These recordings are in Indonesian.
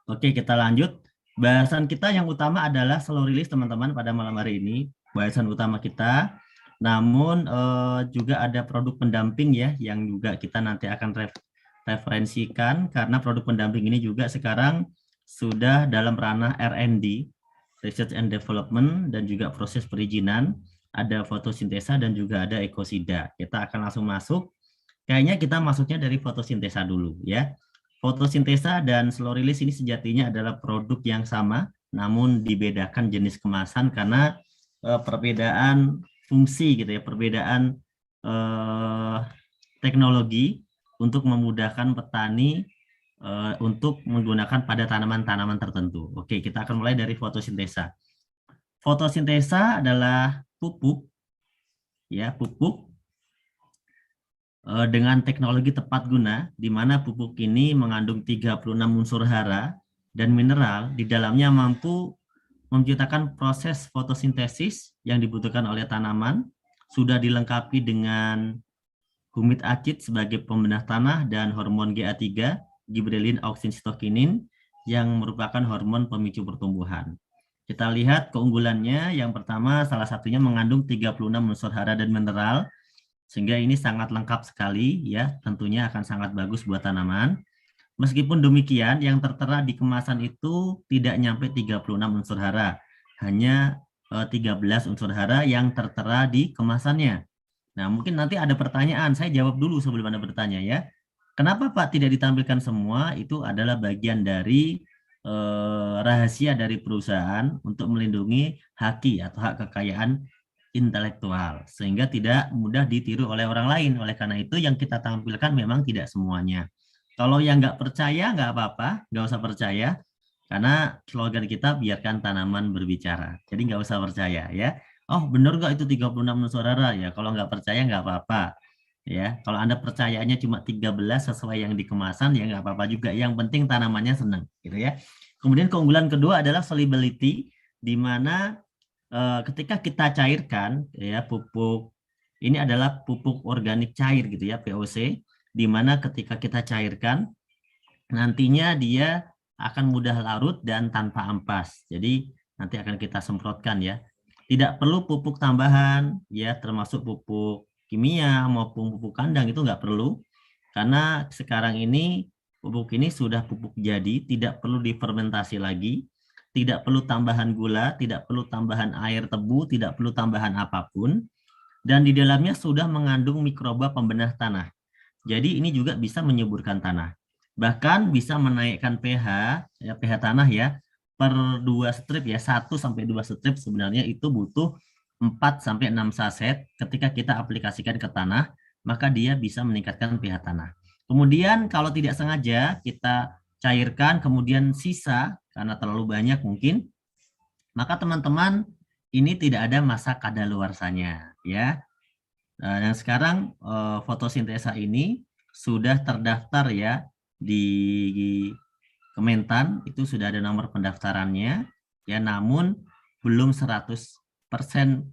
Oke, kita lanjut. Bahasan kita yang utama adalah slow release teman-teman pada malam hari ini. Bahasan utama kita. Namun juga ada produk pendamping ya yang juga kita nanti akan referensikan karena produk pendamping ini juga sekarang sudah dalam ranah R&D, Research and Development, dan juga proses perizinan. Ada fotosintesa dan juga ada ekosida. Kita akan langsung masuk. Kayaknya kita masuknya dari fotosintesa dulu ya. Fotosintesa dan slow release ini sejatinya adalah produk yang sama, namun dibedakan jenis kemasan karena perbedaan fungsi gitu ya, perbedaan eh, teknologi untuk memudahkan petani untuk menggunakan pada tanaman-tanaman tertentu. Oke, kita akan mulai dari fotosintesa. Fotosintesa adalah pupuk ya, pupuk dengan teknologi tepat guna, di mana pupuk ini mengandung 36 unsur hara dan mineral di dalamnya mampu menciptakan proses fotosintesis yang dibutuhkan oleh tanaman, sudah dilengkapi dengan humid acid sebagai pembenah tanah dan hormon GA3, gibberellin auxin-cytokinin, yang merupakan hormon pemicu pertumbuhan. Kita lihat keunggulannya, yang pertama salah satunya mengandung 36 unsur hara dan mineral, sehingga ini sangat lengkap sekali ya, tentunya akan sangat bagus buat tanaman. Meskipun demikian, yang tertera di kemasan itu tidak nyampe 36 unsur hara, hanya 13 unsur hara yang tertera di kemasannya. Nah, mungkin nanti ada pertanyaan, saya jawab dulu sebelum Anda bertanya ya. Kenapa Pak tidak ditampilkan semua? Itu adalah bagian dari rahasia dari perusahaan untuk melindungi haki atau hak kekayaan intelektual, sehingga tidak mudah ditiru oleh orang lain. Oleh karena itu yang kita tampilkan memang tidak semuanya. Kalau yang nggak percaya nggak apa-apa, nggak usah percaya, karena slogan kita biarkan tanaman berbicara. Jadi nggak usah percaya ya. Oh benar nggak itu 36 nusantara ya? Kalau nggak percaya nggak apa-apa. Ya, kalau Anda percayanya cuma 13 sesuai yang di kemasan ya nggak apa-apa juga. Yang penting tanamannya senang, gitu ya. Kemudian keunggulan kedua adalah solubility, di mana ketika kita cairkan ya pupuk ini adalah pupuk organik cair gitu ya POC, di mana ketika kita cairkan nantinya dia akan mudah larut dan tanpa ampas. Jadi nanti akan kita semprotkan ya. Tidak perlu pupuk tambahan ya, termasuk pupuk kimia maupun pupuk kandang itu nggak perlu, karena sekarang ini pupuk ini sudah pupuk jadi, tidak perlu difermentasi lagi, tidak perlu tambahan gula, tidak perlu tambahan air tebu, tidak perlu tambahan apapun, dan di dalamnya sudah mengandung mikroba pembenah tanah. Jadi ini juga bisa menyuburkan tanah. Bahkan bisa menaikkan pH, ya, pH tanah ya, per 2 strip ya, 1 sampai 2 strip sebenarnya itu butuh 4 sampai 6 saset. Ketika kita aplikasikan ke tanah, maka dia bisa meningkatkan pH tanah. Kemudian kalau tidak sengaja kita cairkan, kemudian sisa, karena terlalu banyak mungkin, maka teman-teman ini tidak ada masa kadaluarsanya ya. Dan sekarang fotosintesa ini sudah terdaftar ya di Kementan, itu sudah ada nomor pendaftarannya ya, namun belum 100%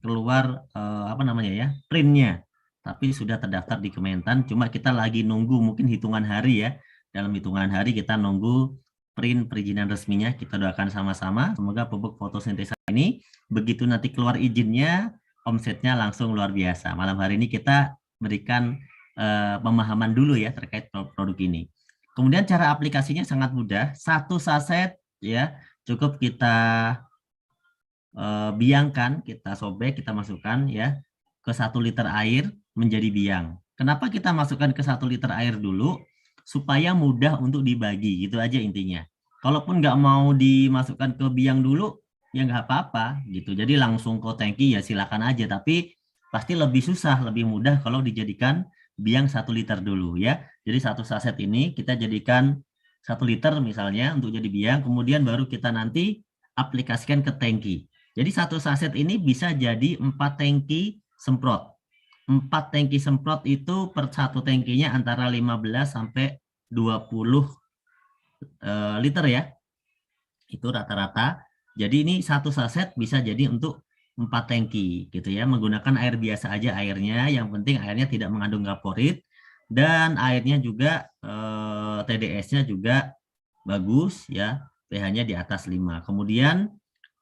keluar apa namanya ya, printnya. Tapi sudah terdaftar di Kementan, cuma kita lagi nunggu mungkin hitungan hari ya. Dalam hitungan hari kita nunggu print perizinan resminya, kita doakan sama-sama semoga pupuk fotosintesa ini begitu nanti keluar izinnya, omsetnya langsung luar biasa. Malam hari ini kita berikan pemahaman dulu ya terkait produk ini. Kemudian cara aplikasinya sangat mudah. 1 saset ya cukup kita biangkan, kita sobek, kita masukkan ya ke 1 liter air menjadi biang. Kenapa kita masukkan ke 1 liter air dulu? Supaya mudah untuk dibagi, gitu aja intinya. Kalaupun nggak mau dimasukkan ke biang dulu, ya nggak apa-apa gitu. Jadi langsung ke tangki ya silakan aja. Tapi pasti lebih susah, lebih mudah kalau dijadikan biang 1 liter dulu ya. Jadi 1 saset ini kita jadikan 1 liter misalnya untuk jadi biang, kemudian baru kita nanti aplikasikan ke tangki. Jadi 1 saset ini bisa jadi 4 tangki semprot. 4 tangki semprot itu per 1 tangkinya antara 15 sampai 20 liter ya. Itu rata-rata. Jadi ini 1 saset bisa jadi untuk 4 tangki gitu ya. Menggunakan air biasa aja airnya. Yang penting airnya tidak mengandung kaporit. Dan airnya juga TDS-nya juga bagus ya. pH-nya di atas 5. Kemudian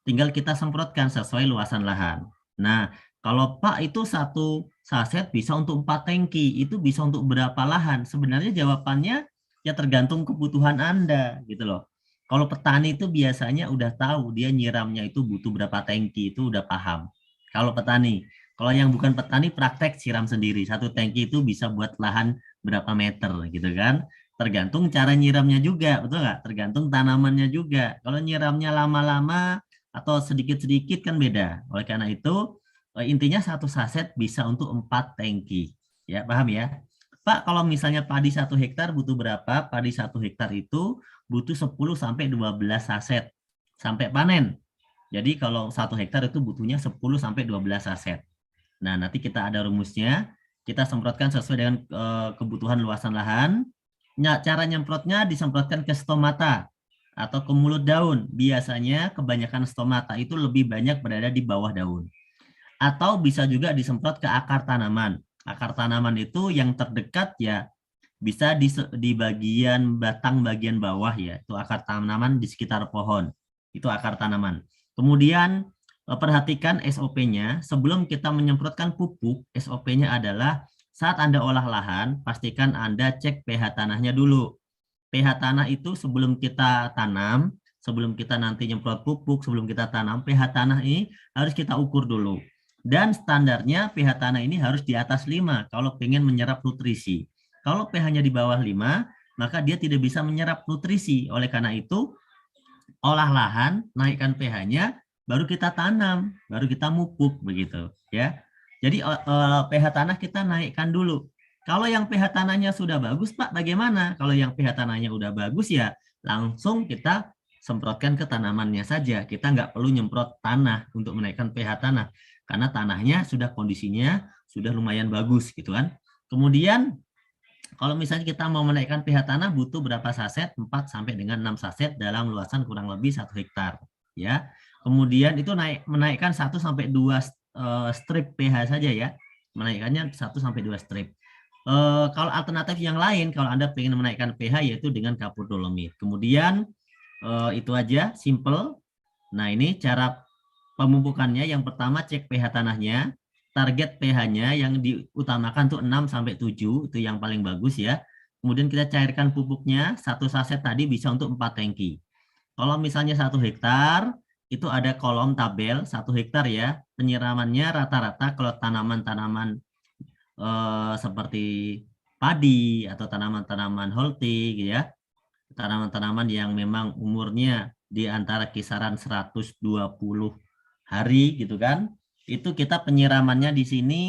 tinggal kita semprotkan sesuai luasan lahan. Nah, kalau Pak itu satu saset bisa untuk 4 tangki, itu bisa untuk berapa lahan? Sebenarnya jawabannya ya tergantung kebutuhan Anda gitu loh. Kalau petani itu biasanya udah tahu dia nyiramnya itu butuh berapa tangki, itu udah paham. Kalau petani, kalau yang bukan petani praktek siram sendiri. Satu tangki itu bisa buat lahan berapa meter gitu kan. Tergantung cara nyiramnya juga, betul nggak? Tergantung tanamannya juga. Kalau nyiramnya lama-lama atau sedikit-sedikit kan beda. Oleh karena itu, intinya satu saset bisa untuk 4 tangki. Ya, paham ya? Pak, kalau misalnya padi 1 hektar butuh berapa? Padi 1 hektar itu butuh 10 sampai 12 saset sampai panen. Jadi kalau 1 hektar itu butuhnya 10 sampai 12 saset. Nah, nanti kita ada rumusnya. Kita semprotkan sesuai dengan kebutuhan luasan lahan. Nah, cara nyemprotnya disemprotkan ke stomata atau ke mulut daun. Biasanya kebanyakan stomata itu lebih banyak berada di bawah daun. Atau bisa juga disemprot ke akar tanaman. Akar tanaman itu yang terdekat ya bisa di bagian batang bagian bawah ya. Itu akar tanaman di sekitar pohon. Itu akar tanaman. Kemudian perhatikan SOP-nya. Sebelum kita menyemprotkan pupuk, SOP-nya adalah saat Anda olah lahan, pastikan Anda cek pH tanahnya dulu. pH tanah itu sebelum kita tanam, sebelum kita nanti nyemprot pupuk, sebelum kita tanam, pH tanah ini harus kita ukur dulu. Dan standarnya pH tanah ini harus di atas 5 kalau pengen menyerap nutrisi. Kalau pH-nya di bawah 5, maka dia tidak bisa menyerap nutrisi. Oleh karena itu, olah lahan, naikkan pH-nya, baru kita tanam, baru kita mupuk begitu, ya. Jadi pH tanah kita naikkan dulu. Kalau yang pH tanahnya sudah bagus, Pak, bagaimana? Kalau yang pH tanahnya udah bagus ya, langsung kita semprotkan ke tanamannya saja. Kita nggak perlu nyemprot tanah untuk menaikkan pH tanah, karena tanahnya sudah kondisinya sudah lumayan bagus, gitu kan. Kemudian kalau misalnya kita mau menaikkan pH tanah butuh berapa saset? 4 sampai dengan 6 saset dalam luasan kurang lebih 1 hektar, ya. Kemudian itu menaikkan 1 sampai 2 strip pH saja ya. Menaikkannya 1 sampai 2 strip. Kalau alternatif yang lain kalau Anda ingin menaikkan pH yaitu dengan kapur dolomit. Kemudian itu aja simple. Nah, ini cara pemupukannya. Yang pertama cek pH tanahnya. Target pH-nya yang diutamakan tuh 6 sampai 7, itu yang paling bagus ya. Kemudian kita cairkan pupuknya, 1 saset tadi bisa untuk 4 tangki. Kalau misalnya 1 hektar, itu ada kolom tabel 1 hektar ya. Penyiramannya rata-rata kalau tanaman-tanaman seperti padi atau tanaman-tanaman holti gitu ya. Tanaman-tanaman yang memang umurnya di antara kisaran 120 hari gitu kan. Itu kita penyiramannya di sini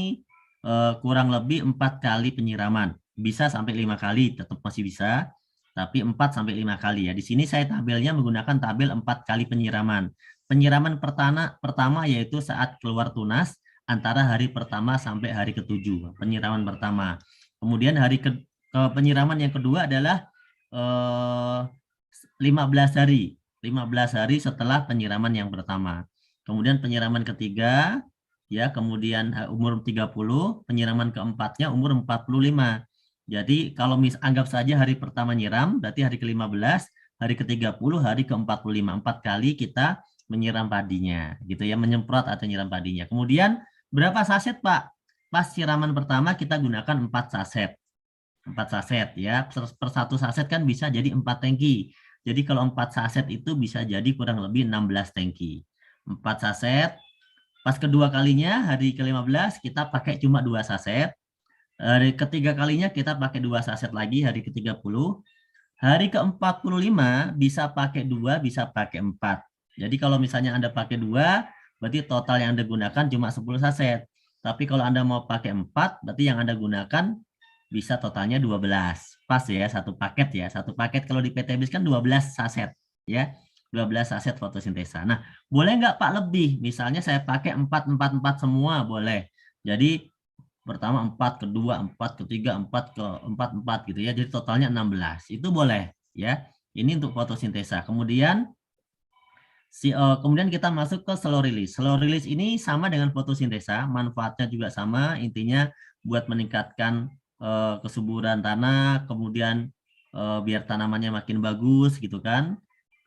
kurang lebih 4 kali penyiraman. Bisa sampai 5 kali, tetap masih bisa. Tapi 4 sampai 5 kali ya. Di sini saya tabelnya menggunakan tabel 4 kali penyiraman. Penyiraman pertama yaitu saat keluar tunas antara hari pertama sampai hari ke-7. Penyiraman pertama. Kemudian penyiraman yang kedua adalah 15 hari. 15 hari setelah penyiraman yang pertama. Kemudian penyiraman ketiga, ya, kemudian umur 30, penyiraman keempatnya umur 45. Jadi kalau anggap saja hari pertama nyiram, berarti hari ke-15, hari ke-30, hari ke-45. 4 kali kita menyiram padinya, gitu ya, menyemprot atau nyiram padinya. Kemudian berapa saset, Pak? Pas siraman pertama kita gunakan 4 saset. 4 saset ya, per 1 saset kan bisa jadi 4 tangki. Jadi kalau 4 saset itu bisa jadi kurang lebih 16 tangki. 4 saset, pas kedua kalinya hari ke-15 kita pakai cuma 2 saset. Hari ketiga kalinya kita pakai 2 saset lagi hari ke-30. Hari ke-45 bisa pakai 2, bisa pakai 4. Jadi kalau misalnya Anda pakai 2, berarti total yang Anda gunakan cuma 10 saset. Tapi kalau Anda mau pakai 4, berarti yang Anda gunakan bisa totalnya 12. Pas ya, satu paket ya. Satu paket kalau di PT BIS kan 12 saset ya. 12 saset fotosintesa. Nah, boleh nggak Pak lebih? Misalnya saya pakai 4, 4, 4 semua, boleh. Jadi pertama 4, kedua 4, ketiga 4, keempat 4 gitu ya. Jadi totalnya 16. Itu boleh ya. Ini untuk fotosintesa. Kemudian kemudian kita masuk ke slow release. Slow release ini sama dengan fotosintesa, manfaatnya juga sama, intinya buat meningkatkan kesuburan tanah, kemudian biar tanamannya makin bagus gitu kan.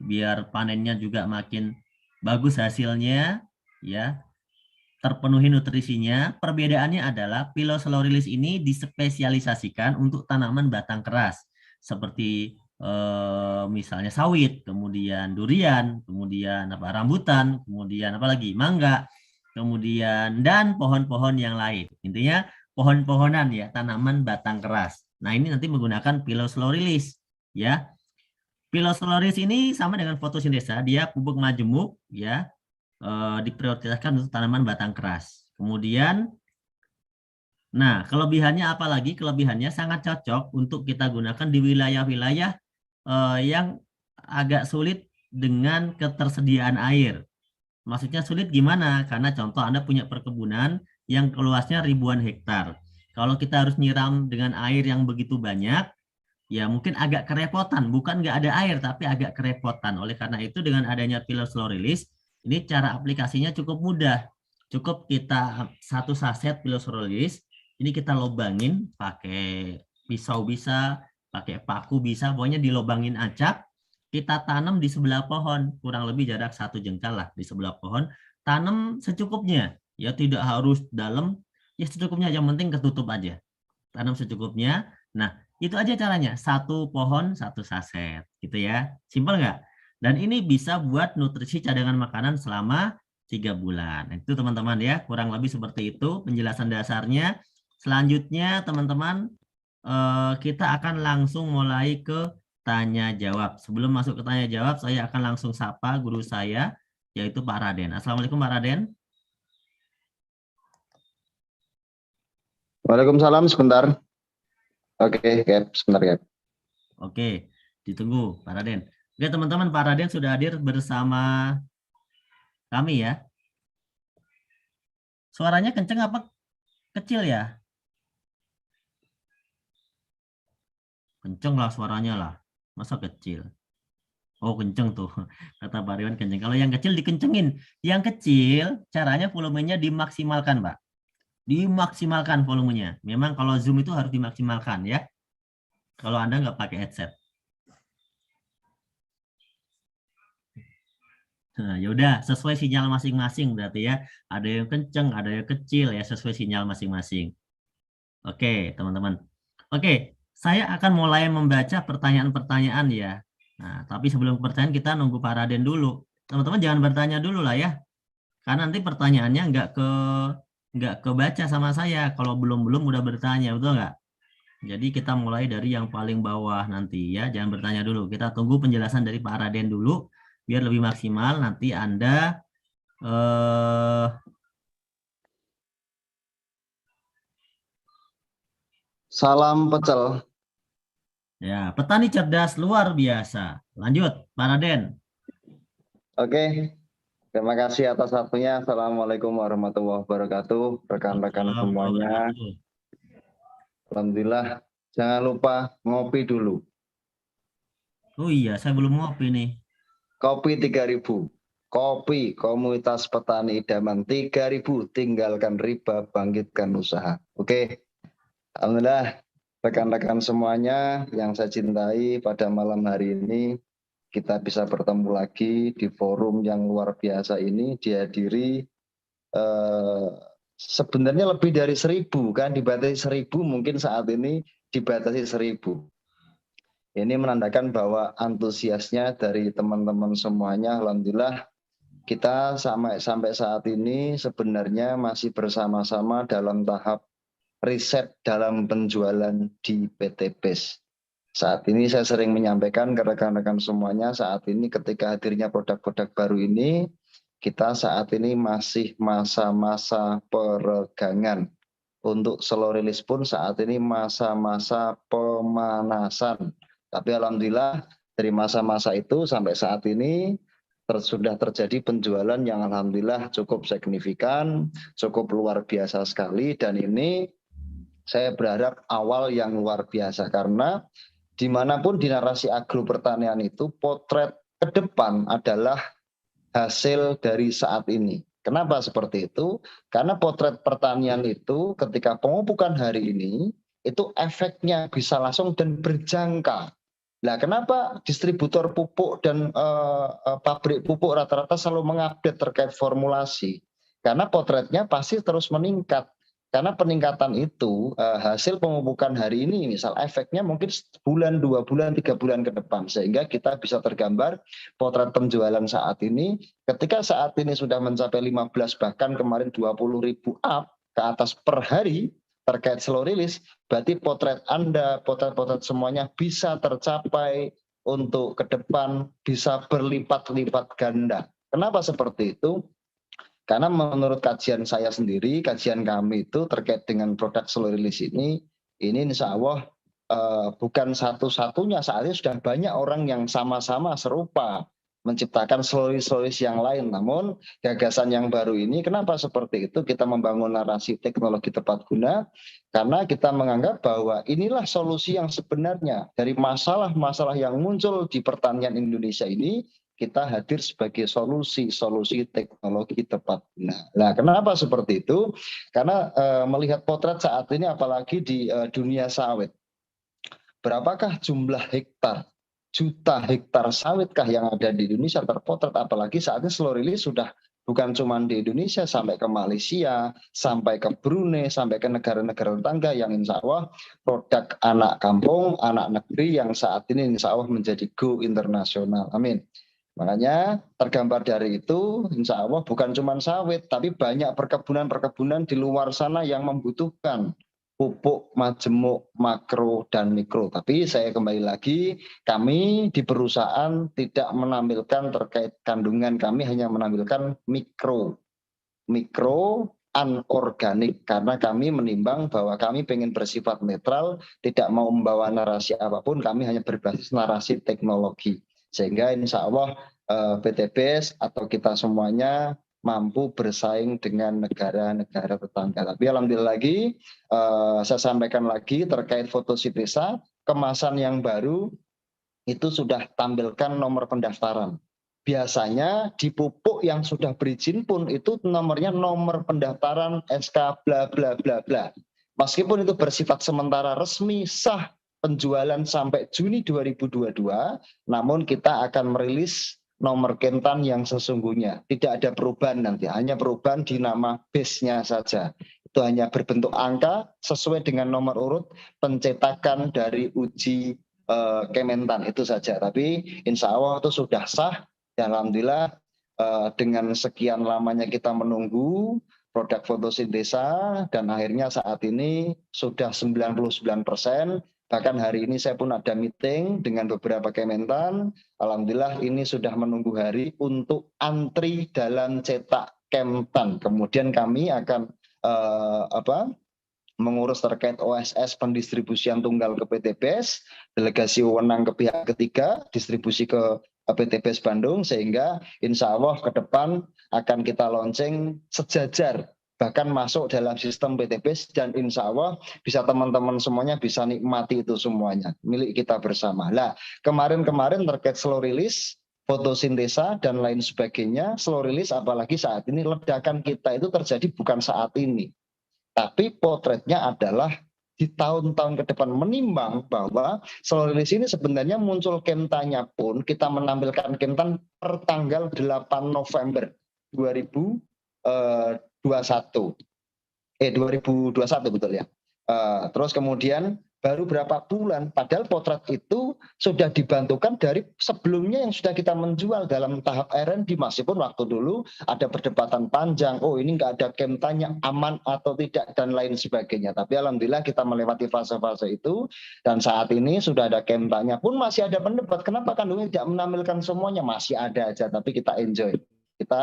biar panennya juga makin bagus hasilnya, ya, terpenuhi nutrisinya. Perbedaannya adalah Pilosollorilis ini dispesialisasikan untuk tanaman batang keras seperti misalnya sawit, kemudian durian, kemudian apa rambutan, kemudian apa lagi mangga, kemudian dan pohon-pohon yang lain. Intinya pohon-pohonan ya, tanaman batang keras. Nah, ini nanti menggunakan Pilosollorilis ya. Pilosollorilis ini sama dengan fotosintesa, dia pupuk majemuk ya, diprioritaskan untuk tanaman batang keras. Kemudian, nah kelebihannya apa lagi? Kelebihannya sangat cocok untuk kita gunakan di wilayah-wilayah yang agak sulit dengan ketersediaan air. Maksudnya sulit gimana? Karena contoh Anda punya perkebunan yang luasnya ribuan hektar. Kalau kita harus nyiram dengan air yang begitu banyak, ya mungkin agak kerepotan. Bukan nggak ada air, tapi agak kerepotan. Oleh karena itu dengan adanya Pilosollorilis, ini cara aplikasinya cukup mudah. Cukup kita satu saset Pilosollorilis, ini kita lobangin pakai pisau bisa, pakai paku bisa, pokoknya dilobangin acak, kita tanam di sebelah pohon, kurang lebih jarak 1 jengkal lah di sebelah pohon, tanam secukupnya, ya tidak harus dalam, ya secukupnya, yang penting ketutup aja, tanam secukupnya. Nah, itu aja caranya, satu pohon satu saset, gitu ya, simpel nggak? Dan ini bisa buat nutrisi cadangan makanan selama 3 bulan. Itu teman-teman ya, kurang lebih seperti itu penjelasan dasarnya. Selanjutnya teman-teman, kita akan langsung mulai ke tanya jawab. Sebelum masuk ke tanya jawab, saya akan langsung sapa guru saya, yaitu Pak Raden. Assalamualaikum Pak Raden. Waalaikumsalam, sebentar. Oke, Gap, sebentar, Gap. Oke, ditunggu Pak Raden. Oke teman-teman, Pak Raden sudah hadir bersama kami ya. Suaranya kenceng apa kecil ya? Kenceng lah suaranya lah. Masa kecil? Oh kenceng tuh, kata Pak Riwan kenceng. Kalau yang kecil dikencengin. Yang kecil caranya volumenya dimaksimalkan Pak. Dimaksimalkan volumenya. Memang kalau Zoom itu harus dimaksimalkan ya. Kalau Anda nggak pakai headset. Nah, yaudah sesuai sinyal masing-masing berarti ya. Ada yang kenceng, ada yang kecil ya, sesuai sinyal masing-masing. Oke, teman-teman. Oke, saya akan mulai membaca pertanyaan-pertanyaan ya. Nah, tapi sebelum pertanyaan kita nunggu Pak Raden dulu. Teman-teman jangan bertanya dulu lah ya. Karena nanti pertanyaannya nggak kebaca sama saya kalau belum udah bertanya, betul nggak? Jadi kita mulai dari yang paling bawah nanti ya. Jangan bertanya dulu. Kita tunggu penjelasan dari Pak Raden dulu biar lebih maksimal. Nanti Anda Salam pecel. ya, petani cerdas luar biasa. Lanjut, Pak Raden. Oke, terima kasih atas waktunya. Assalamualaikum warahmatullahi wabarakatuh. Rekan-rekan semuanya. Alhamdulillah, jangan lupa ngopi dulu. Oh iya, saya belum ngopi nih. Kopi 3.000. Kopi komunitas petani idaman 3.000. Tinggalkan riba, bangkitkan usaha. Oke, alhamdulillah. Rekan-rekan semuanya yang saya cintai, pada malam hari ini kita bisa bertemu lagi di forum yang luar biasa ini, dihadiri sebenarnya lebih dari 1.000 kan, dibatasi 1.000, mungkin saat ini dibatasi 1.000. Ini menandakan bahwa antusiasnya dari teman-teman semuanya. Alhamdulillah kita sampai saat ini sebenarnya masih bersama-sama dalam tahap riset dalam penjualan di PT BES. Saat ini saya sering menyampaikan ke rekan-rekan semuanya, saat ini ketika hadirnya produk-produk baru ini, kita saat ini masih masa-masa peregangan. Untuk slow release pun saat ini masa-masa pemanasan. Tapi alhamdulillah dari masa-masa itu sampai saat ini sudah terjadi penjualan yang alhamdulillah cukup signifikan, cukup luar biasa sekali, dan ini saya berharap awal yang luar biasa, karena dimanapun di narasi agro pertanian itu potret ke depan adalah hasil dari saat ini. Kenapa seperti itu? Karena potret pertanian itu ketika pemupukan hari ini itu efeknya bisa langsung dan berjangka. Lah kenapa distributor pupuk dan pabrik pupuk rata-rata selalu mengupdate terkait formulasi? Karena potretnya pasti terus meningkat. Karena peningkatan itu hasil pemupukan hari ini, misal efeknya mungkin sebulan, 2 bulan, 3 bulan ke depan. Sehingga kita bisa tergambar potret penjualan saat ini. Ketika saat ini sudah mencapai 15, bahkan kemarin 20.000 up ke atas per hari terkait slow release, berarti potret Anda, potret-potret semuanya bisa tercapai untuk ke depan, bisa berlipat-lipat ganda. Kenapa seperti itu? Karena menurut kajian saya sendiri, kajian kami itu terkait dengan produk slow release ini insya Allah bukan satu-satunya, saat ini sudah banyak orang yang sama-sama serupa menciptakan slow release yang lain. Namun gagasan yang baru ini, kenapa seperti itu? Kita membangun narasi teknologi tepat guna, karena kita menganggap bahwa inilah solusi yang sebenarnya dari masalah-masalah yang muncul di pertanian Indonesia ini. Kita hadir sebagai solusi teknologi tepat guna. Nah, kenapa seperti itu? Karena melihat potret saat ini, apalagi di dunia sawit, berapakah jumlah hektar, juta hektar sawitkah yang ada di Indonesia terpotret? Apalagi saat ini slow release sudah bukan cuma di Indonesia, sampai ke Malaysia, sampai ke Brunei, sampai ke negara-negara tetangga yang insya Allah produk anak kampung, anak negeri yang saat ini insya Allah menjadi go internasional. Amin. Makanya tergambar dari itu, insya Allah bukan cuma sawit, tapi banyak perkebunan-perkebunan di luar sana yang membutuhkan pupuk, majemuk, makro, dan mikro. Tapi saya kembali lagi, kami di perusahaan tidak menampilkan terkait kandungan, kami hanya menampilkan mikro anorganik, karena kami menimbang bahwa kami pengen bersifat netral, tidak mau membawa narasi apapun, kami hanya berbasis narasi teknologi. Sehingga insya Allah PTBS atau kita semuanya mampu bersaing dengan negara-negara tetangga. Tapi alhamdulillah lagi, saya sampaikan lagi terkait fotosintesa, kemasan yang baru itu sudah tampilkan nomor pendaftaran. Biasanya di pupuk yang sudah berizin pun itu nomornya nomor pendaftaran SK bla bla bla bla. Meskipun itu bersifat sementara, resmi sah penjualan sampai Juni 2022, namun kita akan merilis nomor kentan yang sesungguhnya. Tidak ada perubahan nanti, hanya perubahan di nama base-nya saja. Itu hanya berbentuk angka sesuai dengan nomor urut pencetakan dari uji Kementan, itu saja. Tapi insya Allah itu sudah sah. Dan alhamdulillah dengan sekian lamanya kita menunggu produk fotosintesa, dan akhirnya saat ini sudah 99%. Bahkan hari ini saya pun ada meeting dengan beberapa Kementan. Alhamdulillah ini sudah menunggu hari untuk antri dalam cetak Kementan. Kemudian kami akan mengurus terkait OSS pendistribusian tunggal ke PTBS, delegasi wewenang ke pihak ketiga, distribusi ke PTBS Bandung, sehingga insya Allah ke depan akan kita launching sejajar, bahkan masuk dalam sistem PTBS, dan insya Allah bisa teman-teman semuanya bisa nikmati itu semuanya, milik kita bersama. Lah, kemarin-kemarin terkait slow release, fotosintesa, dan lain sebagainya, slow release apalagi saat ini ledakan kita itu terjadi bukan saat ini. Tapi potretnya adalah di tahun-tahun ke depan, menimbang bahwa slow release ini sebenarnya muncul kentanya pun kita menampilkan kentan per tanggal 8 November 2021 betul ya. Terus kemudian baru berapa bulan, padahal potret itu sudah dibantukan dari sebelumnya yang sudah kita menjual dalam tahap R&D. Meskipun waktu dulu ada perdebatan panjang, oh ini nggak ada kemtanya, aman atau tidak, dan lain sebagainya. Tapi alhamdulillah kita melewati fase-fase itu, dan saat ini sudah ada kemtanya pun masih ada pendebat, kenapa kandungnya tidak menampilkan semuanya, masih ada aja, tapi kita enjoy. Kita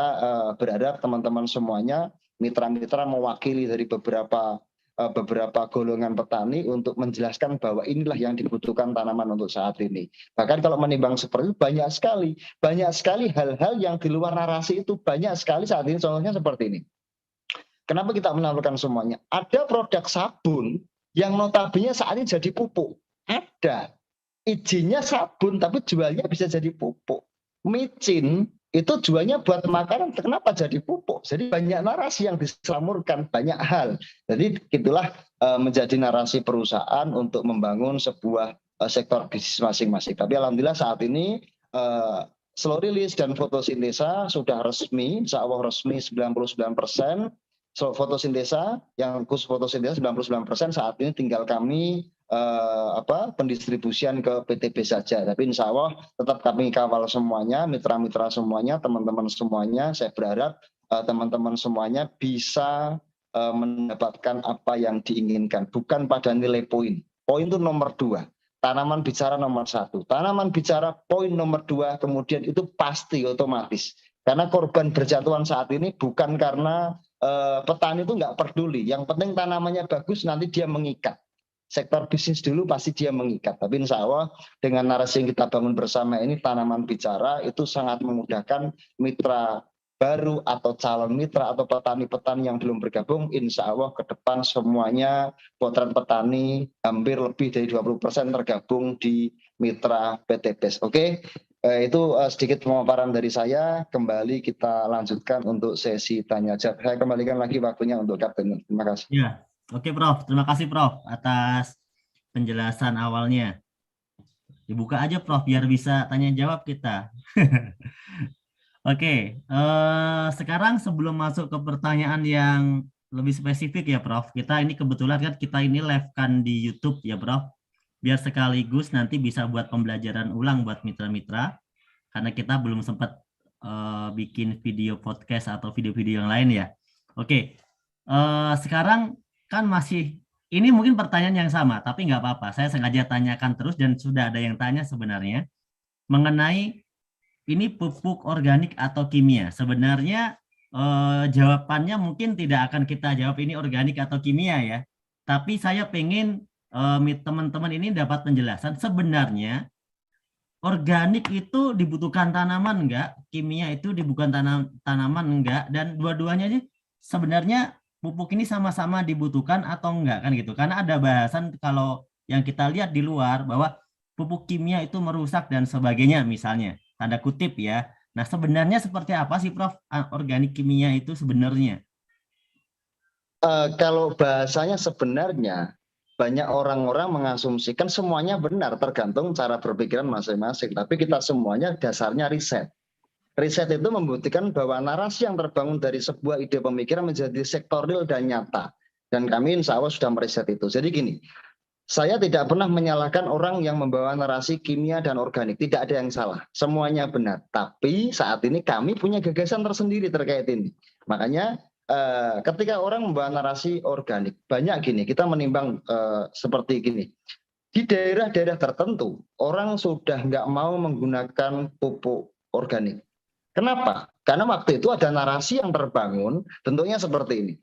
berharap teman-teman semuanya, mitra-mitra mewakili dari beberapa golongan petani untuk menjelaskan bahwa inilah yang dibutuhkan tanaman untuk saat ini. Bahkan kalau menimbang seperti itu banyak sekali hal-hal yang di luar narasi itu, banyak sekali saat ini. Contohnya seperti ini. Kenapa kita menampilkan semuanya? Ada produk sabun yang notabene saat ini jadi pupuk. Ada. Izinnya sabun tapi jualnya bisa jadi pupuk. Micin itu jualnya buat makanan, kenapa jadi pupuk? Jadi banyak narasi yang diselamurkan, banyak hal. Jadi itulah menjadi narasi perusahaan untuk membangun sebuah sektor bisnis masing-masing. Tapi alhamdulillah saat ini slow release dan fotosintesa sudah resmi, insya Allah resmi 99%. So, fotosintesa yang khusus fotosintesa 99%, saat ini tinggal kami pendistribusian ke PTB saja. Tapi insya Allah tetap kami kawal semuanya, mitra-mitra semuanya, teman-teman semuanya. Saya berharap teman-teman semuanya bisa mendapatkan apa yang diinginkan, bukan pada nilai poin. Poin itu nomor 2. Tanaman bicara nomor 1. Tanaman bicara poin nomor 2, kemudian itu pasti otomatis. Karena korban berjatuhan saat ini bukan karena petani itu nggak peduli. Yang penting tanamannya bagus, nanti dia mengikat. Sektor bisnis dulu pasti dia mengikat. Tapi insya Allah dengan narasi yang kita bangun bersama ini, tanaman bicara itu sangat memudahkan mitra baru atau calon mitra atau petani-petani yang belum bergabung. Insya Allah ke depan semuanya potret petani hampir lebih dari 20% tergabung di mitra PTBes. Oke. Itu sedikit pemaparan dari saya. Kembali kita lanjutkan untuk sesi tanya jawab. Saya kembalikan lagi waktunya untuk Kapten. Terima kasih. Ya, oke Prof. Terima kasih Prof atas penjelasan awalnya. Dibuka aja Prof biar bisa tanya jawab kita. Oke, sekarang sebelum masuk ke pertanyaan yang lebih spesifik ya Prof. Kita ini kebetulan kan kita ini live kan di YouTube ya Prof. Biar sekaligus nanti bisa buat pembelajaran ulang buat mitra-mitra, karena kita belum sempat bikin video podcast atau video-video yang lain ya. Oke, sekarang kan masih, ini mungkin pertanyaan yang sama, tapi nggak apa-apa. Saya sengaja tanyakan terus dan sudah ada yang tanya sebenarnya mengenai ini pupuk organik atau kimia. Sebenarnya jawabannya mungkin tidak akan kita jawab ini organik atau kimia ya, tapi saya pengen teman-teman ini dapat penjelasan sebenarnya organik itu dibutuhkan tanaman enggak, kimia itu dibutuhkan tanaman enggak, dan dua-duanya ini sebenarnya pupuk ini sama-sama dibutuhkan atau enggak kan gitu. Karena ada bahasan kalau yang kita lihat di luar bahwa pupuk kimia itu merusak dan sebagainya misalnya, tanda kutip ya. Nah sebenarnya seperti apa sih Prof organik kimia itu sebenarnya? Kalau bahasanya sebenarnya banyak orang-orang mengasumsikan semuanya benar, tergantung cara berpikiran masing-masing. Tapi kita semuanya dasarnya riset. Riset itu membuktikan bahwa narasi yang terbangun dari sebuah ide pemikiran menjadi sektorial dan nyata. Dan kami insya Allah sudah meriset itu. Jadi gini, saya tidak pernah menyalahkan orang yang membawa narasi kimia dan organik. Tidak ada yang salah. Semuanya benar. Tapi saat ini kami punya gagasan tersendiri terkait ini. Makanya ketika orang membawa narasi organik, banyak gini, kita menimbang seperti gini. Di daerah-daerah tertentu, orang sudah nggak mau menggunakan pupuk organik. Kenapa? Karena waktu itu ada narasi yang terbangun, bentuknya seperti ini.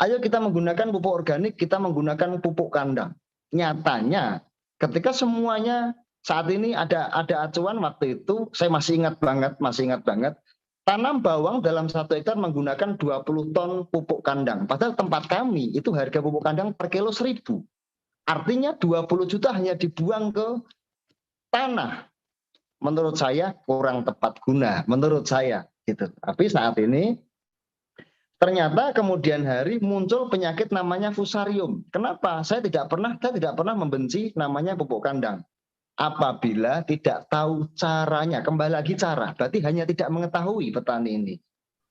Ayo kita menggunakan pupuk organik, kita menggunakan pupuk kandang. Nyatanya, ketika semuanya saat ini ada acuan waktu itu, saya masih ingat banget, tanam bawang dalam 1 hektar menggunakan 20 ton pupuk kandang. Padahal tempat kami itu harga pupuk kandang per kilo 1.000. Artinya 20 juta hanya dibuang ke tanah. Menurut saya kurang tepat guna, menurut saya gitu. Tapi saat ini ternyata kemudian hari muncul penyakit namanya fusarium. Kenapa? Saya tidak pernah membenci namanya pupuk kandang. Apabila tidak tahu caranya, kembali lagi cara, berarti hanya tidak mengetahui petani ini.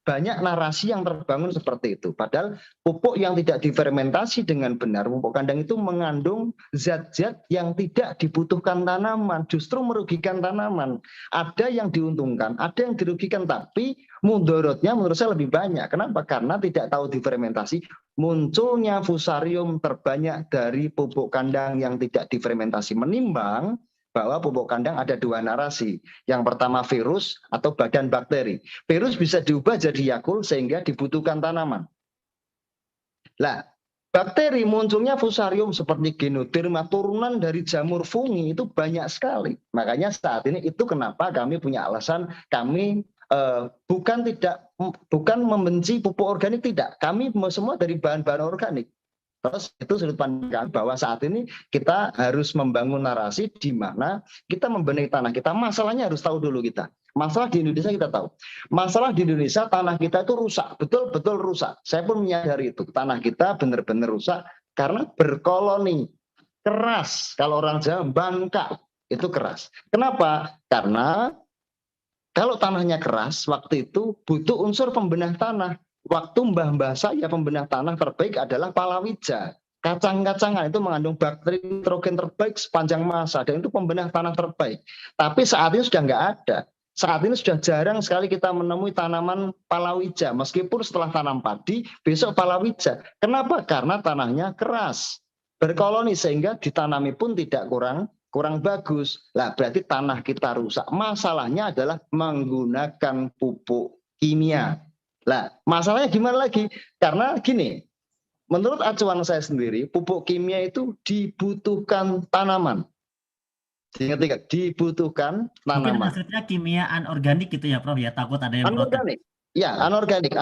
Banyak narasi yang terbangun seperti itu. Padahal pupuk yang tidak difermentasi dengan benar, pupuk kandang itu mengandung zat-zat yang tidak dibutuhkan tanaman, justru merugikan tanaman. Ada yang diuntungkan, ada yang dirugikan, tapi mudorotnya menurut saya lebih banyak. Kenapa? Karena tidak tahu difermentasi, munculnya fusarium terbanyak dari pupuk kandang yang tidak difermentasi, menimbang bahwa pupuk kandang ada 2 narasi. Yang pertama virus atau badan bakteri. Virus bisa diubah jadi Yakult sehingga dibutuhkan tanaman. Lah, bakteri munculnya fusarium seperti Ganoderma, turunan dari jamur fungi itu banyak sekali. Makanya saat ini itu kenapa kami punya alasan kami bukan membenci pupuk organik, tidak. Kami semua dari bahan-bahan organik. Terus itu sudut pandang bahwa saat ini kita harus membangun narasi di mana kita membenahi tanah kita. Masalahnya harus tahu dulu kita. Masalah di Indonesia kita tahu. Masalah di Indonesia tanah kita itu rusak, betul-betul rusak. Saya pun menyadari itu. Tanah kita benar-benar rusak karena berkoloni. keras. Kalau orang Jawa bangka, itu keras. Kenapa? Karena kalau tanahnya keras, waktu itu butuh unsur pembenah tanah. Waktu mbah-mbah saya pembenah tanah terbaik adalah palawija. Kacang-kacangan itu mengandung bakteri nitrogen terbaik sepanjang masa, dan itu pembenah tanah terbaik. Tapi saat ini sudah nggak ada. Saat ini sudah jarang sekali kita menemui tanaman palawija, meskipun setelah tanam padi, besok palawija. Kenapa? Karena tanahnya keras, berkoloni, sehingga ditanami pun tidak kurang bagus. Lah berarti tanah kita rusak. Masalahnya adalah menggunakan pupuk kimia. Lah masalahnya gimana lagi? Karena gini, menurut acuan saya sendiri, pupuk kimia itu dibutuhkan tanaman. Ingat, dibutuhkan Mungkin tanaman. maksudnya kimia anorganik gitu ya, Prof ya. Takut ada yang protes. Anorganik. Ya, anorganik.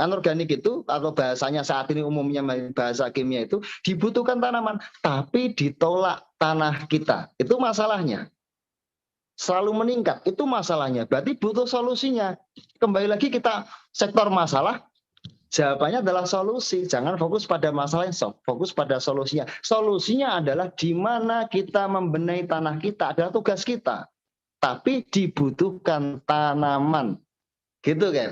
Anorganik itu atau bahasanya saat ini umumnya bahasa kimia itu dibutuhkan tanaman, tapi ditolak tanah kita. Itu masalahnya. Selalu meningkat, itu masalahnya. Berarti butuh solusinya. Kembali lagi kita sektor masalah, jawabannya adalah solusi. Jangan fokus pada masalahnya, fokus pada solusinya. Solusinya adalah di mana kita membenahi tanah kita, adalah tugas kita. Tapi dibutuhkan tanaman. Gitu kan,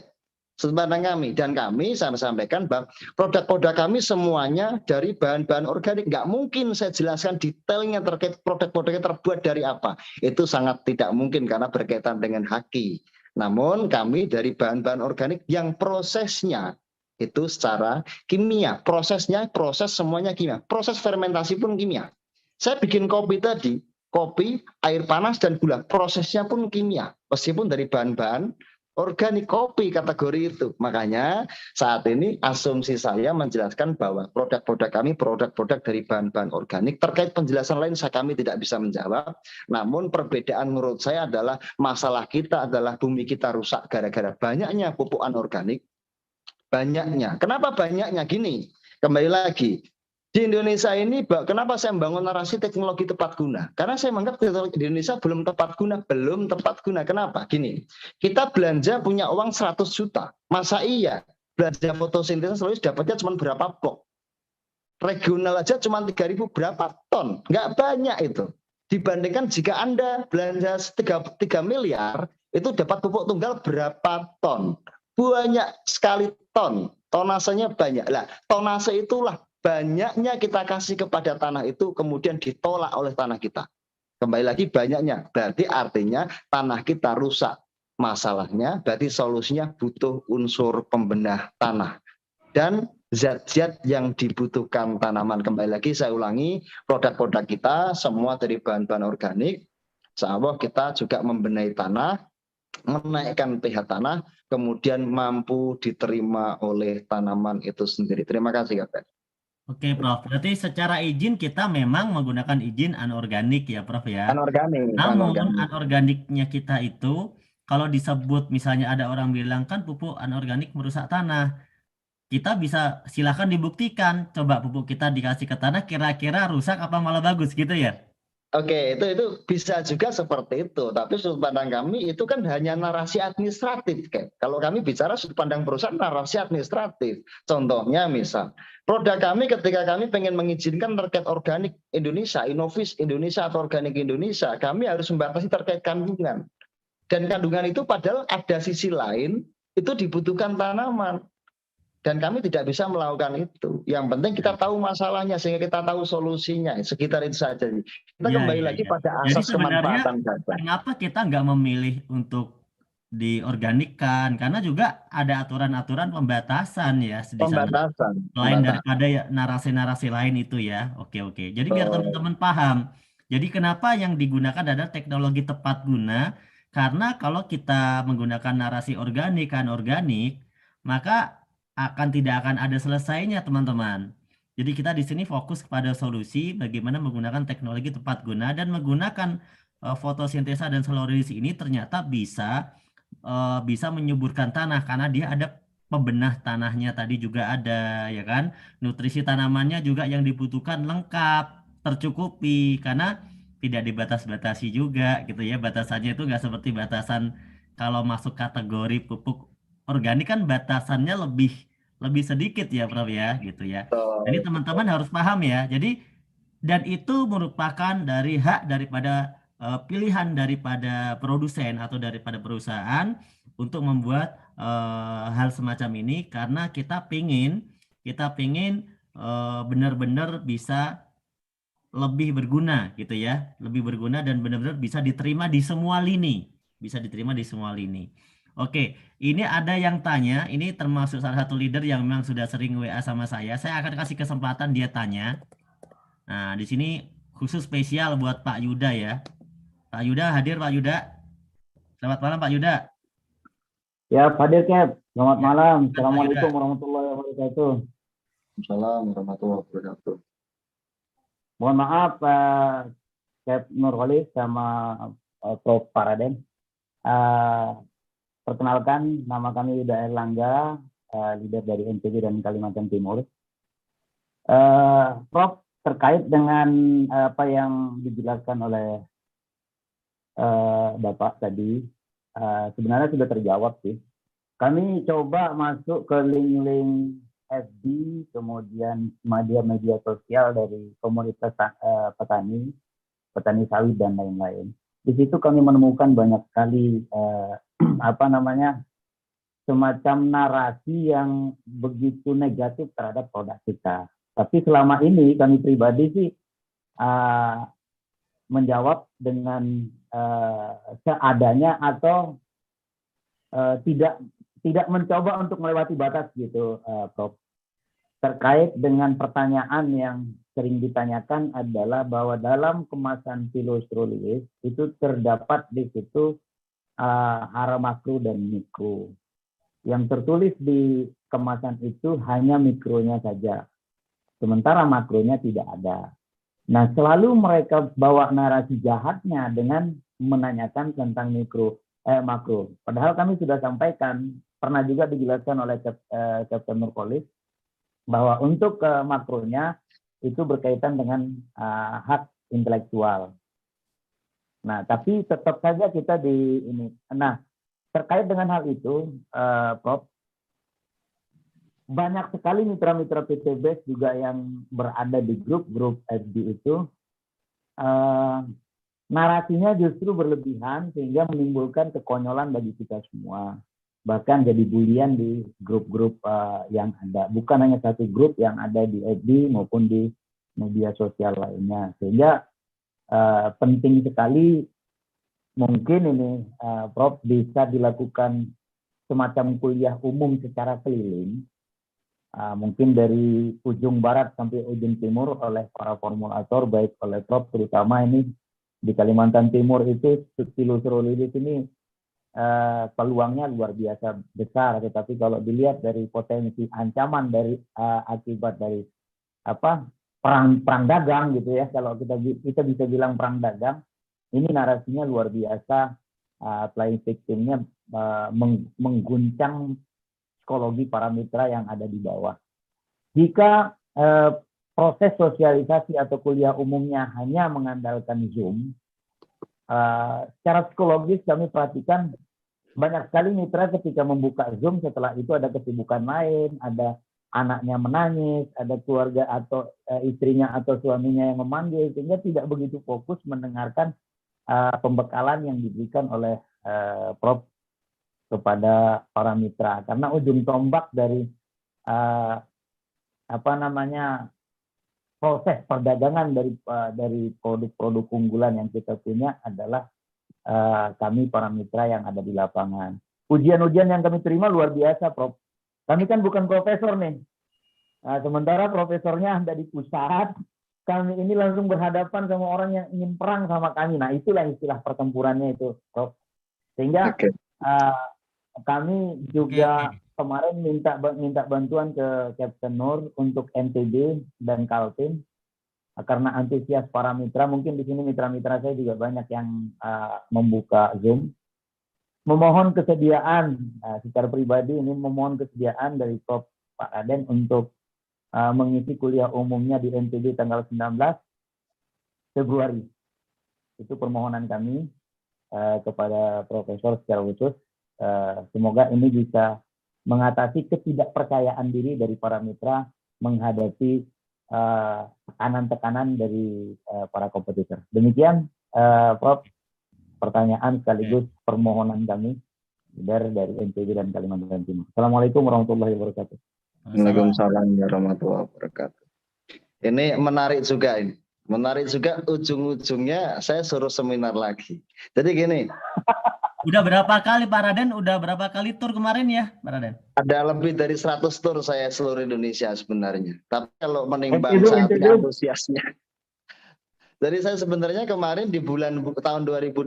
sudut pandang kami. Dan kami saya sampaikan bahwa produk-produk kami semuanya dari bahan-bahan organik. Nggak mungkin saya jelaskan detailnya terkait produk-produknya terbuat dari apa. Itu sangat tidak mungkin karena berkaitan dengan haki. Namun kami dari bahan-bahan organik yang prosesnya itu secara kimia. Proses semuanya kimia. Proses fermentasi pun kimia. Saya bikin kopi tadi, kopi, air panas, dan gula. Prosesnya pun kimia. Meskipun dari bahan-bahan organik, kopi kategori itu. Makanya saat ini asumsi saya menjelaskan bahwa produk-produk kami produk-produk dari bahan-bahan organik. Terkait penjelasan lain kami tidak bisa menjawab. Namun perbedaan menurut saya adalah masalah kita adalah bumi kita rusak gara-gara banyaknya pupuk anorganik. Banyaknya. Kenapa banyaknya? Gini, kembali lagi. Di Indonesia ini, kenapa saya membangun narasi teknologi tepat guna? Karena saya menganggap teknologi di Indonesia belum tepat guna. Kenapa? Gini, kita belanja punya uang 100 juta. Masa iya belanja fotosintesis selalu dapatnya cuma berapa blok? Regional aja cuma 3.000 berapa ton? Nggak banyak itu. Dibandingkan jika Anda belanja 3 miliar, itu dapat pupuk tunggal berapa ton? Banyak sekali ton. Tonasenya banyak. Lah, tonase itulah banyaknya kita kasih kepada tanah itu kemudian ditolak oleh tanah kita. Kembali lagi banyaknya, berarti artinya tanah kita rusak. Masalahnya berarti solusinya butuh unsur pembenah tanah dan zat-zat yang dibutuhkan tanaman. Kembali lagi saya ulangi, produk-produk kita semua dari bahan-bahan organik. Insya Allah kita juga membenahi tanah, menaikkan pH tanah, kemudian mampu diterima oleh tanaman itu sendiri. Terima kasih, Kapten. Oke, Prof. Berarti secara izin kita memang menggunakan izin anorganik ya, Prof ya. Namun Anorganik. anorganiknya kita itu kalau disebut misalnya ada orang bilang kan pupuk anorganik merusak tanah. Kita bisa silakan dibuktikan. Coba pupuk kita dikasih ke tanah kira-kira rusak apa malah bagus gitu ya. Oke, itu bisa juga seperti itu. Tapi sudut pandang kami itu kan hanya narasi administratif, kan. Kalau kami bicara sudut pandang perusahaan narasi administratif. Contohnya misal, produk kami ketika kami pengen mengizinkan terkait organik Indonesia, Innovis Indonesia atau organik Indonesia, kami harus membatasi terkait kandungan. Dan kandungan itu padahal ada sisi lain, itu dibutuhkan tanaman. Dan kami tidak bisa melakukan itu. Yang penting kita tahu masalahnya sehingga kita tahu solusinya. Sekitar itu saja. Kita kembali lagi pada Jadi asas sebenarnya kemanfaatan data. kenapa kita nggak memilih untuk diorganikkan? Karena juga ada aturan-aturan pembatasan ya di sana. Pembatasan. Selain daripada ya narasi-narasi lain itu ya. Oke, oke. Jadi biar teman-teman paham. Jadi kenapa yang digunakan adalah teknologi tepat guna? Karena kalau kita menggunakan narasi organik, anorganik, maka tidak akan ada selesainya, teman-teman. Jadi kita di sini fokus kepada solusi bagaimana menggunakan teknologi tepat guna dan menggunakan fotosintesa dan selorisi ini ternyata bisa menyuburkan tanah karena dia ada pembenah tanahnya tadi juga ada ya kan. Nutrisi tanamannya juga yang dibutuhkan lengkap, tercukupi karena tidak dibatas-batasi juga gitu ya. Batasannya itu nggak seperti batasan kalau masuk kategori pupuk organik kan batasannya lebih lebih sedikit ya Prof ya gitu ya. Jadi teman-teman harus paham ya. Jadi dan itu merupakan dari hak daripada pilihan daripada produsen atau daripada perusahaan untuk membuat hal semacam ini karena kita pingin benar-benar bisa lebih berguna gitu ya, lebih berguna dan benar-benar bisa diterima di semua lini, bisa diterima di semua lini. Oke, ini ada yang tanya, ini termasuk salah satu leader yang memang sudah sering WA sama saya. Saya akan kasih kesempatan dia tanya. Nah, di sini khusus spesial buat Pak Yuda ya. Pak Yuda hadir, Pak Yuda. Selamat malam Pak Yuda. Ya, Pak Dirkep. Selamat Ya, malam. Pak Yuda. Assalamualaikum warahmatullahi wabarakatuh. Assalamualaikum warahmatullahi wabarakatuh. Mohon maaf, Chef Nurholis sama Prof. Paraden. Perkenalkan, nama kami Yuda Erlangga, leader dari NTB dan Kalimantan Timur. Prof, terkait dengan apa yang dijelaskan oleh Bapak tadi, sebenarnya sudah terjawab sih. Kami coba masuk ke link-link FB, kemudian media-media sosial dari komunitas petani sawit dan lain-lain. Di situ kami menemukan banyak sekali semacam narasi yang begitu negatif terhadap produk kita. Tapi selama ini kami pribadi sih menjawab dengan seadanya atau tidak mencoba untuk melewati batas gitu, Prof. Terkait dengan pertanyaan yang sering ditanyakan adalah bahwa dalam kemasan pilostrulis itu terdapat di situ hara makro dan mikro. Yang tertulis di kemasan itu hanya mikronya saja, sementara makronya tidak ada. Nah, selalu mereka bawa narasi jahatnya dengan menanyakan tentang makro. Padahal kami sudah sampaikan, pernah juga dijelaskan oleh Captain Nurholis, bahwa untuk makronya itu berkaitan dengan hak intelektual. Nah, tapi tetap saja kita di ini. Nah, terkait dengan hal itu, Prof, banyak sekali mitra-mitra PTBS juga yang berada di grup-grup FB itu, narasinya justru berlebihan sehingga menimbulkan kekonyolan bagi kita semua. Bahkan jadi bulian di grup-grup yang ada. Bukan hanya satu grup yang ada di FB maupun di media sosial lainnya. Sehingga penting sekali mungkin ini, Prof, bisa dilakukan semacam kuliah umum secara keliling. Mungkin dari ujung barat sampai ujung timur oleh para formulator, baik oleh Prof, terutama ini di Kalimantan Timur itu pilostrulis ini peluangnya luar biasa besar, tetapi kalau dilihat dari potensi ancaman dari akibat dari perang dagang gitu ya, kalau kita bisa bilang perang dagang, ini narasinya luar biasa, playing victimnya mengguncang psikologi para mitra yang ada di bawah. Jika proses sosialisasi atau kuliah umumnya hanya mengandalkan Zoom, secara psikologis kami perhatikan banyak sekali mitra ketika membuka Zoom, setelah itu ada kesibukan lain, ada anaknya menangis, ada keluarga atau istrinya atau suaminya yang memanggil, sehingga tidak begitu fokus mendengarkan pembekalan yang diberikan oleh Prof kepada para mitra. Karena ujung tombak dari proses perdagangan dari produk-produk unggulan yang kita punya adalah kami para mitra yang ada di lapangan. Ujian-ujian yang kami terima luar biasa, Prof. Kami kan bukan profesor nih. Sementara profesornya ada di pusat, kami ini langsung berhadapan sama orang yang ingin perang sama kami. Nah, itulah istilah pertempurannya itu, Prof. Sehingga kami juga kemarin minta bantuan ke Captain Nur untuk NTB dan Kaltim, karena antusias para mitra. Mungkin di sini mitra-mitra saya juga banyak yang membuka Zoom. Memohon kesediaan secara pribadi, ini memohon kesediaan dari Prof Pak Raden untuk mengisi kuliah umumnya di NTB tanggal 19 Februari. Itu permohonan kami kepada Profesor secara khusus. Semoga ini bisa mengatasi ketidakpercayaan diri dari para mitra menghadapi tekanan-tekanan dari para kompetitor. Demikian, Prof, pertanyaan sekaligus permohonan kami dari NTB dan Kalimantan Timur. Assalamualaikum warahmatullahi wabarakatuh. Waalaikumsalam warahmatullahi wabarakatuh. Ini menarik juga ini. Menarik juga, ujung-ujungnya saya suruh seminar lagi. Jadi gini. Udah berapa kali Pak Raden? Udah berapa kali tur kemarin ya Pak Raden? Ada lebih dari 100 tur saya seluruh Indonesia sebenarnya. Tapi kalau menimbang saat ini antusiasnya. Jadi saya sebenarnya kemarin di tahun 2021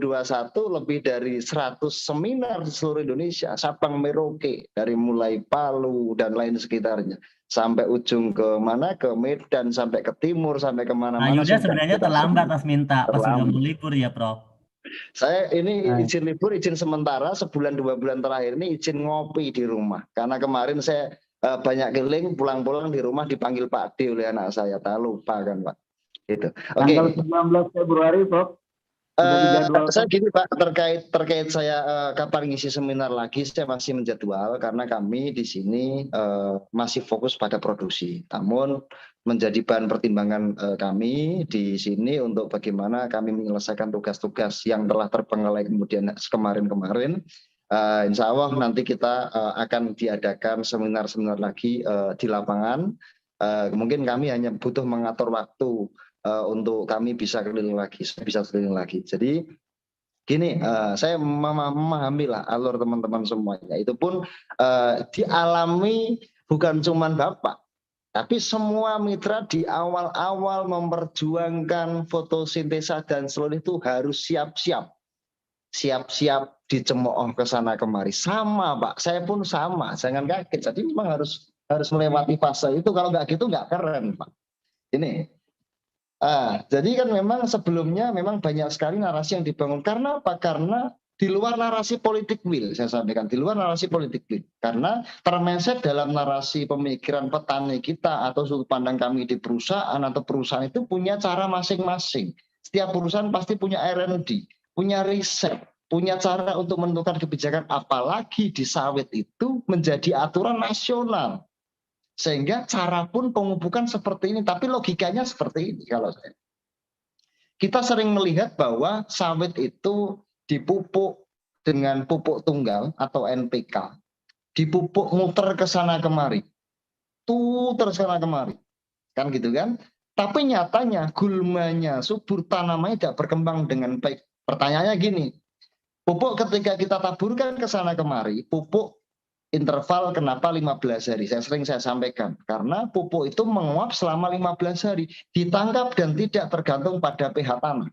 lebih dari 100 seminar di seluruh Indonesia, Sabang Merauke, dari mulai Palu dan lain sekitarnya, sampai ujung ke mana, ke Medan, sampai ke timur, sampai kemana-mana. Nah, Yuda sebenarnya terlambat pas minta, pas sudah mau libur ya Prof. Saya ini izin libur, izin sementara, sebulan 2 bulan terakhir ini izin ngopi di rumah. Karena kemarin saya banyak keliling, pulang-pulang di rumah dipanggil Pak D oleh anak saya, tak lupa kan Pak. Gitu. Oke. Tanggal 19 Februari, Prof. Saya gini Pak, terkait saya kapan ngisi seminar lagi, saya masih menjadwal karena kami di sini masih fokus pada produksi. Namun menjadi bahan pertimbangan kami di sini untuk bagaimana kami menyelesaikan tugas-tugas yang telah terpenggalai kemudian kemarin-kemarin. Insya Allah nanti kita akan diadakan seminar-seminar lagi di lapangan. Mungkin kami hanya butuh mengatur waktu untuk kami bisa keliling lagi, Jadi gini, saya memahami lah alur teman-teman semuanya. Itu pun dialami bukan cuma Bapak, tapi semua mitra di awal-awal memperjuangkan fotosintesa dan seluruh itu harus siap-siap dicemooh ke sana kemari. Sama Pak, saya pun sama, jangan kaget. Jadi memang harus melewati fase itu. Kalau nggak gitu nggak keren Pak. Ini. Jadi kan memang sebelumnya memang banyak sekali narasi yang dibangun. Karena apa? Karena di luar narasi politik will, saya sampaikan, di luar narasi politik will. Karena termeset dalam narasi pemikiran petani kita atau sudut pandang kami di perusahaan atau perusahaan itu punya cara masing-masing. Setiap perusahaan pasti punya R&D, punya riset, punya cara untuk menentukan kebijakan, apalagi di sawit itu menjadi aturan nasional. Sehingga cara pun pengupukan seperti ini, tapi logikanya seperti ini kalau saya. Kita sering melihat bahwa sawit itu dipupuk dengan pupuk tunggal atau NPK, dipupuk muter ke sana kemari, terus sana kemari, kan gitu kan? Tapi nyatanya gulmanya, subur tanamannya tidak berkembang dengan baik. Pertanyaannya gini, pupuk ketika kita taburkan ke sana kemari, pupuk interval kenapa 15 hari? Saya sampaikan. Karena pupuk itu menguap selama 15 hari. Ditangkap dan tidak tergantung pada pH tanah.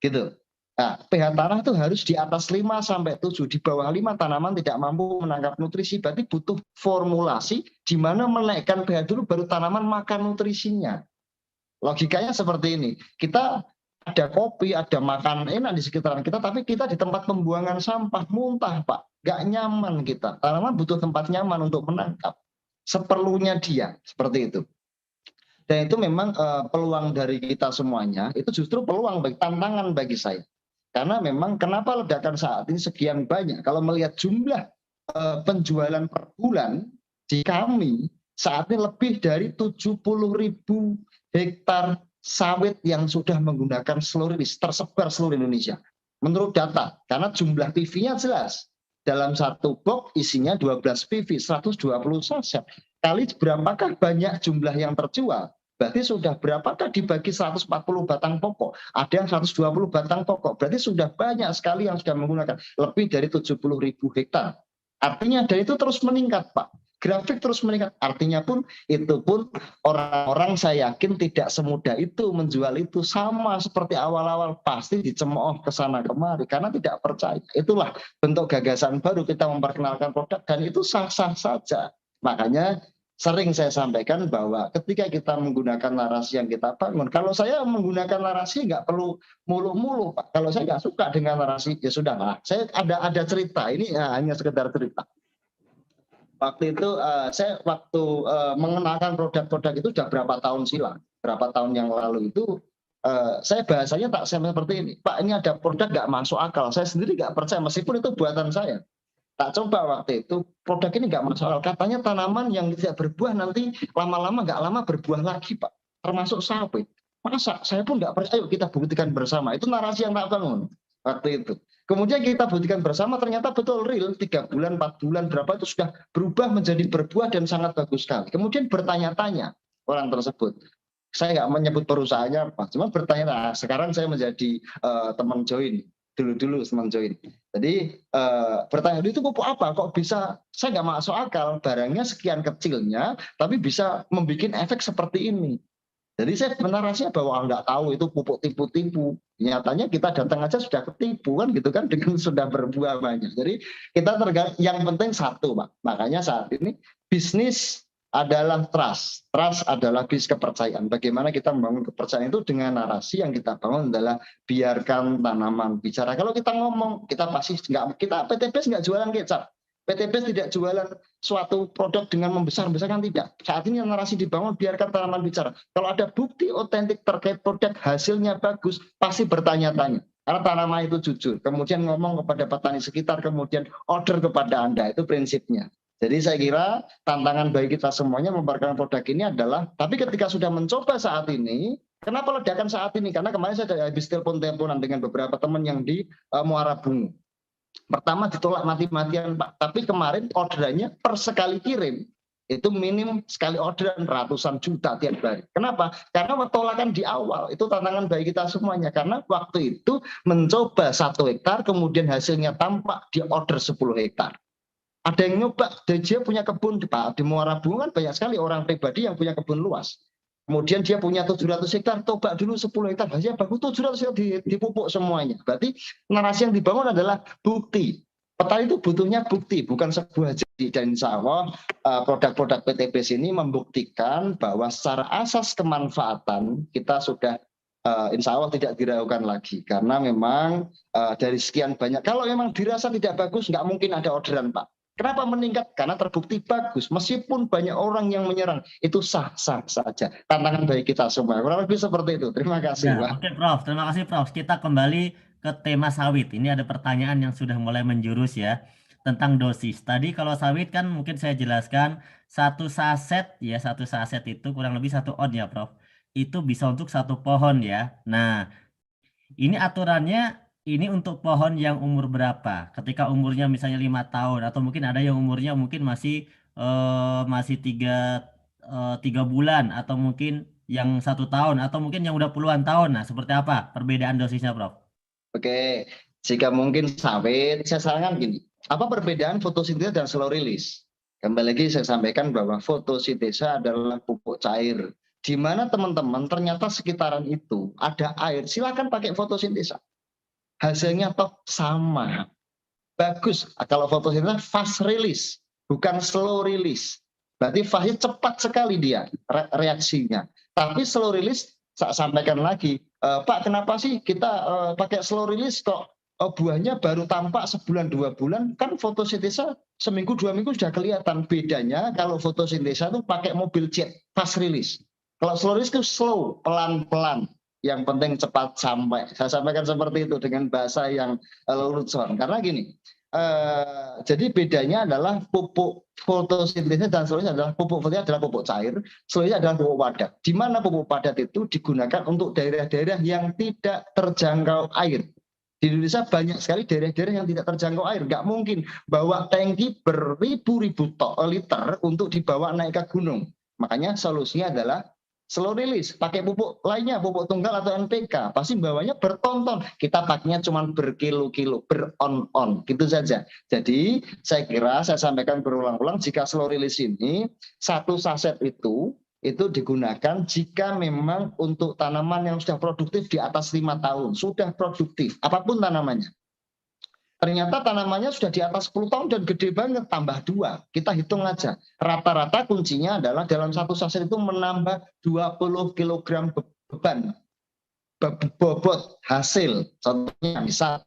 Gitu. Nah, pH tanah itu harus di atas 5-7. Di bawah 5 tanaman tidak mampu menangkap nutrisi. Berarti butuh formulasi di mana menaikkan pH dulu baru tanaman makan nutrisinya. Logikanya seperti ini. Kita ada kopi, ada makan enak di sekitaran kita, tapi kita di tempat pembuangan sampah muntah Pak. Gak nyaman kita. Tanaman butuh tempat nyaman untuk menangkap. Seperlunya dia, seperti itu. Dan itu memang peluang dari kita semuanya, itu justru peluang, tantangan bagi saya. Karena memang kenapa ledakan saat ini sekian banyak. Kalau melihat jumlah penjualan per bulan di kami, saat ini lebih dari 70.000 hektar sawit yang sudah menggunakan slurry tersebar seluruh Indonesia. Menurut data, karena jumlah PV-nya jelas. Dalam satu box isinya 12 PV, 120 saset. Kali berapakah banyak jumlah yang terjual? Berarti sudah berapakah dibagi 140 batang pokok? Ada yang 120 batang pokok. Berarti sudah banyak sekali yang sudah menggunakan. Lebih dari 70.000 hektar. Artinya dan itu terus meningkat Pak. Grafik terus meningkat. Artinya pun itu pun orang-orang saya yakin tidak semudah itu menjual itu, sama seperti awal-awal pasti dicemooh ke sana kemari karena tidak percaya. Itulah bentuk gagasan baru kita memperkenalkan produk dan itu sah-sah saja. Makanya sering saya sampaikan bahwa ketika kita menggunakan narasi yang kita bangun, kalau saya menggunakan narasi nggak perlu mulu-mulu Pak. Kalau saya nggak suka dengan narasi ya sudahlah. Saya ada cerita ini hanya sekedar cerita. Waktu itu saya mengenalkan produk-produk itu sudah berapa tahun silam, berapa tahun yang lalu itu saya bahasanya tak seperti ini, Pak ini ada produk nggak masuk akal, saya sendiri nggak percaya meskipun itu buatan saya. Tak coba waktu itu produk ini nggak masuk akal, katanya tanaman yang tidak berbuah nanti lama-lama nggak lama berbuah lagi Pak. termasuk sawit. Masa saya pun nggak percaya, ayo kita buktikan bersama. Itu narasi yang tak bangun waktu itu. Kemudian kita buktikan bersama, ternyata betul real 3 bulan, 4 bulan, berapa itu sudah berubah menjadi berbuah dan sangat bagus sekali. Kemudian bertanya-tanya orang tersebut. Saya nggak menyebut perusahaannya apa, cuma bertanya, nah, sekarang saya menjadi teman join. Dulu teman join. Jadi bertanya, itu pupuk apa? Kok bisa, saya nggak masuk akal, barangnya sekian kecilnya, tapi bisa membuat efek seperti ini. Jadi saya narasinya bahwa nggak tahu itu pupuk tipu-tipu. Nyatanya kita datang aja sudah ketipu kan gitu kan, dengan sudah berbuah banyak. Jadi kita yang penting satu, Pak. Makanya saat ini bisnis adalah trust. Trust adalah bisnis kepercayaan. Bagaimana kita membangun kepercayaan itu dengan narasi yang kita bangun adalah biarkan tanaman bicara. Kalau kita ngomong, kita pasti nggak, kita PTBS nggak jualan kecap. PTBS tidak jualan suatu produk dengan membesar-besarkan, tidak. Saat ini narasi dibangun biarkan tanaman bicara. Kalau ada bukti otentik terkait produk hasilnya bagus, pasti bertanya-tanya. Karena tanaman itu jujur. Kemudian ngomong kepada petani sekitar, kemudian order kepada Anda. Itu prinsipnya. Jadi saya kira tantangan bagi kita semuanya memperkenalkan produk ini adalah, tapi ketika sudah mencoba saat ini, kenapa ledakan saat ini? Karena kemarin saya habis telepon-teleponan dengan beberapa teman yang di Muara Bungu. Pertama ditolak mati-matian, Pak. Tapi kemarin orderannya per sekali kirim itu minim sekali orderan ratusan juta tiap hari. Kenapa? Karena tolakan di awal itu tantangan bagi kita semuanya. Karena waktu itu mencoba 1 hektar, kemudian hasilnya tampak di order 10 hektar. Ada yang nyoba, dia punya kebun Pak, di Muara Bungu kan banyak sekali orang pribadi yang punya kebun luas. Kemudian dia punya 700 hektar, coba dulu 10 hektar, hasilnya bagus, 700 hektar dipupuk semuanya. Berarti narasi yang dibangun adalah bukti. Petani itu butuhnya bukti, bukan sebuah janji. Dan insya Allah produk-produk PTBS ini membuktikan bahwa secara asas kemanfaatan kita sudah insya Allah tidak diragukan lagi. Karena memang dari sekian banyak, kalau memang dirasa tidak bagus, nggak mungkin ada orderan, Pak. Kenapa meningkat? Karena terbukti bagus. Meskipun banyak orang yang menyerang, itu sah-sah saja. Tantangan bagi kita semua. Kurang lebih seperti itu. Terima kasih, Pak. Oke, Prof. Terima kasih, Prof. Kita kembali ke tema sawit. Ini ada pertanyaan yang sudah mulai menjurus ya, tentang dosis. Tadi kalau sawit kan mungkin saya jelaskan, satu saset itu kurang lebih 1 on ya, Prof. Itu bisa untuk 1 pohon ya. Nah, ini aturannya, ini untuk pohon yang umur berapa? Ketika umurnya misalnya 5 tahun, atau mungkin ada yang umurnya mungkin masih 3 bulan, atau mungkin yang 1 tahun, atau mungkin yang udah puluhan tahun. Nah, seperti apa perbedaan dosisnya, Prof? Oke, jika mungkin sawit, saya sarankan gini. Apa perbedaan fotosintesa dan slow release? Kembali lagi saya sampaikan bahwa fotosintesa adalah pupuk cair. Di mana teman-teman ternyata sekitaran itu ada air, silakan pakai fotosintesa. Hasilnya toh sama. Bagus. Kalau fotosintesa fast release, bukan slow release. Berarti fase cepat sekali dia reaksinya. Tapi slow release, saya sampaikan lagi, Pak, kenapa sih kita pakai slow release kok buahnya baru tampak sebulan 2 bulan? Kan fotosintesa seminggu 2 minggu sudah kelihatan. Bedanya kalau fotosintesa itu pakai mobil jet, fast release. Kalau slow release itu slow, pelan-pelan. Yang penting cepat sampai. Saya sampaikan seperti itu dengan bahasa yang lelucon. Karena gini, jadi bedanya adalah pupuk fotosintesis dan seluruhnya adalah pupuk fotosintesis adalah pupuk cair, seluruhnya adalah pupuk padat. Di mana pupuk padat itu digunakan untuk daerah-daerah yang tidak terjangkau air. Di Indonesia banyak sekali daerah-daerah yang tidak terjangkau air. Nggak mungkin bawa tangki beribu-ribu liter untuk dibawa naik ke gunung. Makanya solusinya adalah slow release, pakai pupuk lainnya, pupuk tunggal atau NPK, pasti bawahnya bertonton. Kita pakainya cuma berkilo-kilo, beron-on, gitu saja. Jadi saya kira saya sampaikan berulang-ulang, jika slow release ini 1 saset itu digunakan jika memang untuk tanaman yang sudah produktif di atas 5 tahun, sudah produktif, apapun tanamannya. Ternyata tanamannya sudah di atas 10 tahun dan gede banget, tambah 2. Kita hitung aja. Rata-rata kuncinya adalah dalam 1 saset itu menambah 20 kg beban. Bobot hasil. Contohnya bisa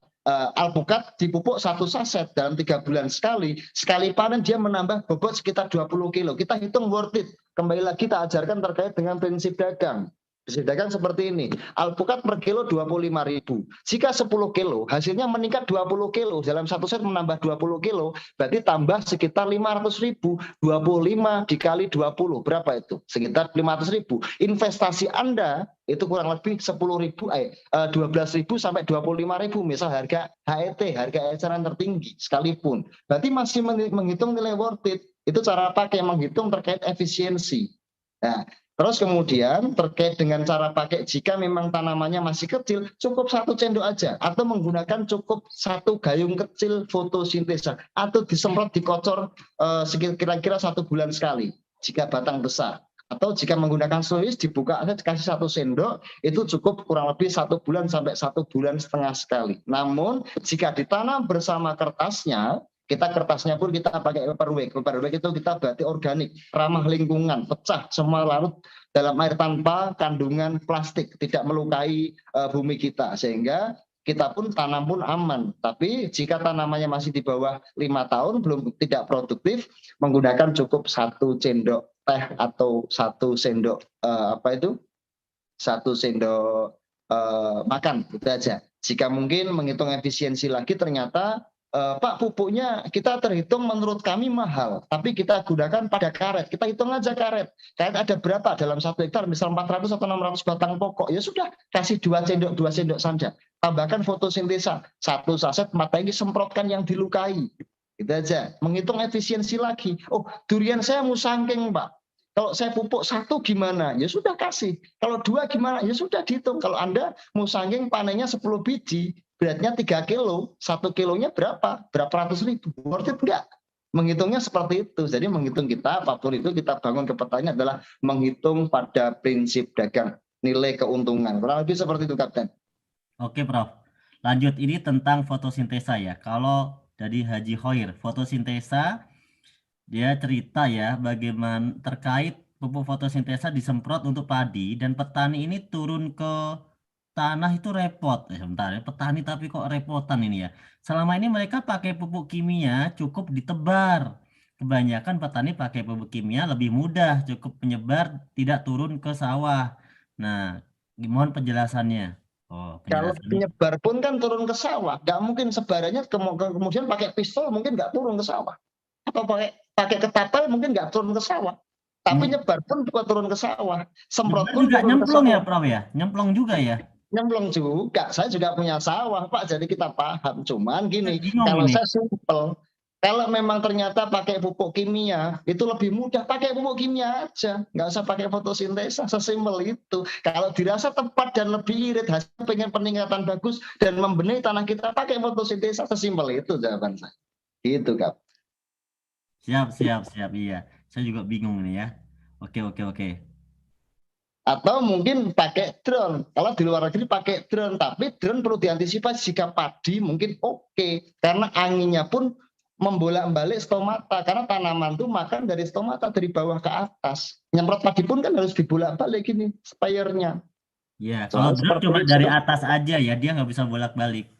alpukat dipupuk 1 saset dalam 3 bulan sekali. Sekali panen dia menambah bobot sekitar 20 kg. Kita hitung worth it. Kembali lagi kita ajarkan terkait dengan prinsip dagang. Disediakan seperti ini. Alpukat per kilo 25.000. Jika 10 kilo, hasilnya meningkat 20 kilo. Dalam satu set menambah 20 kilo, berarti tambah sekitar 500.000. 25 dikali 20, berapa itu? Sekitar 500.000. Investasi Anda itu kurang lebih 12.000 sampai 25.000. Misal harga HET, harga eceran tertinggi sekalipun. Berarti masih menghitung nilai worth it. Itu cara pakai menghitung terkait efisiensi. Nah, terus kemudian terkait dengan cara pakai, jika memang tanamannya masih kecil, cukup 1 cendok aja, atau menggunakan cukup 1 gayung kecil fotosintesa, atau disemprot dikocor kira-kira 1 bulan sekali jika batang besar. Atau jika menggunakan soluis dibuka aja dikasih 1 sendok, itu cukup kurang lebih 1 bulan sampai 1,5 bulan sekali. Namun jika ditanam bersama kertasnya, kertasnya pun kita pakai paperweight. Paperweight itu kita berarti organik, ramah lingkungan, pecah semua larut dalam air tanpa kandungan plastik, tidak melukai bumi kita, sehingga kita pun tanam pun aman. Tapi jika tanamannya masih di bawah 5 tahun belum tidak produktif, menggunakan cukup 1 sendok teh atau 1 sendok 1 sendok makan, itu aja. Jika mungkin menghitung efisiensi lagi, ternyata Pak, pupuknya kita terhitung menurut kami mahal, tapi kita gunakan pada karet. Kita hitung aja karet. Karet ada berapa dalam 1 hektar, misal 400 atau 600 batang pokok. Ya sudah, kasih 2 sendok saja. Tambahkan fotosintesa, 1 saset mata ini semprotkan yang dilukai. Itu aja. Menghitung efisiensi lagi. Oh, durian saya musangking, Pak. Kalau saya pupuk 1 gimana? Ya sudah kasih. Kalau 2 gimana? Ya sudah dihitung. Kalau Anda musangking panennya 10 biji, beratnya 3 kilo, 1 kilonya berapa? Berapa ratus ribu? Worth it enggak? Menghitungnya seperti itu. Jadi menghitung kita, apapun itu kita bangun ke petani adalah menghitung pada prinsip dagang, nilai keuntungan. Kurang lebih seperti itu, Kapten. Oke, Prof. Lanjut, ini tentang fotosintesa ya. Kalau dari Haji Khoir, fotosintesa, dia cerita ya bagaimana terkait pupuk fotosintesa disemprot untuk padi dan petani ini turun ke tanah itu repot. Sebentar ya, petani tapi kok repotan ini ya. Selama ini mereka pakai pupuk kimia cukup ditebar. Kebanyakan petani pakai pupuk kimia lebih mudah, cukup menyebar, tidak turun ke sawah. Nah, gimana penjelasannya? Oh, Kalau penjelasannya. penyebar pun kan turun ke sawah. Nggak mungkin sebarannya kemudian pakai pistol mungkin nggak turun ke sawah. Atau pakai ketapel mungkin nggak turun ke sawah. Tapi nyebar pun bukan turun ke sawah. Semprot pun juga turun ke nyemplung ya, sawah. Prof ya? Nyemplung juga ya? Nyemplung juga. Saya juga punya sawah, Pak. Jadi kita paham. Cuman gini, Bingung kalau ini. saya simpel, kalau memang ternyata pakai pupuk kimia, itu lebih mudah pakai pupuk kimia aja. Nggak usah pakai fotosintesa, sesimpel itu. Kalau dirasa tepat dan lebih irit, hasil pengen peningkatan bagus dan membenahi tanah kita, pakai fotosintesa, sesimpel itu jawaban saya. Gitu, Kak. Siap. Iya. Saya juga bingung ini ya. Oke. Atau mungkin pakai drone. Kalau di luar negeri pakai drone, tapi drone perlu diantisipasi jika padi mungkin oke, karena anginnya pun membolak-balik stomata, karena tanaman tuh makan dari stomata dari bawah ke atas. Nyemprot padi pun kan harus dibolak-balik gini spire-nya. Ya, kalau drone cuma dari atas aja ya, dia nggak bisa bolak-balik.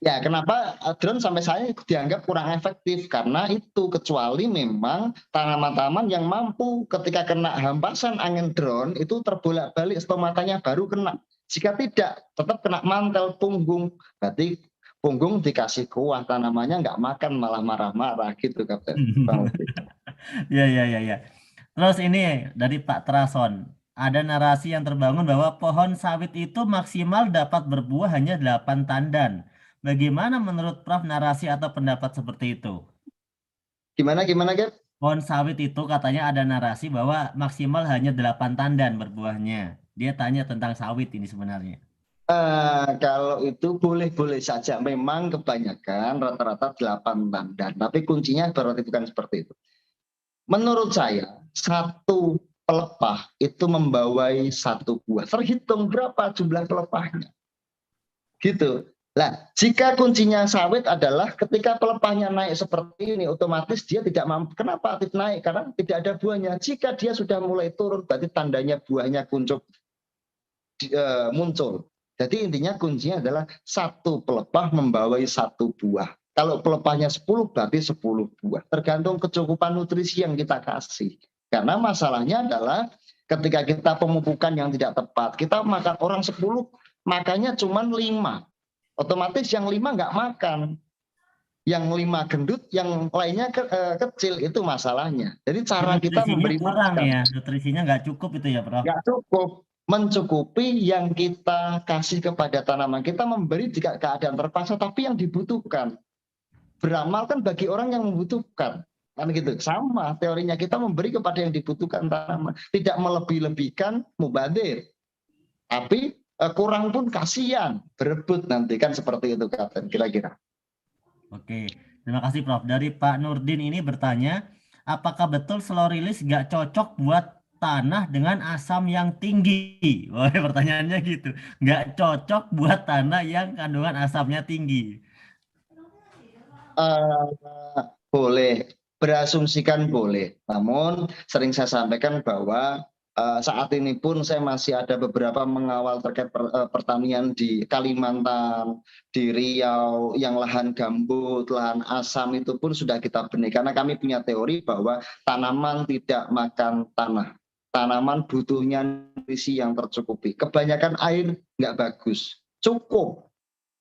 Ya, kenapa drone sampai saya dianggap kurang efektif? Karena itu, kecuali memang tanaman-tanaman yang mampu ketika kena hempasan angin drone, itu terbolak-balik stomatanya baru kena. Jika tidak, tetap kena mantel punggung. Berarti punggung dikasih kuah, tanamannya nggak makan, malah marah-marah gitu, Kapten. Ya. Terus ini dari Pak Trason. Ada narasi yang terbangun bahwa pohon sawit itu maksimal dapat berbuah hanya 8 tandan. Bagaimana menurut Prof narasi atau pendapat seperti itu? Gimana, Gap? Pohon sawit itu katanya ada narasi bahwa maksimal hanya 8 tandan berbuahnya. Dia tanya tentang sawit ini sebenarnya. Kalau itu boleh-boleh saja. Memang kebanyakan rata-rata 8 tandan. Tapi kuncinya berarti bukan seperti itu. Menurut saya, 1 pelepah itu membawai 1 buah. Terhitung berapa jumlah pelepahnya. Gitu. Nah, jika kuncinya sawit adalah ketika pelepahnya naik seperti ini, otomatis dia tidak mampu. Kenapa naik? Karena tidak ada buahnya. Jika dia sudah mulai turun, berarti tandanya buahnya muncul. Jadi intinya kuncinya adalah 1 pelepah membawai 1 buah. Kalau pelepahnya 10, berarti 10 buah. Tergantung kecukupan nutrisi yang kita kasih. Karena masalahnya adalah Ketika kita pemupukan yang tidak tepat, kita makan orang 10, makannya cuma 5. Otomatis yang 5 nggak makan. Yang 5 gendut, yang lainnya kecil, itu masalahnya. Jadi cara kita Nutrisinya memberi kurang makan. ya, nutrisinya nggak cukup itu ya, Prof. Nggak cukup. Mencukupi yang kita kasih kepada tanaman. Kita memberi jika keadaan terpaksa, tapi yang dibutuhkan. Beramal kan bagi orang yang membutuhkan. Kan gitu. Sama teorinya, kita memberi kepada yang dibutuhkan tanaman. Tidak melebih-lebihkan, mubadir. Tapi kurang pun kasihan, berebut nanti, kan seperti itu Kapten, kira-kira. Oke, terima kasih Prof. Dari Pak Nurdin ini bertanya, apakah betul slow release nggak cocok buat tanah dengan asam yang tinggi? Wah, pertanyaannya gitu. Nggak cocok buat tanah yang kandungan asamnya tinggi. Boleh, berasumsikan boleh. Namun sering saya sampaikan bahwa saat ini pun saya masih ada beberapa mengawal terkait pertanian di Kalimantan, di Riau, yang lahan gambut, lahan asam itu pun sudah kita benih. Karena kami punya teori bahwa tanaman tidak makan tanah. Tanaman butuhnya nutrisi yang tercukupi. Kebanyakan air nggak bagus. Cukup.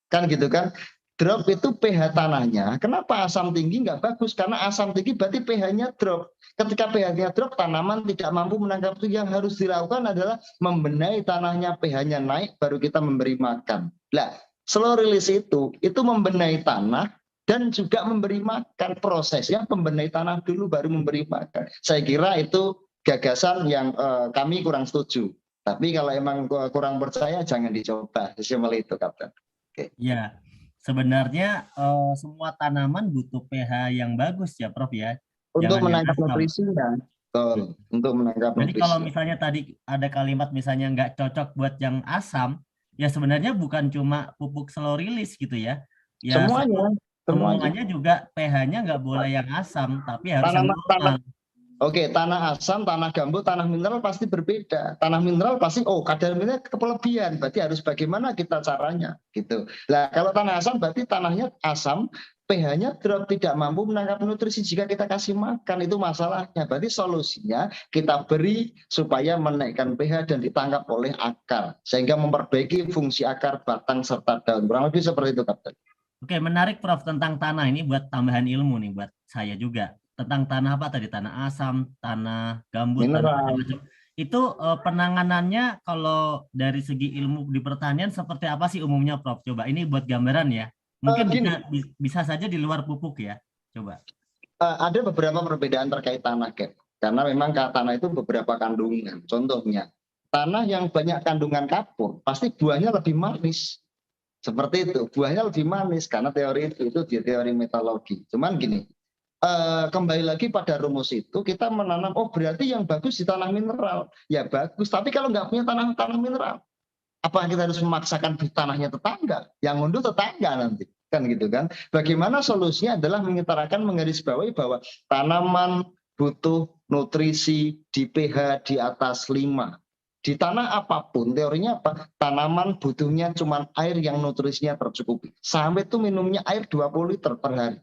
Kan gitu kan? Drop itu pH tanahnya. Kenapa asam tinggi nggak bagus? Karena asam tinggi berarti pH-nya drop. Ketika pH-nya drop, tanaman tidak mampu menangkap itu. Yang harus dilakukan adalah membenahi tanahnya, pH-nya naik, baru kita memberi makan. Nah, slow release itu membenahi tanah dan juga memberi makan. Prosesnya membenahi tanah dulu, baru memberi makan. Saya kira itu gagasan yang kami kurang setuju. Tapi kalau emang kurang percaya, jangan dicoba. Sesimpel itu, Kapten. Oke. Ya. Sebenarnya semua tanaman butuh pH yang bagus ya, Prof ya. Untuk Jangan menangkap nutrisinya. Betul. Untuk menangkap Jadi nutrisi. kalau misalnya tadi ada kalimat misalnya nggak cocok buat yang asam, ya sebenarnya bukan cuma pupuk slow release gitu ya. Ya semuanya juga pH-nya nggak boleh yang asam, tapi harus yang normal. Oke, tanah asam, tanah gambut, tanah mineral pasti berbeda. Tanah mineral pasti, kadar mineral kelebihan, berarti harus bagaimana kita caranya, gitu. Nah, kalau tanah asam berarti tanahnya asam, pH-nya drop, tidak mampu menangkap nutrisi jika kita kasih makan, itu masalahnya. Berarti solusinya kita beri supaya menaikkan pH dan ditangkap oleh akar, sehingga memperbaiki fungsi akar, batang, serta daun. Kurang lebih seperti itu, Kapten. Oke, menarik Prof tentang tanah ini buat tambahan ilmu nih buat saya juga. Tentang tanah apa tadi? Tanah asam, tanah gambut, tanah macam-macam. Itu penanganannya kalau dari segi ilmu di pertanian seperti apa sih umumnya Prof? Coba ini buat gambaran ya. Mungkin bisa saja di luar pupuk ya. Coba. Ada beberapa perbedaan terkait tanah, Kak. Karena memang tanah itu beberapa kandungan. Contohnya, tanah yang banyak kandungan kapur, pasti buahnya lebih manis. Seperti itu, buahnya lebih manis karena teori itu teori metodologi. Cuman gini, kembali lagi pada rumus itu, kita menanam, berarti yang bagus di tanah mineral. Ya bagus, tapi kalau nggak punya tanah mineral, apa kita harus memaksakan di tanahnya tetangga? Yang ngunduh tetangga nanti. Kan gitu kan. Bagaimana solusinya adalah menggarisbawahi bahwa tanaman butuh nutrisi di pH di atas 5. Di tanah apapun, teorinya apa? Tanaman butuhnya cuma air yang nutrisinya tercukupi. Sampai itu minumnya air 20 liter per hari.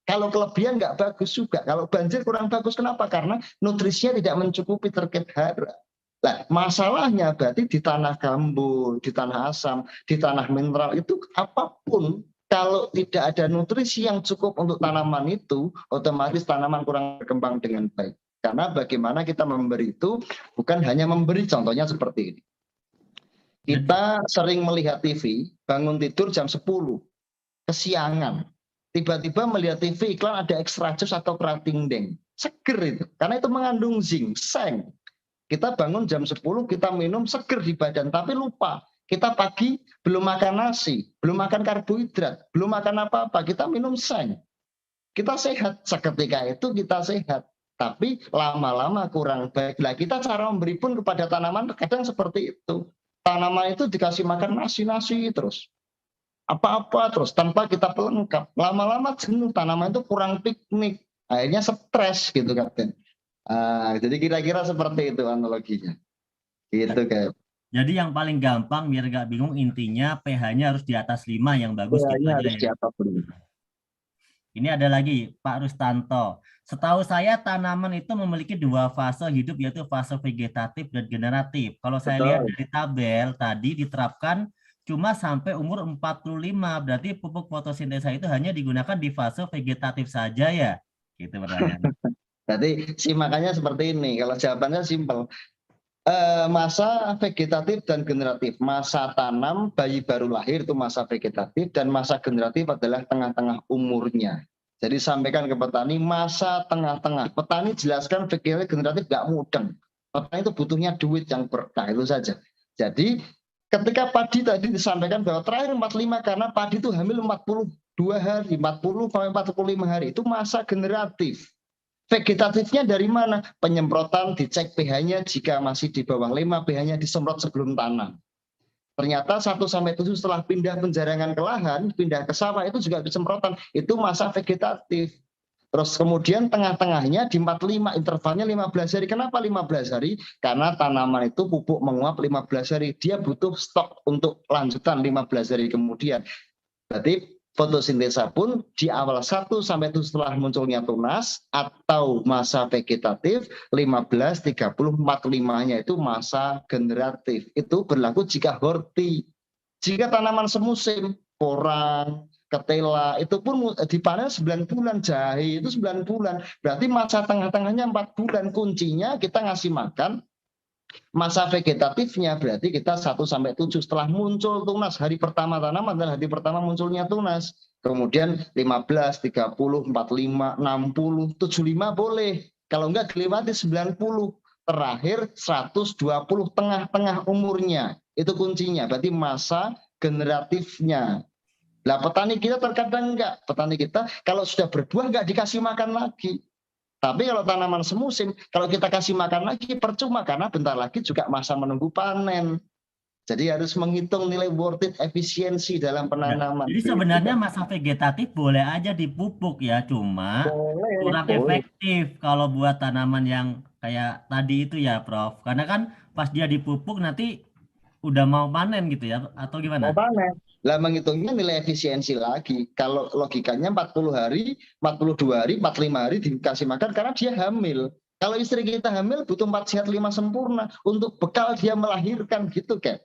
Kalau kelebihan nggak bagus juga. Kalau banjir kurang bagus, kenapa? Karena nutrisinya tidak mencukupi terkait hara. Nah, masalahnya berarti di tanah gambut, di tanah asam, di tanah mineral itu apapun, kalau tidak ada nutrisi yang cukup untuk tanaman itu, otomatis tanaman kurang berkembang dengan baik. Karena bagaimana kita memberi itu bukan hanya memberi, contohnya seperti ini. Kita sering melihat TV, bangun tidur jam 10, kesiangan. Tiba-tiba melihat TV iklan ada extra jus atau kerating deng. Seger itu, karena itu mengandung zinc, seng. Kita bangun jam 10, kita minum seger di badan, tapi lupa. Kita pagi belum makan nasi, belum makan karbohidrat, belum makan apa-apa, kita minum seng. Kita sehat, seketika itu kita sehat. Tapi lama-lama kurang baik. Nah, kita cara memberi pun kepada tanaman kadang seperti itu. Tanaman itu dikasih makan nasi-nasi terus. Apa-apa terus, tanpa kita pelengkap. Lama-lama jenuh, tanaman itu kurang piknik. Akhirnya stres gitu, Kapten. Jadi kira-kira seperti itu analoginya. Gitu kayak. Jadi yang paling gampang biar gak bingung intinya pH-nya harus di atas 5 yang bagus gitu aja Harus ya. di atas 5. Ini ada lagi Pak Rustanto. Setahu saya tanaman itu memiliki 2 fase hidup, yaitu fase vegetatif dan generatif. Kalau saya lihat Betul. dari tabel tadi diterapkan cuma sampai umur 45. Berarti pupuk fotosintesa itu hanya digunakan di fase vegetatif saja ya? Gitu pertanyaan. Berarti simakannya seperti ini. Kalau jawabannya simpel. Masa vegetatif dan generatif. Masa tanam bayi baru lahir itu masa vegetatif, dan masa generatif adalah tengah-tengah umurnya. Jadi sampaikan ke petani masa tengah-tengah. Petani jelaskan vegetatif generatif nggak mudeng. Petani itu butuhnya duit yang berkah, itu saja. Jadi ketika padi tadi disampaikan bahwa terakhir 45 karena padi itu hamil 42 hari, 40 sampai 45 hari, itu masa generatif. Vegetatifnya dari mana? Penyemprotan, dicek pH-nya, jika masih di bawah 5, pH-nya disemprot sebelum tanam. Ternyata 1-7 setelah pindah penjarangan ke lahan, pindah ke sawah, itu juga disemprotan. Itu masa vegetatif. Terus kemudian tengah-tengahnya di 45, intervalnya 15 hari. Kenapa 15 hari? Karena tanaman itu pupuk menguap 15 hari. Dia butuh stok untuk lanjutan 15 hari kemudian. Berarti fotosintesa pun di awal 1-7 setelah munculnya tunas atau masa vegetatif, 15, 30, 45-nya itu masa generatif. Itu berlaku jika horti. Jika tanaman semusim, porang, ketela, itu pun dipanen 9 bulan, jahe itu 9 bulan. Berarti masa tengah-tengahnya 4 bulan. Kuncinya kita ngasih makan. Masa vegetatifnya berarti kita 1-7 setelah muncul tunas. Hari pertama tanaman adalah hari pertama munculnya tunas. Kemudian 15, 30, 45, 60, 75 boleh. Kalau enggak dilewati 90. Terakhir 120 tengah-tengah umurnya. Itu kuncinya. Berarti masa generatifnya. Lah petani kita terkadang enggak. Petani kita kalau sudah berbuah enggak dikasih makan lagi. Tapi kalau tanaman semusim, kalau kita kasih makan lagi percuma karena bentar lagi juga masa menunggu panen. Jadi harus menghitung nilai worth it, efisiensi dalam penanaman. Jadi sebenarnya masa vegetatif boleh aja dipupuk ya, cuma kurang Boleh. efektif kalau buat tanaman yang kayak tadi itu ya, Prof. Karena kan pas dia dipupuk nanti udah mau panen gitu ya, atau Mau gimana? panen. Lah menghitungnya nilai efisiensi lagi. Kalau logikanya 40 hari, 42 hari, 45 hari dikasih makan karena dia hamil. Kalau istri kita hamil butuh 4 sehat 5 sempurna untuk bekal dia melahirkan gitu kan.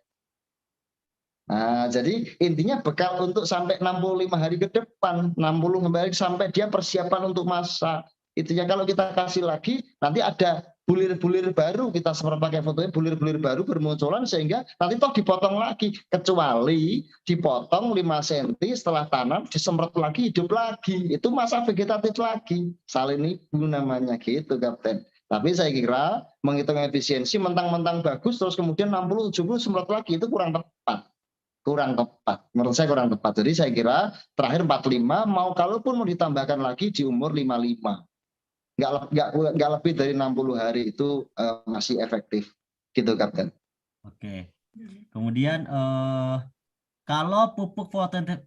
Nah, jadi intinya bekal untuk sampai 65 hari ke depan, 60 hari sampai dia persiapan untuk masa. Intinya kalau kita kasih lagi, nanti ada bulir-bulir baru, kita semprot pakai fotonya, bulir-bulir baru bermunculan sehingga nanti toh dipotong lagi. Kecuali dipotong 5 cm setelah tanam, disemprot lagi, hidup lagi. Itu masa vegetatif lagi. Salin ibu namanya gitu, Kapten. Tapi saya kira menghitung efisiensi mentang-mentang bagus, terus kemudian 60-70 semprot lagi, itu kurang tepat. Menurut saya kurang tepat. Jadi saya kira terakhir 45, kalaupun mau ditambahkan lagi di umur 55, nggak lebih dari 60 hari itu masih efektif gitu, Kapten. Oke. Kemudian kalau pupuk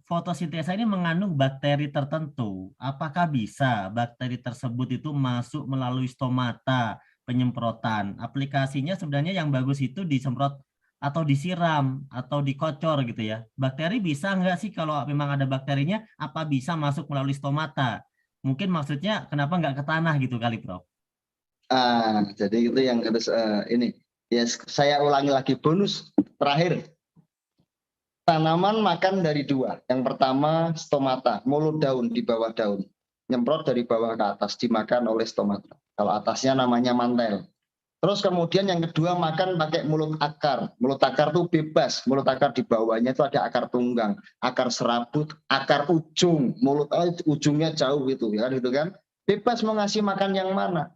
fotosintesa ini mengandung bakteri tertentu, apakah bisa bakteri tersebut itu masuk melalui stomata penyemprotan? Aplikasinya sebenarnya yang bagus itu disemprot atau disiram atau dikocor gitu ya. Bakteri bisa nggak sih kalau memang ada bakterinya, apa bisa masuk melalui stomata? Mungkin maksudnya kenapa nggak ke tanah gitu kali, Prof? Jadi itu yang harus ini. Yes, saya ulangi lagi bonus terakhir. Tanaman makan dari 2. Yang pertama stomata, mulut daun di bawah daun. Nyemprot dari bawah ke atas, dimakan oleh stomata. Kalau atasnya namanya mantel. Terus kemudian yang kedua makan pakai mulut akar. Mulut akar itu bebas. Mulut akar di bawahnya itu ada akar tunggang, akar serabut, akar ujung. Mulut ujungnya jauh gitu ya, gitu kan. Bebas mau ngasih makan yang mana.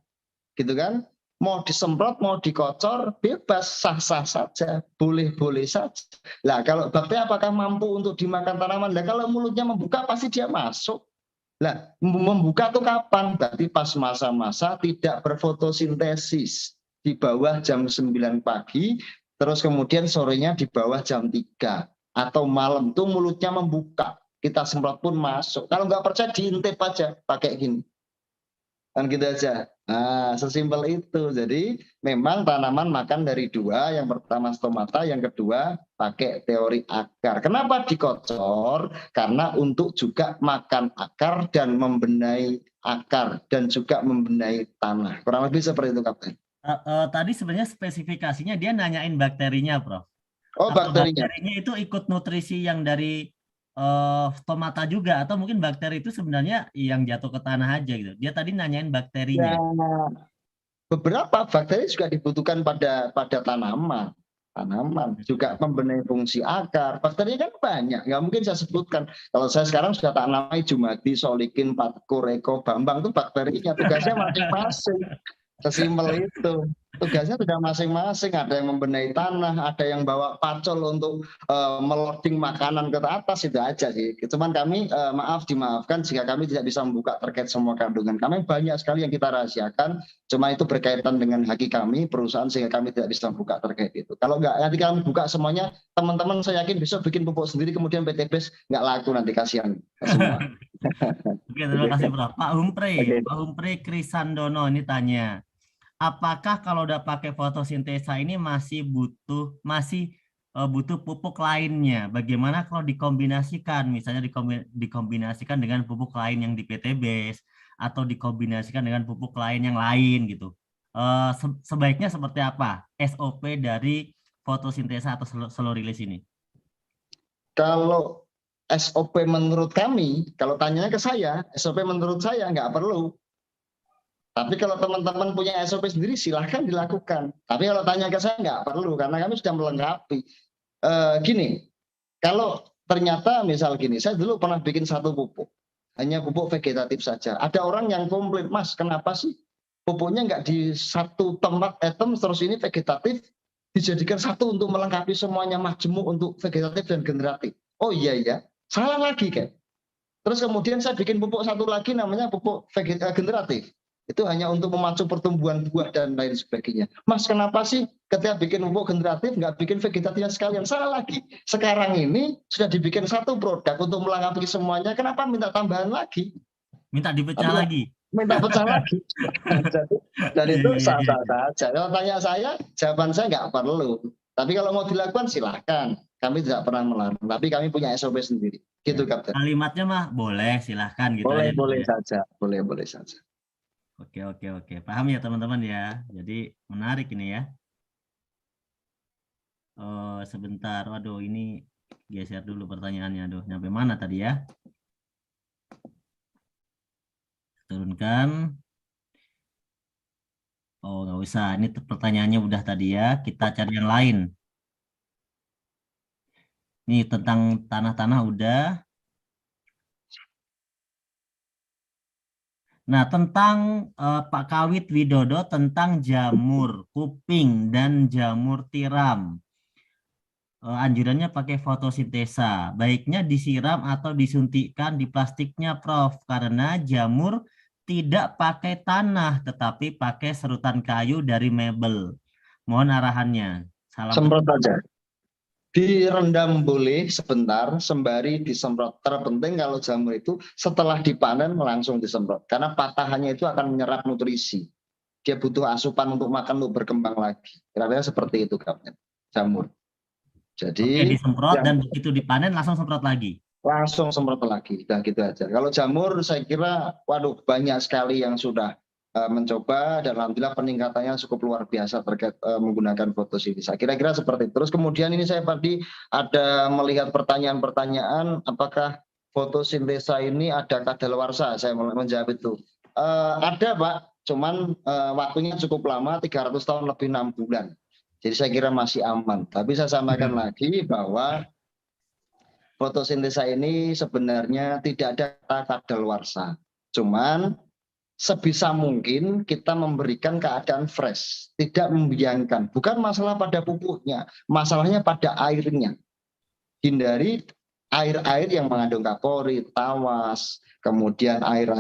Gitu kan. Mau disemprot, mau dikocor, bebas, sah-sah saja, boleh-boleh saja. Lah kalau bakteri apakah mampu untuk dimakan tanaman? Lah kalau mulutnya membuka pasti dia masuk. Lah membuka tuh kapan? Berarti pas masa-masa tidak berfotosintesis di bawah jam 9 pagi, terus kemudian sorenya di bawah jam 3 atau malam tuh mulutnya membuka. Kita semprot pun masuk. Kalau nggak percaya diintip aja pakai gini. Kan gitu aja. Nah, sesimpel itu. Jadi memang tanaman makan dari dua, yang pertama stomata, yang kedua pakai teori akar. Kenapa dikocor? Karena untuk juga makan akar dan membenahi akar dan juga membenahi tanah. Kurang lebih seperti itu, Kapten. Tadi sebenarnya spesifikasinya dia nanyain bakterinya, Prof. Oh, Apa bakterinya. bakterinya itu ikut nutrisi yang dari stomata juga, atau mungkin bakteri itu sebenarnya yang jatuh ke tanah aja gitu. Dia tadi nanyain bakterinya. Ya, beberapa bakteri juga dibutuhkan pada tanaman. Tanaman juga membenahi fungsi akar. Bakteri kan banyak, nggak mungkin saya sebutkan. Kalau saya sekarang sudah tak namai Jumadi, Solikin, Patkur, Eko, Bambang itu bakterinya, tugasnya masing-masing. Sesimpel itu. Tugasnya sudah masing-masing. Ada yang membenahi tanah, ada yang bawa pacul untuk meloading makanan ke atas, itu aja sih. Cuman kami dimaafkan jika kami tidak bisa membuka terkait semua kandungan. Kami banyak sekali yang kita rahasiakan, cuma itu berkaitan dengan haki kami, perusahaan, sehingga kami tidak bisa membuka terkait itu. Kalau nggak, nanti kami buka semuanya, teman-teman saya yakin bisa bikin pupuk sendiri, kemudian PTBS nggak laku nanti, kasihan semua. Oke, terima kasih, Prof. Pak Oke. Humphrey Krisandono ini tanya, apakah kalau udah pakai fotosintesa ini masih butuh pupuk lainnya? Bagaimana kalau dikombinasikan, misalnya dikombinasikan dengan pupuk lain yang di PTBS atau dikombinasikan dengan pupuk lain yang lain gitu? Sebaiknya seperti apa SOP dari fotosintesa atau slow release ini? Kalau SOP menurut kami, kalau tanyanya ke saya, SOP menurut saya nggak perlu. Tapi kalau teman-teman punya SOP sendiri, silahkan dilakukan. Tapi kalau tanya ke saya, nggak perlu, karena kami sudah melengkapi. Gini, kalau ternyata misal gini, saya dulu pernah bikin satu pupuk, hanya pupuk vegetatif saja. Ada orang yang komplain, Mas, kenapa sih pupuknya nggak di satu tempat terus ini vegetatif, dijadikan satu untuk melengkapi semuanya, majemuk untuk vegetatif dan generatif. Oh iya, salah lagi kan. Terus kemudian saya bikin pupuk satu lagi namanya pupuk generatif. Itu hanya untuk memacu pertumbuhan buah dan lain sebagainya. Mas, kenapa sih ketika bikin pupuk generatif nggak bikin vegetatifnya sekalian? Salah lagi. Sekarang ini sudah dibikin satu produk untuk melengkapi semuanya. Kenapa minta tambahan lagi? Minta dipecah lagi? Minta pecah lagi. Dan itu sah-sah saja. Kalau tanya saya, jawaban saya nggak perlu. Tapi kalau mau dilakukan silahkan. Kami tidak pernah melarang. Tapi kami punya SOP sendiri. Gitu, Kapten. Kalimatnya mah boleh, silahkan gitu aja. Boleh saja. Boleh saja. Oke. Paham ya teman-teman ya. Jadi menarik ini ya. Sebentar. Waduh, ini geser dulu pertanyaannya. Aduh, nyampe mana tadi ya? Turunkan. Oh, nggak usah. Ini pertanyaannya udah tadi ya. Kita cari yang lain. Ini tentang tanah-tanah udah. Nah, tentang Pak Kawit Widodo tentang jamur kuping dan jamur tiram. Anjurannya pakai fotosintesa. Baiknya disiram atau disuntikkan di plastiknya, Prof. Karena jamur tidak pakai tanah, tetapi pakai serutan kayu dari mebel. Mohon arahannya. Salam. Semprot aja. Direndam boleh sebentar, sembari disemprot. Terpenting kalau jamur itu setelah dipanen langsung disemprot. Karena patahannya itu akan menyerap nutrisi. Dia butuh asupan untuk makan, untuk berkembang lagi. Kira-kira seperti itu, Kapten. Jamur. Jadi disemprot dan begitu dipanen langsung semprot lagi. Langsung semprot lagi, udah gitu aja. Kalau jamur saya kira, waduh banyak sekali yang sudah mencoba dan alhamdulillah peningkatannya cukup luar biasa terkait menggunakan fotosintesa. Kira-kira seperti itu. Terus kemudian ini saya tadi ada melihat pertanyaan-pertanyaan, apakah fotosintesa ini ada kadaluarsa? Saya menjawab itu. Ada, Pak. Cuman waktunya cukup lama, 300 tahun lebih 6 bulan. Jadi saya kira masih aman. Tapi saya sampaikan lagi bahwa fotosintesa ini sebenarnya tidak ada kata kadaluarsa. Cuman sebisa mungkin kita memberikan keadaan fresh, tidak membiangkan. Bukan masalah pada pupuknya, masalahnya pada airnya. Hindari air-air yang mengandung kapori, tawas, kemudian air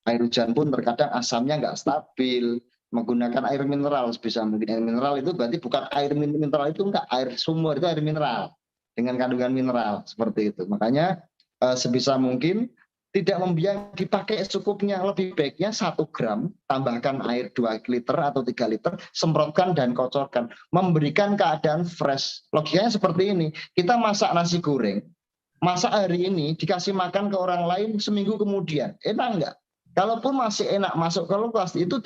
hujan pun terkadang asamnya nggak stabil. Menggunakan air mineral sebisa mungkin. Air mineral itu berarti bukan air mineral, itu enggak, air sumur itu air mineral dengan kandungan mineral seperti itu. Makanya sebisa mungkin tidak membiang, dipakai secukupnya. Lebih baiknya 1 gram, tambahkan air 2 liter atau 3 liter, semprotkan dan kocorkan. Memberikan keadaan fresh. Logikanya seperti ini, kita masak nasi goreng, masak hari ini, dikasih makan ke orang lain seminggu kemudian. Enak enggak? Kalaupun masih enak masuk ke kulkas, itu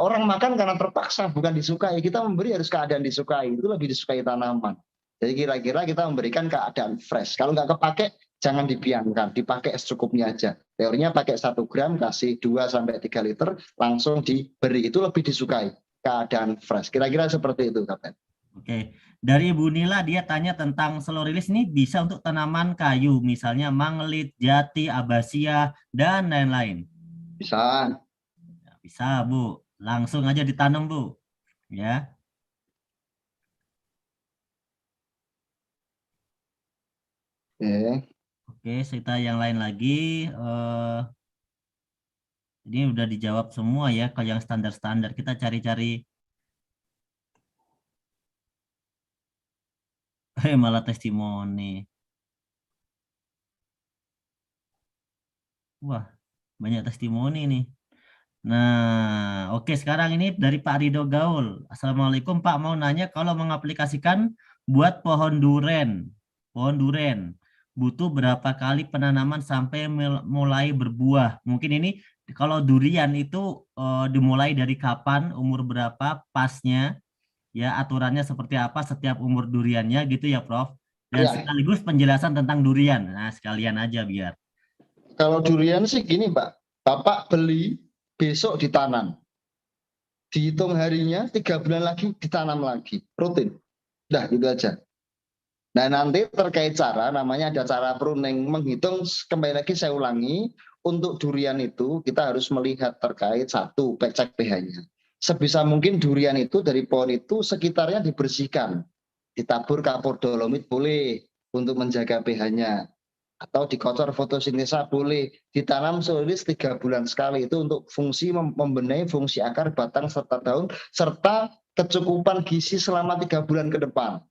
orang makan karena terpaksa, bukan disukai. Kita memberi harus keadaan disukai, itu lebih disukai tanaman. Jadi kira-kira kita memberikan keadaan fresh. Kalau nggak kepake, jangan dibiarkan, dipakai secukupnya aja. Teorinya pakai 1 gram, kasih 2-3 liter, langsung diberi. Itu lebih disukai, keadaan fresh. Kira-kira seperti itu, Kapten. Oke, dari Ibu Nila dia tanya tentang slow release ini bisa untuk tanaman kayu, misalnya manglit, jati, abasia, dan lain-lain. Bisa. Bisa, Bu. Langsung aja ditanam, Bu. Ya. Oke. Oke, cerita yang lain lagi. Ini udah dijawab semua ya, kalau yang standar-standar. Kita cari-cari. Malah testimoni. Wah, banyak testimoni nih. Nah, oke, sekarang ini dari Pak Rido Gaul. Assalamualaikum Pak, mau nanya kalau mengaplikasikan buat pohon duren, butuh berapa kali penanaman sampai mulai berbuah? Mungkin ini kalau durian itu dimulai dari kapan, umur berapa, pasnya, ya aturannya seperti apa setiap umur duriannya gitu ya Prof. Dan sekaligus penjelasan tentang durian. Nah, sekalian aja biar. Kalau durian sih gini Pak, Bapak beli, besok ditanam. Dihitung harinya, 3 bulan lagi ditanam lagi, rutin. Udah gitu aja. Nah nanti terkait cara, namanya ada cara pruning, menghitung, kembali lagi saya ulangi, untuk durian itu kita harus melihat terkait 1, cek pH-nya. Sebisa mungkin durian itu dari pohon itu sekitarnya dibersihkan. Ditabur kapur dolomit boleh untuk menjaga pH-nya. Atau dikocor fotosintesa boleh, ditanam seulis 3 bulan sekali, itu untuk fungsi membenahi fungsi akar, batang, serta daun, serta kecukupan gizi selama 3 bulan ke depan.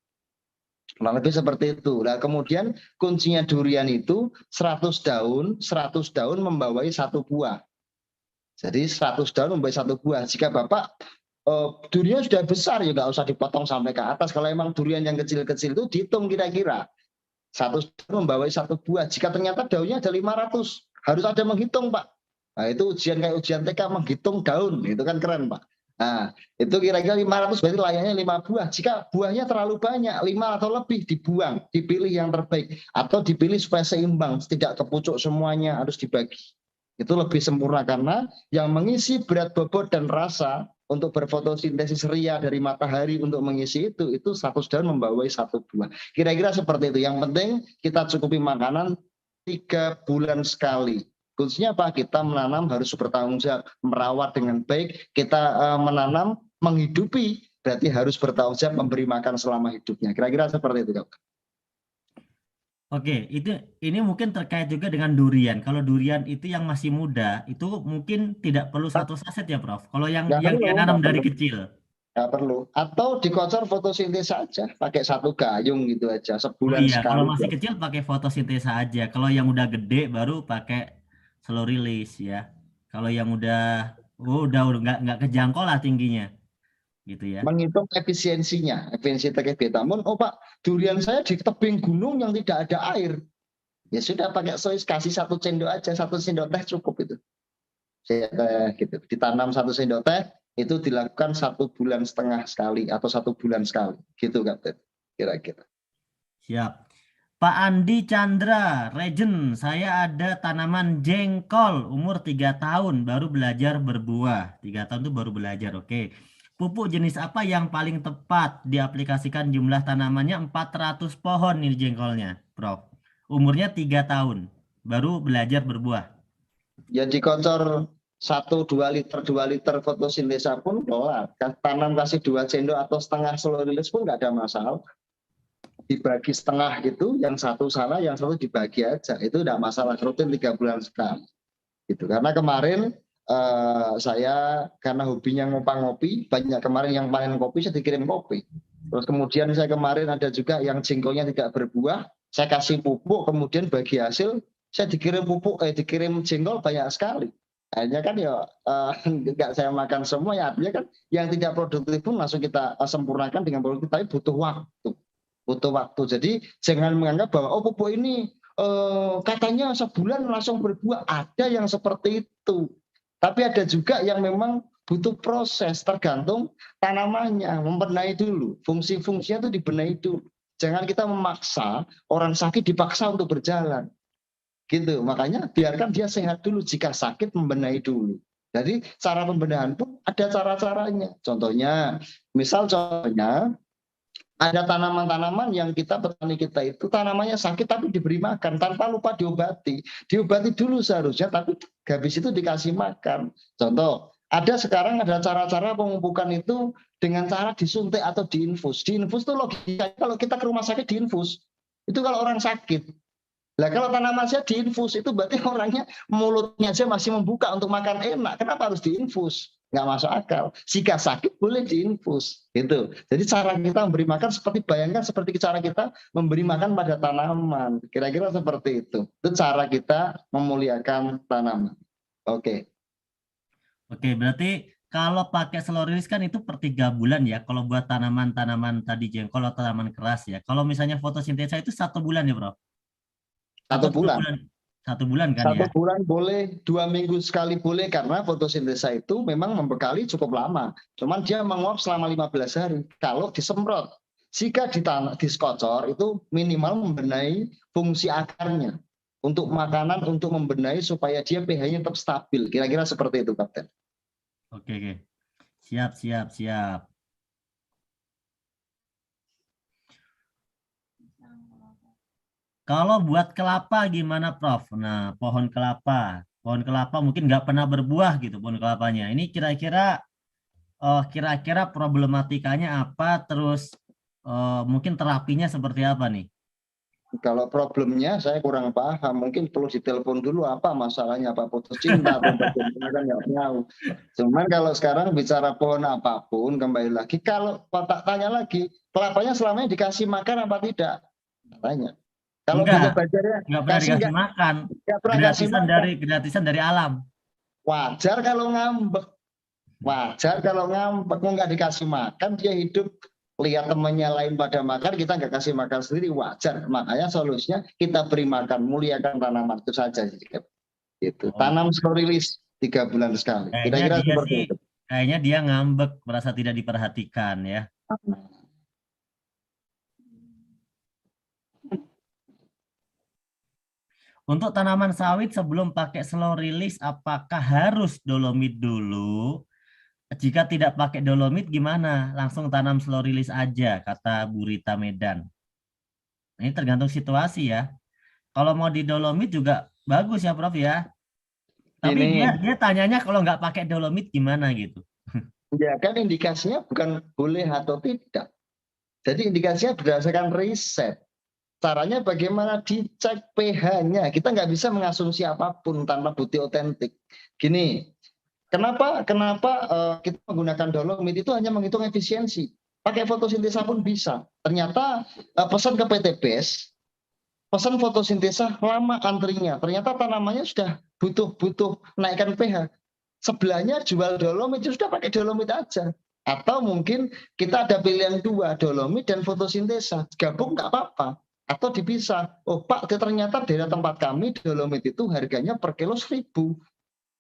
Nah, lebih seperti itu. Nah, kemudian kuncinya durian itu 100 daun membawai 1 buah. Jadi 100 daun membawai 1 buah. Jika Bapak durian sudah besar ya nggak usah dipotong sampai ke atas. Kalau emang durian yang kecil-kecil itu dihitung kira-kira. 1 daun membawai 1 buah. Jika ternyata daunnya ada 500, harus ada menghitung Pak. Nah itu ujian kayak ujian TK menghitung daun, itu kan keren Pak. Nah itu kira-kira 500 berarti layaknya 5 buah. Jika buahnya terlalu banyak, 5 atau lebih dibuang, dipilih yang terbaik. Atau dipilih supaya seimbang, tidak kepucuk semuanya, harus dibagi. Itu lebih sempurna karena yang mengisi berat bobot dan rasa untuk berfotosintesis ria dari matahari untuk mengisi itu 100 daun membawai 1 buah. Kira-kira seperti itu. Yang penting kita cukupi makanan 3 bulan sekali. Kuncinya apa? Kita menanam harus bertanggung jawab, merawat dengan baik. Kita menanam, menghidupi, berarti harus bertanggung jawab memberi makan selama hidupnya. Kira-kira seperti itu, Kak. Oke, ini mungkin terkait juga dengan durian. Kalau durian itu yang masih muda, itu mungkin tidak perlu 1 saset ya, Prof. Kalau yang dia nanam dari kecil. Nggak perlu. Atau dikocor fotosintesa aja, pakai 1 gayung gitu aja, sebulan iya, sekali. kalau masih kecil pakai fotosintesa aja. Kalau yang udah gede baru pakai slow release ya. Kalau yang udah nggak kejangkau lah tingginya. Gitu ya. Menghitung efisiensinya, efisiensi betamun. Oh Pak, durian saya di tebing gunung yang tidak ada air. Ya sudah pakai sois, kasih 1 sendok aja, 1 sendok teh cukup itu. Gitu. Ditanam 1 sendok teh, itu dilakukan 1,5 bulan sekali atau 1 bulan sekali. Gitu Kapten, kira-kira. Siap. Pak Andi Chandra, Regent, saya ada tanaman jengkol umur 3 tahun baru belajar berbuah. 3 tahun itu baru belajar, oke. Pupuk jenis apa yang paling tepat diaplikasikan jumlah tanamannya 400 pohon nih jengkolnya, Prof. Umurnya 3 tahun, baru belajar berbuah. Ya dikocor 1-2 liter fotosintesa pun kelar. Tanam kasih 2 sendok atau setengah slow release pun nggak ada masalah. Dibagi setengah gitu, yang 1 sana, yang 1 dibagi aja. Itu tidak masalah, rutin 3 bulan sekali. Gitu. Karena kemarin saya karena hobinya ngopi, banyak kemarin yang panen kopi, saya dikirim kopi. Terus kemudian saya kemarin ada juga yang jengkolnya tidak berbuah, saya kasih pupuk, kemudian bagi hasil saya dikirim dikirim jengkol banyak sekali. Akhirnya kan ya nggak saya makan semua, ya artinya kan yang tidak produktif pun langsung kita sempurnakan dengan produktif, tapi butuh waktu. Jadi jangan menganggap bahwa pupuk ini katanya sebulan langsung berbuah. Ada yang seperti itu, tapi ada juga yang memang butuh proses, tergantung tanamannya, membenahi dulu, fungsi-fungsinya itu dibenahi dulu. Jangan kita memaksa orang sakit, dipaksa untuk berjalan. Gitu, makanya biarkan dia sehat dulu, jika sakit membenahi dulu. Jadi cara pembenahan pun ada cara-caranya. Contohnya ada tanaman-tanaman yang petani kita itu tanamannya sakit tapi diberi makan tanpa lupa diobati dulu seharusnya, tapi habis itu dikasih makan. Contoh, sekarang ada cara-cara pemupukan itu dengan cara disuntik atau diinfus. Diinfus itu logika, kalau kita ke rumah sakit diinfus itu kalau orang sakit. Nah, kalau tanaman saya diinfus itu berarti orangnya mulutnya aja masih membuka untuk makan enak. Kenapa harus diinfus? Nggak masuk akal. Jika sakit boleh diinfus. Gitu. Jadi cara kita memberi makan bayangkan seperti cara kita memberi makan pada tanaman. Kira-kira seperti itu. Itu cara kita memuliakan tanaman. Oke. Oke, berarti kalau pakai slow release kan itu per 3 bulan ya. Kalau buat tanaman-tanaman tadi jengkol atau tanaman keras ya. Kalau misalnya fotosintesa itu 1 bulan ya, Bro? 1 bulan. 1 bulan kan 1 ya? 1 bulan boleh, 2 minggu sekali boleh, karena fotosintesa itu memang membekali cukup lama. Cuman dia menguap selama 15 hari. Kalau disemprot, jika diskocor itu minimal membenahi fungsi akarnya. Untuk makanan, untuk membenahi supaya dia pH-nya tetap stabil. Kira-kira seperti itu, Kapten. Oke. Siap. Kalau buat kelapa gimana, Prof? Nah, pohon kelapa mungkin nggak pernah berbuah gitu pohon kelapanya. Ini kira-kira problematikanya apa? Terus mungkin terapinya seperti apa nih? Kalau problemnya saya kurang paham, mungkin perlu ditelepon dulu apa masalahnya, apa putus cinta atau bagaimana, kan nggak tahu. Cuman kalau sekarang bicara pohon apapun, kembali lagi, kalau tak tanya lagi, kelapanya selama ini dikasih makan apa tidak? Tanya. Kalau butuh belajarnya nggak pernah dikasih makan, gratisan dari alam. Wajar kalau ngambek, mau nggak dikasih makan, dia hidup lihat temannya lain pada makan, kita nggak kasih makan sendiri, wajar. Makanya solusinya kita beri makan, muliakan tanaman, itu saja. Gitu. Tanam slow release 3 bulan sekali. Kira-kira seperti itu. Kayaknya dia ngambek, merasa tidak diperhatikan ya. Untuk tanaman sawit sebelum pakai slow release, apakah harus dolomit dulu? Jika tidak pakai dolomit gimana? Langsung tanam slow release aja, kata Bu Rita Medan. Ini tergantung situasi ya. Kalau mau di dolomit juga bagus ya, Prof ya. Tapi dia tanyanya kalau nggak pakai dolomit gimana gitu. Ya kan indikasinya bukan boleh atau tidak. Jadi indikasinya berdasarkan riset. Caranya bagaimana dicek pH-nya. Kita nggak bisa mengasumsi apapun tanpa bukti otentik. Gini, kenapa kita menggunakan dolomit itu hanya menghitung efisiensi. Pakai fotosintesa pun bisa. Ternyata pesan ke PTBS, pesan fotosintesa lama antrinya. Ternyata tanamannya sudah butuh naikkan pH. Sebelahnya jual dolomit, sudah pakai dolomit aja. Atau mungkin kita ada pilihan 2, dolomit dan fotosintesa. Gabung nggak apa-apa. Atau dipisah. Oh Pak, ternyata daerah tempat kami dolomit itu harganya per kilo 1.000.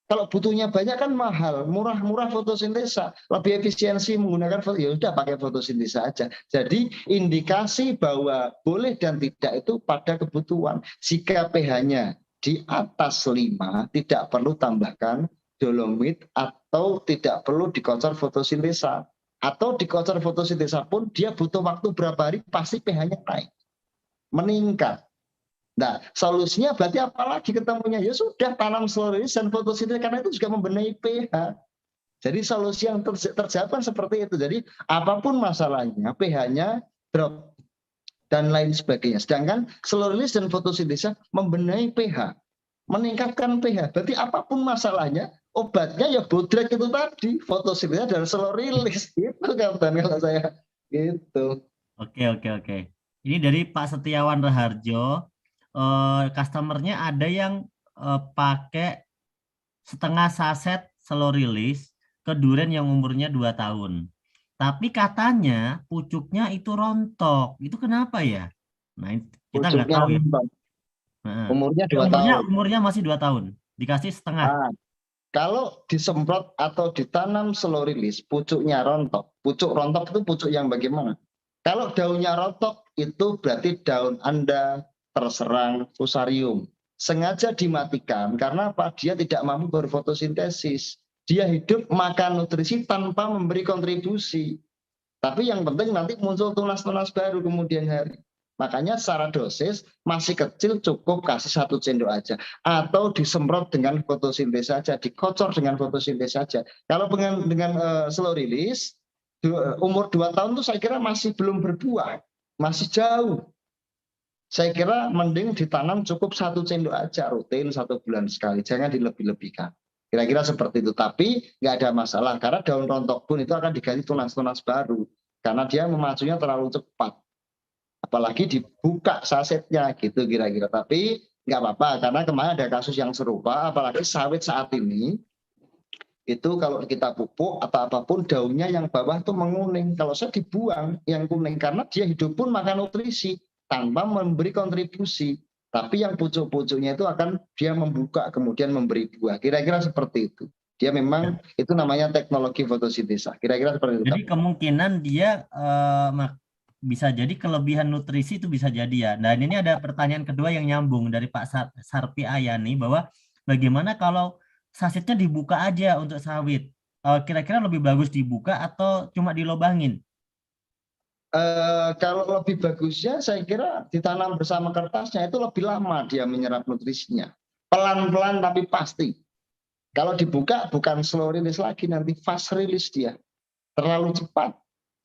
Kalau butuhnya banyak kan mahal, murah fotosintesa, lebih efisiensi menggunakan ya udah pakai fotosintesa aja. Jadi indikasi bahwa boleh dan tidak itu pada kebutuhan. Jika pH-nya di atas 5, tidak perlu tambahkan dolomit atau tidak perlu dikocor fotosintesa. Atau dikocor fotosintesa pun dia butuh waktu berapa hari pasti pH-nya naik. Meningkat. Nah, solusinya berarti apalagi ketemunya? Ya sudah, tanam slow release dan fotosintesa, karena itu juga membenahi pH. Jadi solusi yang terjawab seperti itu. Jadi apapun masalahnya, pH-nya drop dan lain sebagainya. Sedangkan slow release dan fotosintesa membenahi pH, meningkatkan pH. Berarti apapun masalahnya, obatnya ya bodrek itu tadi, fotosintesa dan slow release. Itu kan kalau saya gitu. Oke. Ini dari Pak Setiawan Raharjo. customernya ada yang pakai setengah saset slow release ke durian yang umurnya 2 tahun. Tapi katanya pucuknya itu rontok. Itu kenapa ya? Nah, kita nggak Pucuknya tahu ya. rontok. Nah, Umurnya ya 2 tahun. umurnya masih 2 tahun. Dikasih setengah. Ah, kalau disemprot atau ditanam slow release, pucuknya rontok. Pucuk rontok itu pucuk yang bagaimana? Kalau daunnya rontok, itu berarti daun Anda terserang fusarium. Sengaja dimatikan karena apa? Dia tidak mampu berfotosintesis. Dia hidup makan nutrisi tanpa memberi kontribusi. Tapi yang penting nanti muncul tunas-tunas baru kemudian hari. Makanya secara dosis masih kecil cukup kasih 1 sendok aja. Atau disemprot dengan fotosintesis saja, dikocor dengan fotosintesis saja. Kalau dengan slow release, umur 2 tahun itu saya kira masih belum berbuah. Masih jauh. Saya kira mending ditanam cukup 1 sendok aja, rutin 1 bulan sekali. Jangan dilebih-lebihkan. Kira-kira seperti itu. Tapi nggak ada masalah. Karena daun rontok pun itu akan diganti tunas-tunas baru. Karena dia memajunya terlalu cepat. Apalagi dibuka sasetnya gitu kira-kira. Tapi nggak apa-apa. Karena kemarin ada kasus yang serupa. Apalagi sawit saat ini. Itu kalau kita pupuk atau apapun daunnya yang bawah itu menguning. Kalau saya dibuang yang kuning. Karena dia hidup pun makan nutrisi. Tanpa memberi kontribusi. Tapi yang pucuk-pucuknya itu akan dia membuka kemudian memberi buah. Kira-kira seperti itu. Dia memang itu namanya teknologi fotosintesa. Kira-kira seperti itu. Jadi kemungkinan dia bisa jadi kelebihan nutrisi itu bisa jadi ya. Dan ini ada pertanyaan kedua yang nyambung dari Pak Sarpi Ayani bahwa bagaimana kalau sasetnya dibuka aja untuk sawit? Kira-kira lebih bagus dibuka atau cuma dilobangin? Kalau lebih bagusnya saya kira ditanam bersama kertasnya itu lebih lama dia menyerap nutrisinya. Pelan-pelan tapi pasti. Kalau dibuka bukan slow release lagi, nanti fast release dia. Terlalu cepat.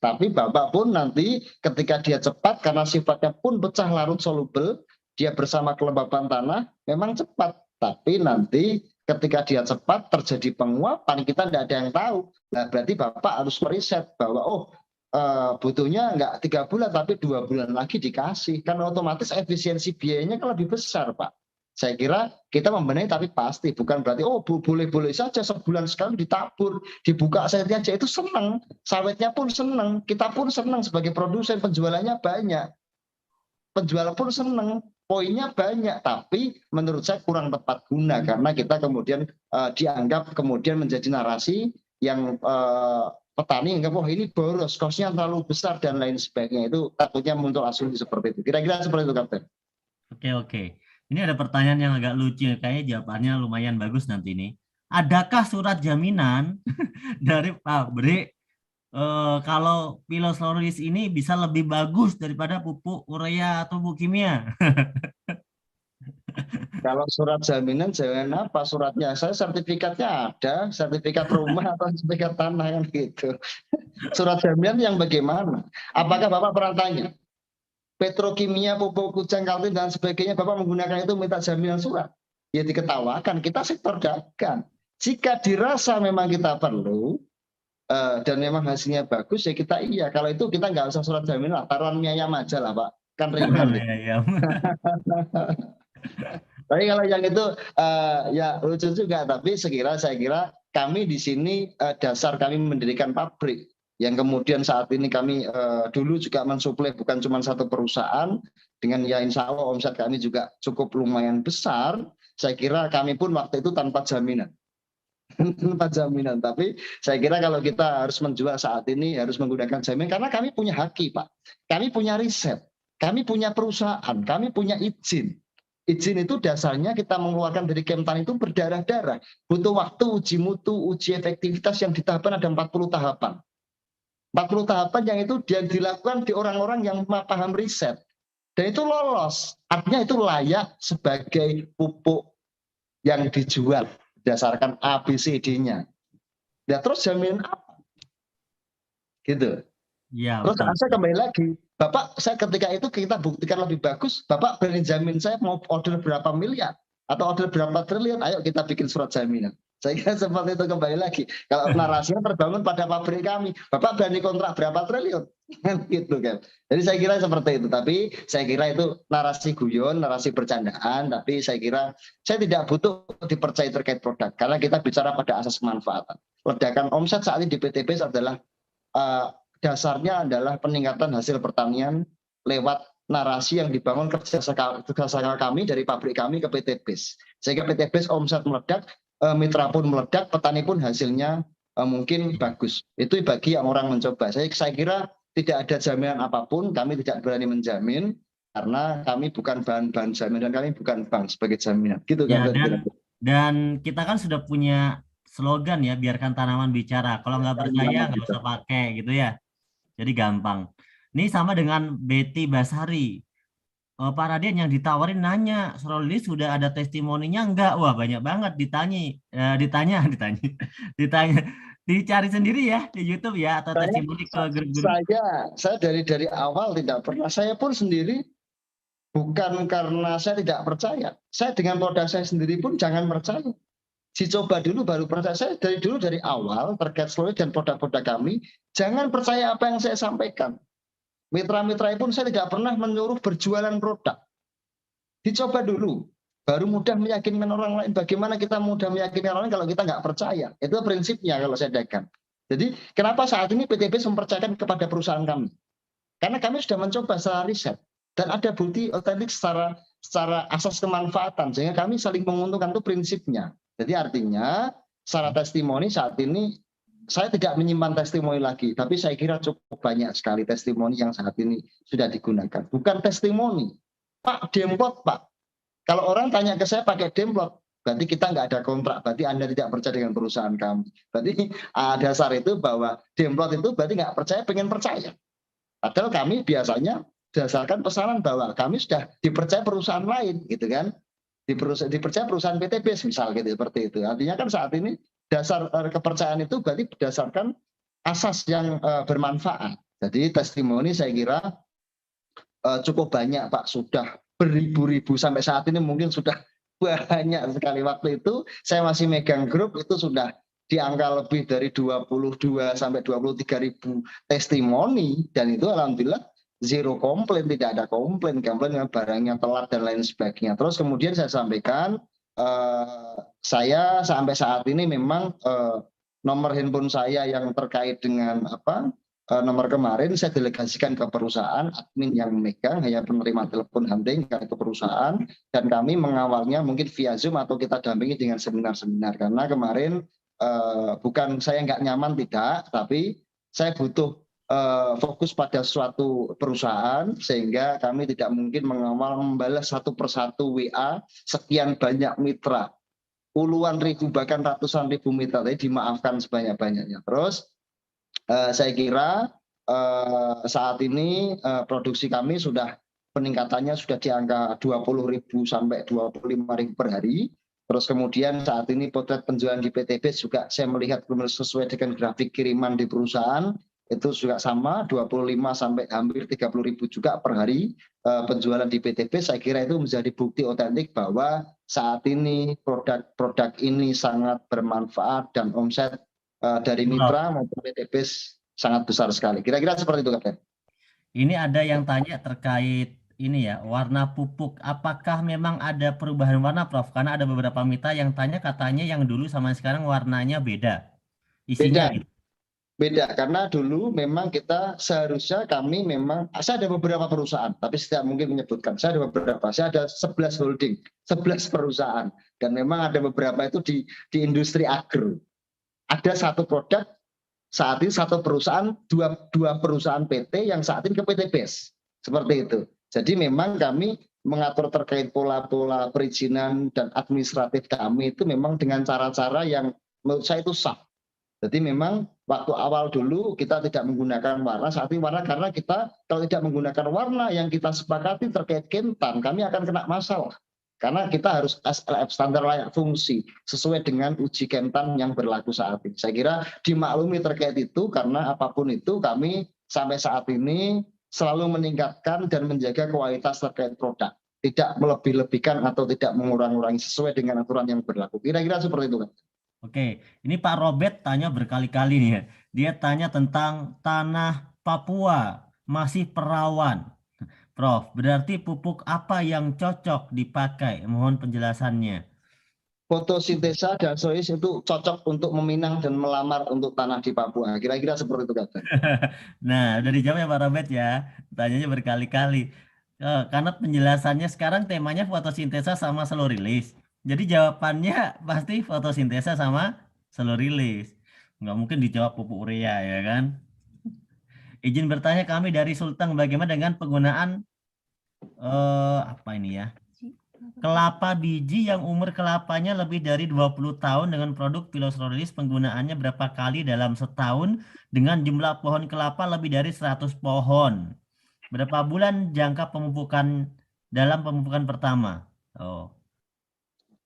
Tapi Bapak pun nanti ketika dia cepat karena sifatnya pun pecah larut soluble, dia bersama kelembapan tanah memang cepat. Tapi nanti ketika dia cepat terjadi penguapan, kita tidak ada yang tahu. Nah, berarti Bapak harus meriset bahwa butuhnya nggak 3 bulan tapi 2 bulan lagi dikasih, kan otomatis efisiensi biayanya kan lebih besar Pak. Saya kira kita membenahi tapi pasti bukan berarti boleh-boleh saja sebulan sekali ditabur, dibuka saja itu senang, sawitnya pun senang, kita pun senang sebagai produsen, penjualannya banyak, penjual pun senang, poinnya banyak, tapi menurut saya kurang tepat guna karena kita kemudian dianggap kemudian menjadi narasi yang petani enggak, wah ini boros, kosnya terlalu besar dan lain sebagainya. Itu takutnya muncul asumsi seperti itu. Kira-kira seperti itu, Kapten. Oke. Ini ada pertanyaan yang agak lucu, kayaknya jawabannya lumayan bagus nanti ini. Adakah surat jaminan dari pabrik kalau Pilosoris ini bisa lebih bagus daripada pupuk urea atau pupuk kimia? Kalau surat jaminan jangan apa suratnya? Saya sertifikatnya ada, sertifikat rumah atau sertifikat tanah kan gitu. Surat jaminan yang bagaimana? Apakah Bapak pernah tanya? Petrokimia, pupuk kujang, kaltim dan sebagainya Bapak menggunakan itu minta jaminan surat? Ya diketawakan, kita sektor dagang. Jika dirasa memang kita perlu dan memang hasilnya bagus ya kita iya. Kalau itu kita nggak usah surat jaminan, taruhan mie ayam aja lah Pak. Kan ringan. Tapi kalau yang itu ya lucu juga. Tapi saya kira kami di sini dasar kami mendirikan pabrik yang kemudian saat ini kami dulu juga mensuplai bukan cuma satu perusahaan dengan ya insya Allah omset kami juga cukup lumayan besar. Saya kira kami pun waktu itu tanpa jaminan. Tanpa jaminan. Tapi saya kira kalau kita harus menjual saat ini harus menggunakan jaminan karena kami punya haki Pak. Kami punya riset. Kami punya perusahaan. Kami punya izin. Izin itu dasarnya kita mengeluarkan dari Kemtan itu berdarah-darah. Butuh waktu uji mutu, uji efektivitas yang ditahapan ada 40 tahapan. 40 tahapan yang itu dilakukan di orang-orang yang paham riset. Dan itu lolos. Artinya itu layak sebagai pupuk yang dijual berdasarkan ABCD-nya. Ya terus jaminan apa? Gitu. Ya, terus saya kembali lagi. Bapak, saya ketika itu kita buktikan lebih bagus, Bapak berani jamin saya mau order berapa miliar atau order berapa triliun, ayo kita bikin surat jaminan. Saya kira seperti itu kembali lagi. Kalau narasinya terbangun pada pabrik kami, Bapak berani kontrak berapa triliun? Gitu kan. Jadi saya kira seperti itu. Tapi saya kira itu narasi guyon, narasi bercandaan. Tapi saya kira saya tidak butuh dipercaya terkait produk. Karena kita bicara pada asas kemanfaatan. Ledakan omset saat ini di PTBS adalah dasarnya adalah peningkatan hasil pertanian lewat narasi yang dibangun kerjasama kami dari pabrik kami ke PTBS. Sehingga PTBS omset meledak, mitra pun meledak, petani pun hasilnya mungkin bagus. Itu bagi yang orang mencoba. Saya kira tidak ada jaminan apapun, kami tidak berani menjamin karena kami bukan bahan-bahan jaminan, kami bukan bank sebagai jaminan. Gitu Ya, kan. dan kita kan sudah punya slogan ya, biarkan tanaman bicara. Kalau nggak percaya nggak usah pakai gitu ya. Jadi gampang. Ini sama dengan Betty Basari. Pak Raden yang ditawarin nanya, Srolis sudah ada testimoninya enggak? Wah, banyak banget ditanya, dicari sendiri ya di YouTube ya, atau testimoni ke grup-grup. Saya dari awal tidak pernah, saya pun sendiri bukan karena saya tidak percaya. Saya dengan produk saya sendiri pun jangan percaya. Dicoba dulu baru percaya. Saya dari awal terkait Srolis dan produk-produk kami, jangan percaya apa yang saya sampaikan. Mitra-mitra pun saya tidak pernah menyuruh berjualan produk. Dicoba dulu, baru mudah meyakinkan orang lain. Bagaimana kita mudah meyakinkan orang lain kalau kita nggak percaya? Itu prinsipnya kalau saya dagang. Jadi kenapa saat ini PTBS mempercayakan kepada perusahaan kami? Karena kami sudah mencoba secara riset dan ada bukti otentik secara asas kemanfaatan, sehingga kami saling menguntungkan, itu prinsipnya. Jadi artinya secara testimoni saat ini saya tidak menyimpan testimoni lagi, tapi saya kira cukup banyak sekali testimoni yang saat ini sudah digunakan. Bukan testimoni, Pak, demplot Pak. Kalau orang tanya ke saya pakai demplot, berarti kita nggak ada kontrak, berarti Anda tidak percaya dengan perusahaan kami. Berarti dasar itu bahwa demplot itu berarti nggak percaya, pengen percaya. Padahal kami biasanya berdasarkan pesanan bahwa kami sudah dipercaya perusahaan lain, gitu kan? Dipercaya perusahaan PTBS misal gitu, seperti itu. Artinya kan saat ini dasar kepercayaan itu berarti berdasarkan asas yang bermanfaat. Jadi testimoni saya kira cukup banyak Pak, sudah beribu-ribu sampai saat ini mungkin sudah banyak sekali. Waktu itu saya masih megang grup itu sudah di angka lebih dari 22 sampai 23 ribu testimoni, dan itu alhamdulillah zero komplain, tidak ada komplain dengan barangnya telat dan lain sebagainya. Terus kemudian saya sampaikan, saya sampai saat ini memang nomor handphone saya yang terkait dengan nomor kemarin saya delegasikan ke perusahaan, admin yang memegang hanya penerima telepon hunting ke perusahaan, dan kami mengawalnya mungkin via Zoom atau kita dampingi dengan seminar-seminar. Karena kemarin bukan saya nggak nyaman, tidak, tapi saya butuh fokus pada suatu perusahaan, sehingga kami tidak mungkin mengawal membalas satu persatu WA sekian banyak mitra, puluhan ribu bahkan ratusan ribu mitra, jadi dimaafkan sebanyak-banyaknya. Terus saya kira saat ini produksi kami sudah peningkatannya sudah di angka 20.000 sampai 25.000 per hari. Terus kemudian saat ini potret penjualan di PTBS juga saya melihat sesuai dengan grafik kiriman di perusahaan, itu juga sama 25 sampai hampir 30.000 juga per hari penjualan di PTBS. Saya kira itu menjadi bukti otentik bahwa saat ini produk ini sangat bermanfaat dan omset dari mitra maupun PTBS sangat besar sekali. Kira-kira seperti itu, Kapten. Ini ada yang tanya terkait ini ya, warna pupuk. Apakah memang ada perubahan warna, Prof? Karena ada beberapa mitra yang tanya, katanya yang dulu sama sekarang warnanya beda. Isinya beda. Beda, karena dulu memang kita seharusnya kami memang, saya ada beberapa perusahaan, tapi saya mungkin menyebutkan, saya ada 11 holding, 11 perusahaan, dan memang ada beberapa itu di industri agro. Ada satu produk, saat ini satu perusahaan, dua perusahaan PT yang saat ini ke PTBS, seperti itu. Jadi memang kami mengatur terkait pola-pola perizinan dan administratif kami itu memang dengan cara-cara yang menurut saya itu sah. Jadi memang waktu awal dulu kita tidak menggunakan warna, saat ini warna, karena kita kalau tidak menggunakan warna yang kita sepakati terkait Kentan, kami akan kena masalah. Karena kita harus SLF, standar layak fungsi, sesuai dengan uji Kentan yang berlaku saat ini. Saya kira dimaklumi terkait itu, karena apapun itu kami sampai saat ini selalu meningkatkan dan menjaga kualitas terkait produk. Tidak melebih-lebihkan atau tidak mengurang-urangi, sesuai dengan aturan yang berlaku. Kira-kira seperti itu, kan? Oke, ini Pak Robert tanya berkali-kali nih ya. Dia tanya tentang tanah Papua masih perawan. Prof, berarti pupuk apa yang cocok dipakai? Mohon penjelasannya. Fotosintesa dan sois itu cocok untuk meminang dan melamar untuk tanah di Papua. Kira-kira seperti itu kata. Nah, udah dijawab ya Pak Robert ya. Tanyanya berkali-kali. Karena penjelasannya sekarang temanya fotosintesa sama slow release. Jadi jawabannya pasti fotosintesa sama slow release. Nggak mungkin dijawab pupuk urea ya kan? Izin bertanya kami dari Sulteng, bagaimana dengan penggunaan apa ini ya? Kelapa biji yang umur kelapanya lebih dari 20 tahun dengan produk Pilosrolilis, penggunaannya berapa kali dalam setahun dengan jumlah pohon kelapa lebih dari 100 pohon. Berapa bulan jangka pemupukan dalam pemupukan pertama? Oh.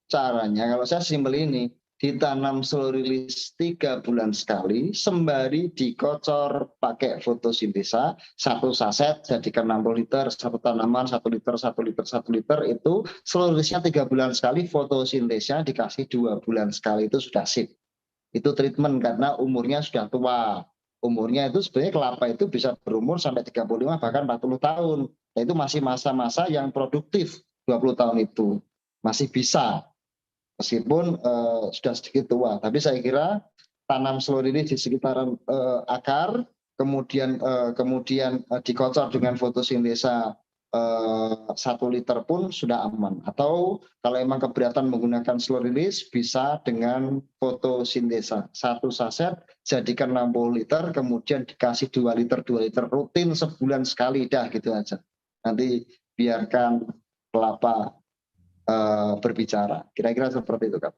Caranya kalau saya simpel ini, ditanam slow release 3 bulan sekali, sembari dikocor pakai fotosintesa, 1 saset jadikan 60 liter, 1 tanaman 1 liter, 1 liter, 1 liter, itu slow release-nya 3 bulan sekali, fotosintesa dikasih 2 bulan sekali, itu sudah sip. Itu treatment karena umurnya sudah tua. Umurnya itu sebenarnya kelapa itu bisa berumur sampai 35 bahkan 40 tahun. Nah, itu masih masa-masa yang produktif 20 tahun itu. Masih bisa meskipun sudah sedikit tua. Tapi saya kira tanam slow ini di sekitaran akar, kemudian dikocor dengan fotosintesa 1 liter pun sudah aman. Atau kalau emang keberatan menggunakan slow release, bisa dengan fotosintesa 1 saset jadikan 60 liter, kemudian dikasih 2 liter rutin sebulan sekali, dah gitu aja. Nanti biarkan kelapa berbicara. Kira-kira seperti itu, Kak.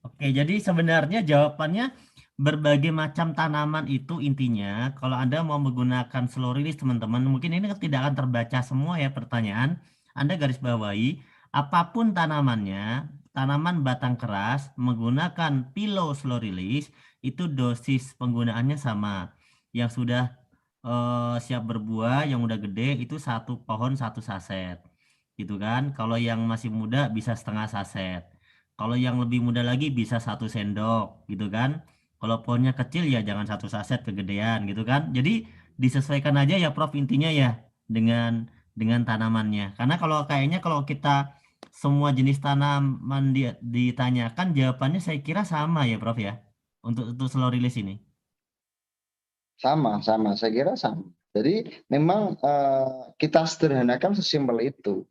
Oke, jadi sebenarnya jawabannya berbagai macam tanaman itu intinya kalau Anda mau menggunakan slow release teman-teman, mungkin ini tidak akan terbaca semua ya pertanyaan. Anda garis bawahi apapun tanamannya, tanaman batang keras menggunakan pilo slow release itu dosis penggunaannya sama. Yang sudah siap berbuah, yang udah gede itu 1 pohon 1 saset. Gitu kan? Kalau yang masih muda bisa setengah saset. Kalau yang lebih muda lagi bisa 1 sendok gitu kan. Kalau pohonnya kecil ya jangan 1 saset kegedean gitu kan. Jadi disesuaikan aja ya Prof intinya ya dengan tanamannya. Karena kalau kayaknya kalau kita semua jenis tanaman ditanyakan jawabannya saya kira sama ya Prof ya. Untuk slow release ini. Sama. Saya kira sama. Jadi memang kita sederhanakan sesimpel itu.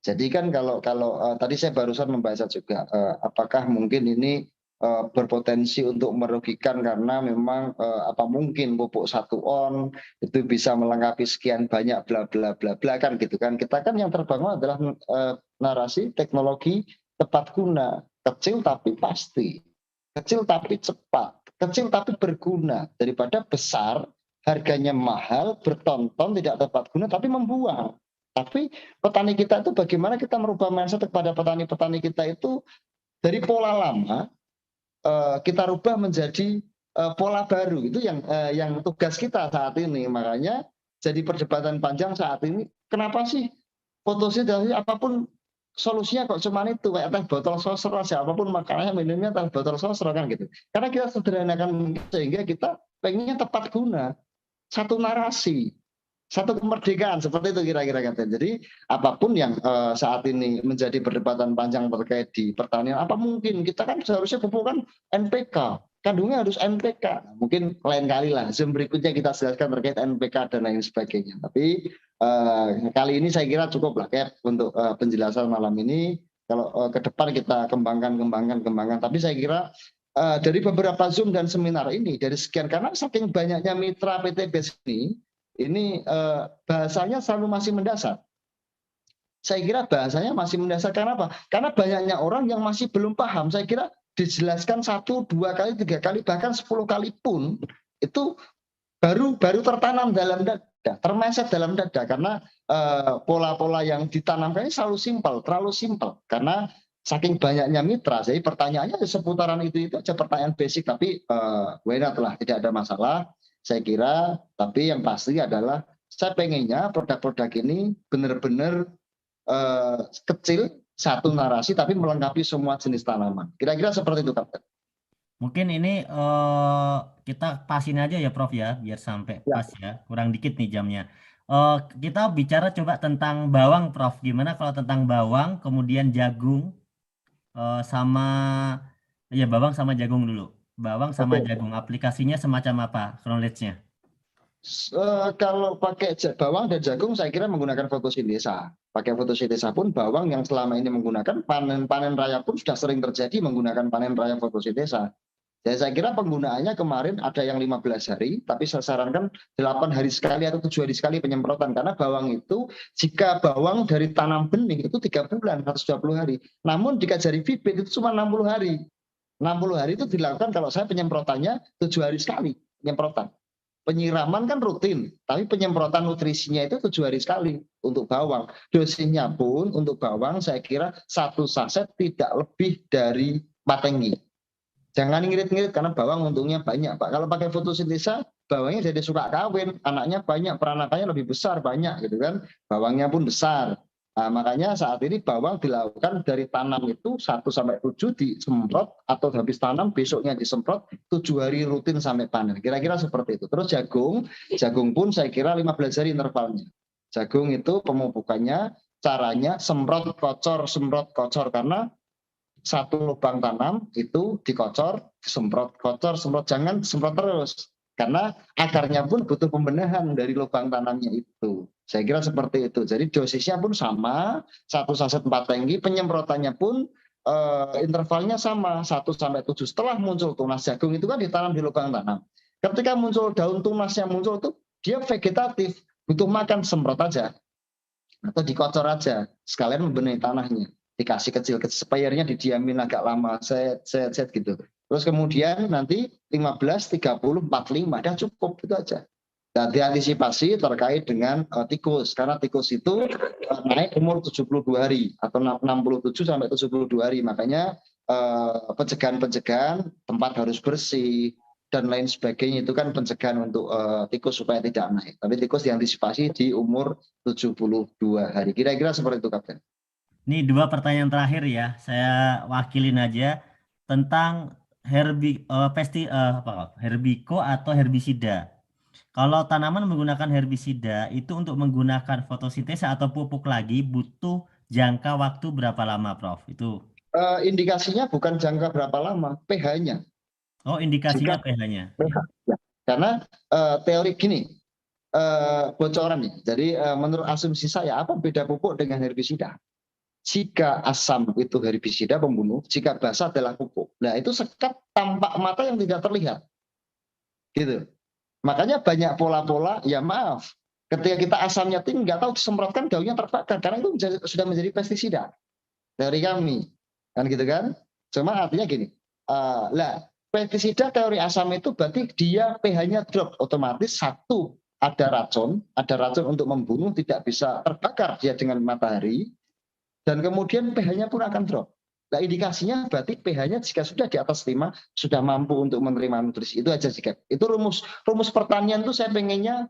Jadi kan kalau tadi saya barusan membaca juga, apakah mungkin ini berpotensi untuk merugikan karena memang apa mungkin pupuk 1 on itu bisa melengkapi sekian banyak bla bla bla bla kan gitu kan. Kita kan yang terbangun adalah narasi teknologi tepat guna, kecil tapi pasti, kecil tapi cepat, kecil tapi berguna, daripada besar harganya mahal, bertonton tidak tepat guna tapi membuang. Tapi petani kita itu bagaimana kita merubah mindset kepada petani-petani kita itu dari pola lama kita rubah menjadi pola baru. Itu yang tugas kita saat ini. Makanya jadi perdebatan panjang saat ini. Kenapa sih fotosintesa apapun solusinya kok cuma itu, kayak teh botol sosro aja, apapun makanannya minumnya teh botol sosro kan gitu. Karena kita sederhanakan sehingga kita pengennya tepat guna, satu narasi, satu kemerdekaan, seperti itu kira-kira katanya. Jadi apapun yang saat ini menjadi perdebatan panjang terkait di pertanian, apa mungkin kita kan seharusnya pupuk kan NPK, kandungnya harus NPK. Mungkin lain kali lah Zoom berikutnya kita jelaskan terkait NPK dan lain sebagainya. Tapi kali ini saya kira cukup lah Cap untuk penjelasan malam ini. Kalau ke depan kita kembangkan. Tapi saya kira dari beberapa Zoom dan seminar ini, dari sekian, karena saking banyaknya mitra PTBS ini bahasanya selalu masih mendasar. Saya kira bahasanya masih mendasar karena apa? Karena banyaknya orang yang masih belum paham. Saya kira dijelaskan 1, 2 kali, 3 kali, bahkan 10 kali pun itu baru tertanam dalam dada, termeset dalam dada, karena pola-pola yang ditanamkan ini terlalu simpel karena saking banyaknya mitra. Jadi pertanyaannya seputaran itu aja, pertanyaan basic, tapi why not lah, tidak ada masalah saya kira. Tapi yang pasti adalah saya pengennya produk-produk ini benar-benar kecil satu narasi tapi melengkapi semua jenis tanaman. Kira-kira seperti itu, Kapten. Mungkin ini kita pasin aja ya Prof ya, biar sampai Ya. pas ya. Kurang dikit nih jamnya. Kita bicara coba tentang bawang Prof. Gimana kalau tentang bawang, kemudian jagung, sama ya bawang sama jagung dulu. Bawang sama Oke. jagung, aplikasinya semacam apa knowledge-nya? Kalau pakai bawang dan jagung saya kira menggunakan fotosintesa. Pakai fotosintesa pun bawang yang selama ini menggunakan panen raya pun sudah sering terjadi menggunakan panen raya fotosintesa. Jadi saya kira penggunaannya kemarin ada yang 15 hari, tapi saya sarankan 8 hari sekali atau 7 hari sekali penyemprotan. Karena bawang itu, jika bawang dari tanam benih itu 3 bulan, 120 hari. Namun jika dari bibit itu cuma 60 hari. 60 hari itu dilakukan kalau saya penyemprotannya 7 hari sekali penyemprotan. Penyiraman kan rutin, tapi penyemprotan nutrisinya itu 7 hari sekali untuk bawang. Dosisnya pun untuk bawang saya kira 1 saset tidak lebih dari 4 tangki. Jangan ngirit-ngirit karena bawang untungnya banyak, Pak. Kalau pakai fotosintesa, bawangnya jadi suka kawin, anaknya banyak, peranakannya lebih besar, banyak gitu kan. Bawangnya pun besar. Nah, makanya saat ini bawang dilakukan dari tanam itu 1-7 disemprot atau habis tanam besoknya disemprot 7 hari rutin sampai panen. Kira-kira seperti itu. Terus jagung pun saya kira 15 hari intervalnya. Jagung itu pemupukannya caranya semprot kocor karena satu lubang tanam itu dikocor, disemprot, kocor, semprot, jangan semprot terus. Karena akarnya pun butuh pembenahan dari lubang tanamnya itu. Saya kira seperti itu. Jadi dosisnya pun sama, 1 saset 4 tangki, penyemprotannya pun intervalnya sama, 1-7. Setelah muncul tunas jagung itu kan ditanam di lubang tanam. Ketika muncul daun tunasnya muncul itu, dia vegetatif, butuh makan, semprot aja. Atau dikocor aja, sekalian membenahi tanahnya. Dikasih kecil-kecil, spayernya didiamin agak lama, set gitu. Terus kemudian nanti 15, 30, 45, dah cukup, itu aja. Dan diantisipasi terkait dengan tikus, karena tikus itu naik umur 72 hari, atau 67-72 hari, makanya pencegahan tempat harus bersih, dan lain sebagainya itu kan pencegahan untuk tikus supaya tidak naik. Tapi tikus diantisipasi di umur 72 hari. Kira-kira seperti itu, Kapten. Ini 2 pertanyaan terakhir ya, saya wakilin aja tentang herbiko atau herbisida. Kalau tanaman menggunakan herbisida itu untuk menggunakan fotosintesa atau pupuk lagi butuh jangka waktu berapa lama, Prof? Itu. Indikasinya bukan jangka berapa lama, pH-nya. Oh, indikasinya pH-nya. Ya. Karena teori gini, bocoran nih. Jadi menurut asumsi saya, apa beda pupuk dengan herbisida? Jika asam itu herbisida pembunuh, jika basa adalah pupuk. Nah, itu sekat tampak mata yang tidak terlihat. Gitu. Makanya banyak pola-pola, ya maaf, ketika kita asamnya tinggi, nggak tahu disemprotkan daunnya terbakar, karena itu sudah menjadi pestisida dari kami. Kan gitu kan? Cuma artinya gini, pestisida teori asam itu berarti dia pH-nya drop, otomatis satu, ada racun untuk membunuh, tidak bisa terbakar dia dengan matahari. Dan kemudian pH-nya pun akan drop. Nah, indikasinya berarti pH-nya jika sudah di atas 5 sudah mampu untuk menerima nutrisi. Itu aja jika. Itu rumus pertanian itu saya pengennya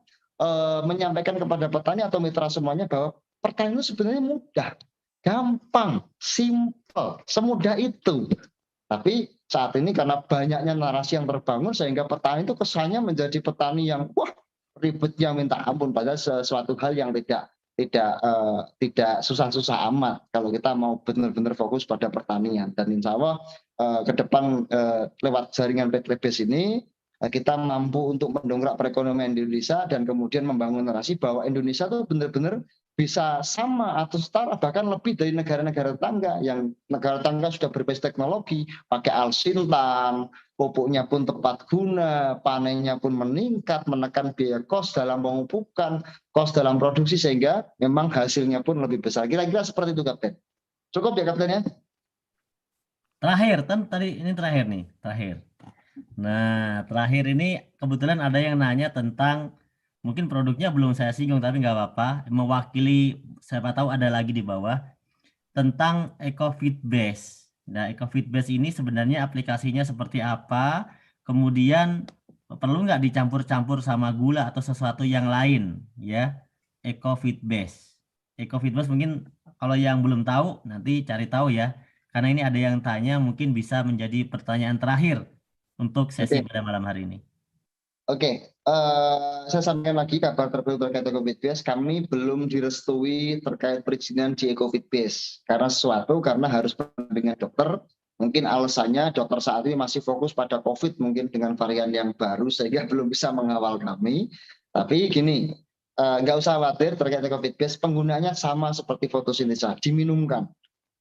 menyampaikan kepada petani atau mitra semuanya bahwa pertanian itu sebenarnya mudah, gampang, simple, semudah itu. Tapi saat ini karena banyaknya narasi yang terbangun sehingga petani itu kesannya menjadi petani yang wah ribetnya minta ampun, padahal sesuatu hal yang tidak susah-susah amat kalau kita mau benar-benar fokus pada pertanian. Dan insya Allah ke depan lewat jaringan PTLBS ini kita mampu untuk mendongkrak perekonomian di Indonesia dan kemudian membangun narasi bahwa Indonesia itu benar-benar bisa sama atau setara bahkan lebih dari negara-negara tetangga, yang negara tetangga sudah berbasis teknologi, pakai alsintan, pupuknya pun tepat guna, panennya pun meningkat, menekan biaya kos dalam pemupukan, kos dalam produksi, sehingga memang hasilnya pun lebih besar. Kira-kira seperti itu, Kapten. Cukup ya, Kapten ya? Terakhir, tadi ini terakhir nih, terakhir. Nah, terakhir ini kebetulan ada yang nanya tentang, mungkin produknya belum saya singgung tapi nggak apa-apa, mewakili, siapa tahu ada lagi di bawah, tentang EcoFit Base. Nah, EcoFit Base ini sebenarnya aplikasinya seperti apa, kemudian perlu nggak dicampur-campur sama gula atau sesuatu yang lain, ya, EcoFit Base. EcoFit Base mungkin kalau yang belum tahu nanti cari tahu ya. Karena ini ada yang tanya mungkin bisa menjadi pertanyaan terakhir untuk sesi Oke. pada malam hari ini. Oke, saya sampaikan lagi kabar terbaru terkait EcoFitBase. Kami belum direstui terkait perizinan di EcoFitBase karena harus pendampingan dokter. Mungkin alasannya dokter saat ini masih fokus pada COVID, mungkin dengan varian yang baru sehingga belum bisa mengawal kami. Tapi gini, nggak usah khawatir terkait EcoFitBase, penggunaannya sama seperti fotosintesa, diminumkan.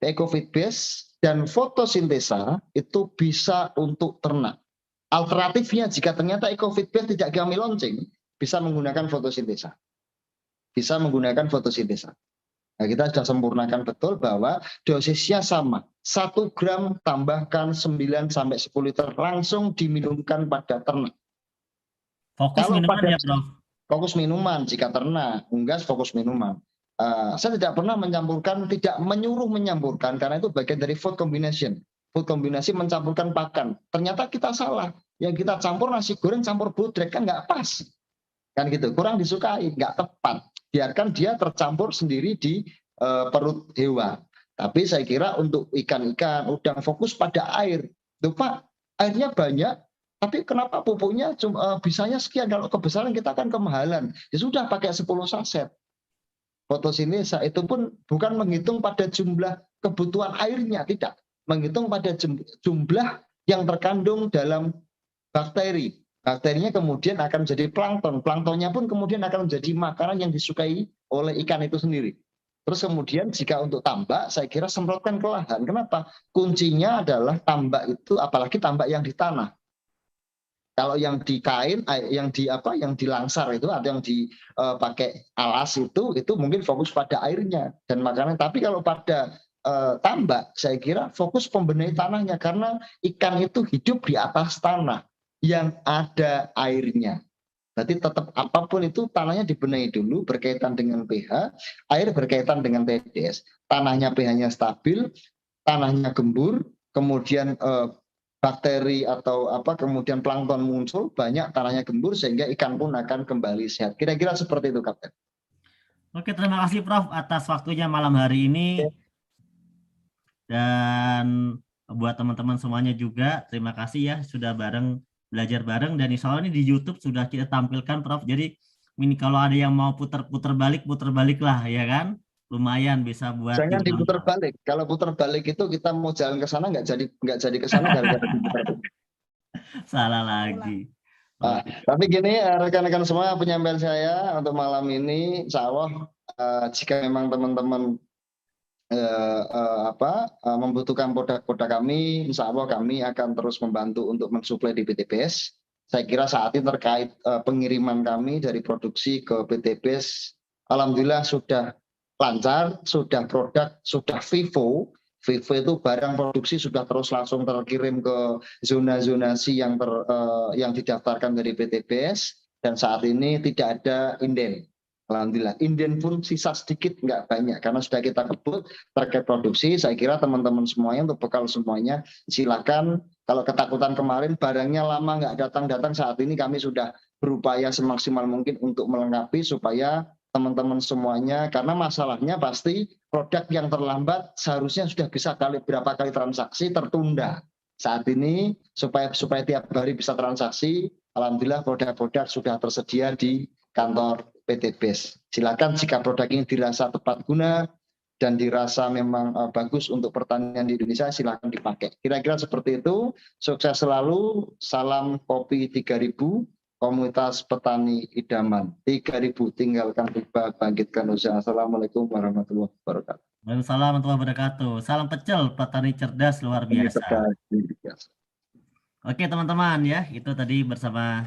EcoFitBase dan fotosintesa itu bisa untuk ternak. Alternatifnya jika ternyata EcoFitBase tidak kami launching, bisa menggunakan fotosintesa. Bisa menggunakan fotosintesa. Nah, kita sudah sempurnakan betul bahwa dosisnya sama. 1 gram tambahkan 9 sampai 10 liter langsung diminumkan pada ternak. Fokus Kalau minuman pada ya, Prof. fokus minuman jika ternak, unggas fokus minuman. Saya tidak pernah mencampurkan, tidak menyuruh mencampurkan karena itu bagian dari food combination. Food kombinasi mencampurkan pakan. Ternyata kita salah. Yang kita campur nasi goreng campur bodrek kan nggak pas. Kan gitu, kurang disukai, nggak tepat. Biarkan dia tercampur sendiri di perut hewan. Tapi saya kira untuk ikan-ikan, udang fokus pada air. Tuh Pak, airnya banyak, tapi kenapa pupuknya bisanya sekian? Kalau kebesaran kita kan kemahalan. Ya sudah pakai 10 saset. Fotosintesa itu pun bukan menghitung pada jumlah kebutuhan airnya, tidak. Menghitung pada jumlah yang terkandung dalam bakteri. Bakterinya kemudian akan menjadi plankton. Planktonnya pun kemudian akan menjadi makanan yang disukai oleh ikan itu sendiri. Terus kemudian jika untuk tambak, saya kira semprotkan ke lahan. Kenapa? Kuncinya adalah tambak itu, apalagi tambak yang di tanah. Kalau yang di kain, yang di langsar itu atau yang dipakai alas itu mungkin fokus pada airnya dan makanan. Tapi kalau pada tambak, saya kira fokus pembenahi tanahnya karena ikan itu hidup di atas tanah yang ada airnya. Berarti tetap apapun itu tanahnya dibenahi dulu berkaitan dengan pH, air berkaitan dengan TDS. Tanahnya pH-nya stabil, tanahnya gembur, kemudian bakteri atau kemudian plankton muncul, banyak tanahnya gembur sehingga ikan pun akan kembali sehat. Kira-kira seperti itu, Kapten. Oke, terima kasih Prof atas waktunya malam hari ini. Dan buat teman-teman semuanya juga, terima kasih ya sudah belajar bareng, dan insya Allah ini di YouTube sudah kita tampilkan Prof. Jadi ini kalau ada yang mau putar balik lah ya kan, lumayan bisa buat. Jangan diputar balik. Kalau putar balik itu kita mau jalan ke sana nggak jadi ke sana gara-gara diputar balik. Salah lagi. Tapi gini rekan-rekan semua, penyampaian saya untuk malam ini, insya Allah jika memang teman-teman membutuhkan produk-produk kami, insya Allah kami akan terus membantu untuk mensuplai di PTBS. Saya kira saat ini terkait pengiriman kami dari produksi ke PTBS, alhamdulillah sudah lancar, sudah produk, sudah Vivo. Vivo itu barang produksi sudah terus langsung terkirim ke zona-zonasi yang didaftarkan dari PTBS, dan saat ini tidak ada inden. Alhamdulillah, inden pun sisa sedikit, nggak banyak, karena sudah kita kebut terkait produksi. Saya kira teman-teman semuanya, untuk bekal semuanya, silakan. Kalau ketakutan kemarin barangnya lama nggak datang-datang, saat ini kami sudah berupaya semaksimal mungkin untuk melengkapi supaya teman-teman semuanya, karena masalahnya pasti produk yang terlambat seharusnya sudah bisa berapa kali transaksi tertunda. Saat ini supaya tiap hari bisa transaksi, alhamdulillah produk-produk sudah tersedia di kantor PTBS. Silakan jika produk ini dirasa tepat guna dan dirasa memang bagus untuk pertanian di Indonesia, silakan dipakai. Kira-kira seperti itu. Sukses selalu. Salam kopi 3000, komunitas petani idaman. 3000, tinggalkan riba, bangkitkan usaha. Assalamualaikum warahmatullahi wabarakatuh. Waalaikumsalam warahmatullahi wabarakatuh. Salam pecel, petani cerdas luar biasa. Oke teman-teman ya, itu tadi bersama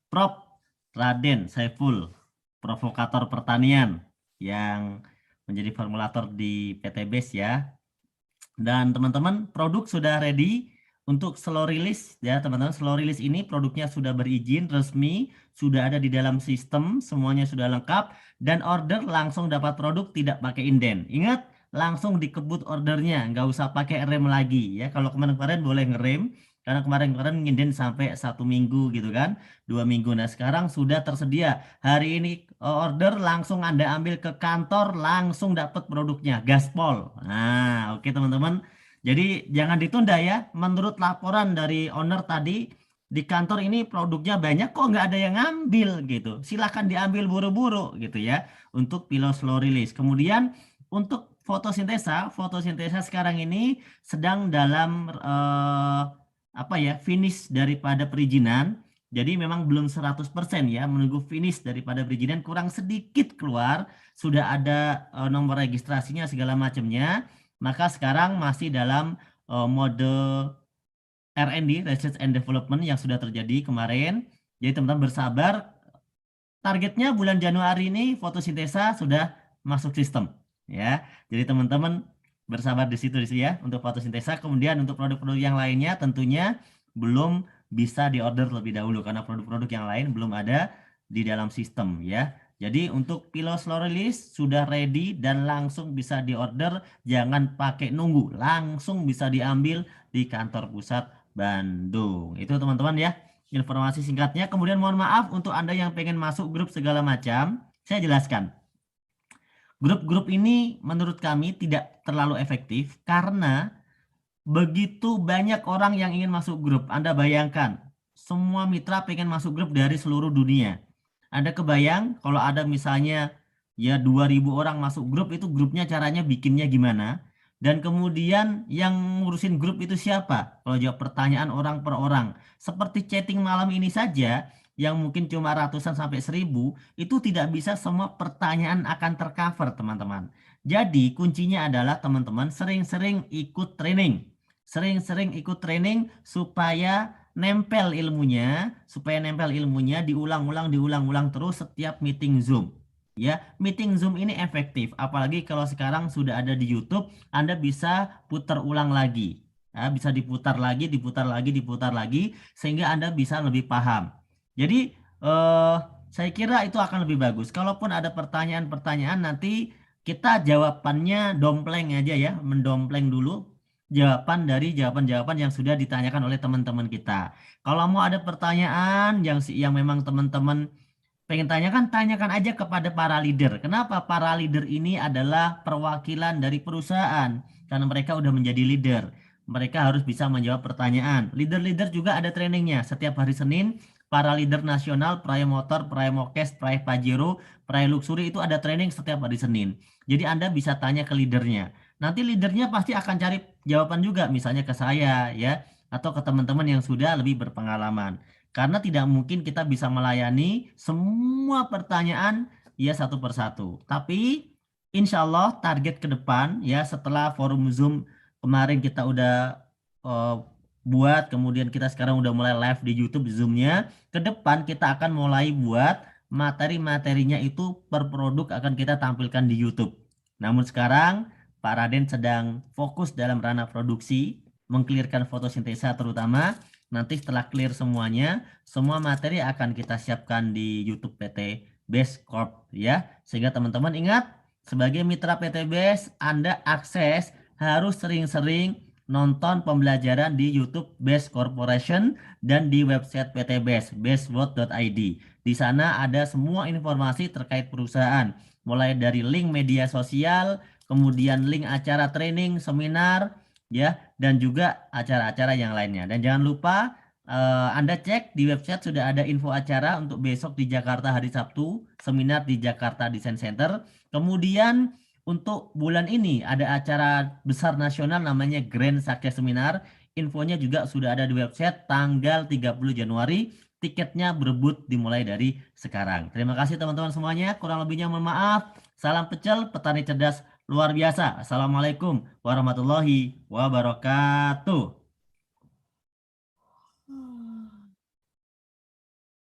Prof. Raden Saiful, provokator pertanian yang menjadi formulator di PTBS ya. Dan teman-teman, produk sudah ready untuk slow release ya teman-teman. Slow release ini produknya sudah berizin resmi, sudah ada di dalam sistem, semuanya sudah lengkap, dan order langsung dapat produk tidak pakai inden. Ingat, langsung dikebut ordernya, nggak usah pakai rem lagi ya. Kalau kemarin-kemarin boleh ngerem, Karena kemarin-kemarin nginden sampai 1 minggu gitu kan, 2 minggu. Nah sekarang sudah tersedia. Hari ini order langsung Anda ambil ke kantor, langsung dapat produknya, gaspol. Nah oke teman-teman. Jadi jangan ditunda ya. Menurut laporan dari owner tadi, di kantor ini produknya banyak kok nggak ada yang ngambil gitu. Silahkan diambil buru-buru gitu ya untuk pillow slow release. Kemudian untuk fotosintesa sekarang ini sedang dalam apa ya, finish daripada perizinan. Jadi memang belum 100% ya, menunggu finish daripada perizinan, kurang sedikit keluar, sudah ada nomor registrasinya segala macamnya. Maka sekarang masih dalam mode R&D, Research and Development yang sudah terjadi kemarin. Jadi teman-teman bersabar, targetnya bulan Januari ini fotosintesa sudah masuk sistem ya. Jadi teman-teman bersabar di situ ya untuk fotosintesa. Kemudian untuk produk-produk yang lainnya tentunya belum bisa diorder lebih dahulu karena produk-produk yang lain belum ada di dalam sistem ya. Jadi untuk pillow slow release sudah ready dan langsung bisa diorder, jangan pakai nunggu, langsung bisa diambil di kantor pusat Bandung. Itu teman-teman ya informasi singkatnya. Kemudian mohon maaf untuk Anda yang pengen masuk grup segala macam, saya jelaskan. Grup-grup ini menurut kami tidak terlalu efektif karena begitu banyak orang yang ingin masuk grup. Anda bayangkan, semua mitra pengen masuk grup dari seluruh dunia. Anda kebayang kalau ada misalnya ya 2.000 orang masuk grup, itu grupnya caranya bikinnya gimana? Dan kemudian yang ngurusin grup itu siapa? Kalau jawab pertanyaan orang per orang. Seperti chatting malam ini saja, yang mungkin cuma ratusan sampai 1.000, itu tidak bisa semua pertanyaan akan tercover teman-teman. Jadi kuncinya adalah teman-teman sering-sering ikut training. Sering-sering ikut training supaya nempel ilmunya, diulang-ulang terus setiap meeting Zoom. Ya, meeting Zoom ini efektif, apalagi kalau sekarang sudah ada di YouTube, Anda bisa putar ulang lagi. Ya, bisa diputar lagi, sehingga Anda bisa lebih paham. Jadi, saya kira itu akan lebih bagus. Kalaupun ada pertanyaan-pertanyaan, nanti kita jawabannya dompleng aja ya, mendompleng dulu jawaban dari jawaban-jawaban yang sudah ditanyakan oleh teman-teman kita. Kalau mau ada pertanyaan yang memang teman-teman pengen tanyakan aja kepada para leader. Kenapa? Para leader ini adalah perwakilan dari perusahaan. Karena mereka udah menjadi leader. Mereka harus bisa menjawab pertanyaan. Leader-leader juga ada trainingnya. Setiap hari Senin, para leader nasional, Praya Motor, Praya Mokes, Praya Pajero, Praya Luxury itu ada training setiap hari Senin. Jadi Anda bisa tanya ke leadernya. Nanti leadernya pasti akan cari jawaban juga. Misalnya ke saya ya. Atau ke teman-teman yang sudah lebih berpengalaman. Karena tidak mungkin kita bisa melayani semua pertanyaan ya satu persatu. Tapi insya Allah target ke depan ya setelah forum Zoom kemarin kita udah buat, kemudian kita sekarang udah mulai live di YouTube Zoom-nya. Ke depan kita akan mulai buat materi-materinya itu per produk akan kita tampilkan di YouTube. Namun sekarang Pak Raden sedang fokus dalam ranah produksi, mengclearkan fotosintesa terutama. Nanti setelah clear semuanya, semua materi akan kita siapkan di YouTube PT Best Corp ya. Sehingga teman-teman ingat, sebagai mitra PT Best, Anda akses harus sering-sering nonton pembelajaran di YouTube Best Corporation dan di website PT Best, bestworld.id. Di sana ada semua informasi terkait perusahaan, mulai dari link media sosial, kemudian link acara training, seminar, ya, dan juga acara-acara yang lainnya. Dan jangan lupa Anda cek di website sudah ada info acara untuk besok di Jakarta hari Sabtu, seminar di Jakarta Design Center. Kemudian untuk bulan ini ada acara besar nasional namanya Grand Success Seminar. Infonya juga sudah ada di website tanggal 30 Januari. Tiketnya berebut dimulai dari sekarang. Terima kasih teman-teman semuanya. Kurang lebihnya mohon maaf. Salam pecel, petani cerdas luar biasa. Assalamualaikum warahmatullahi wabarakatuh.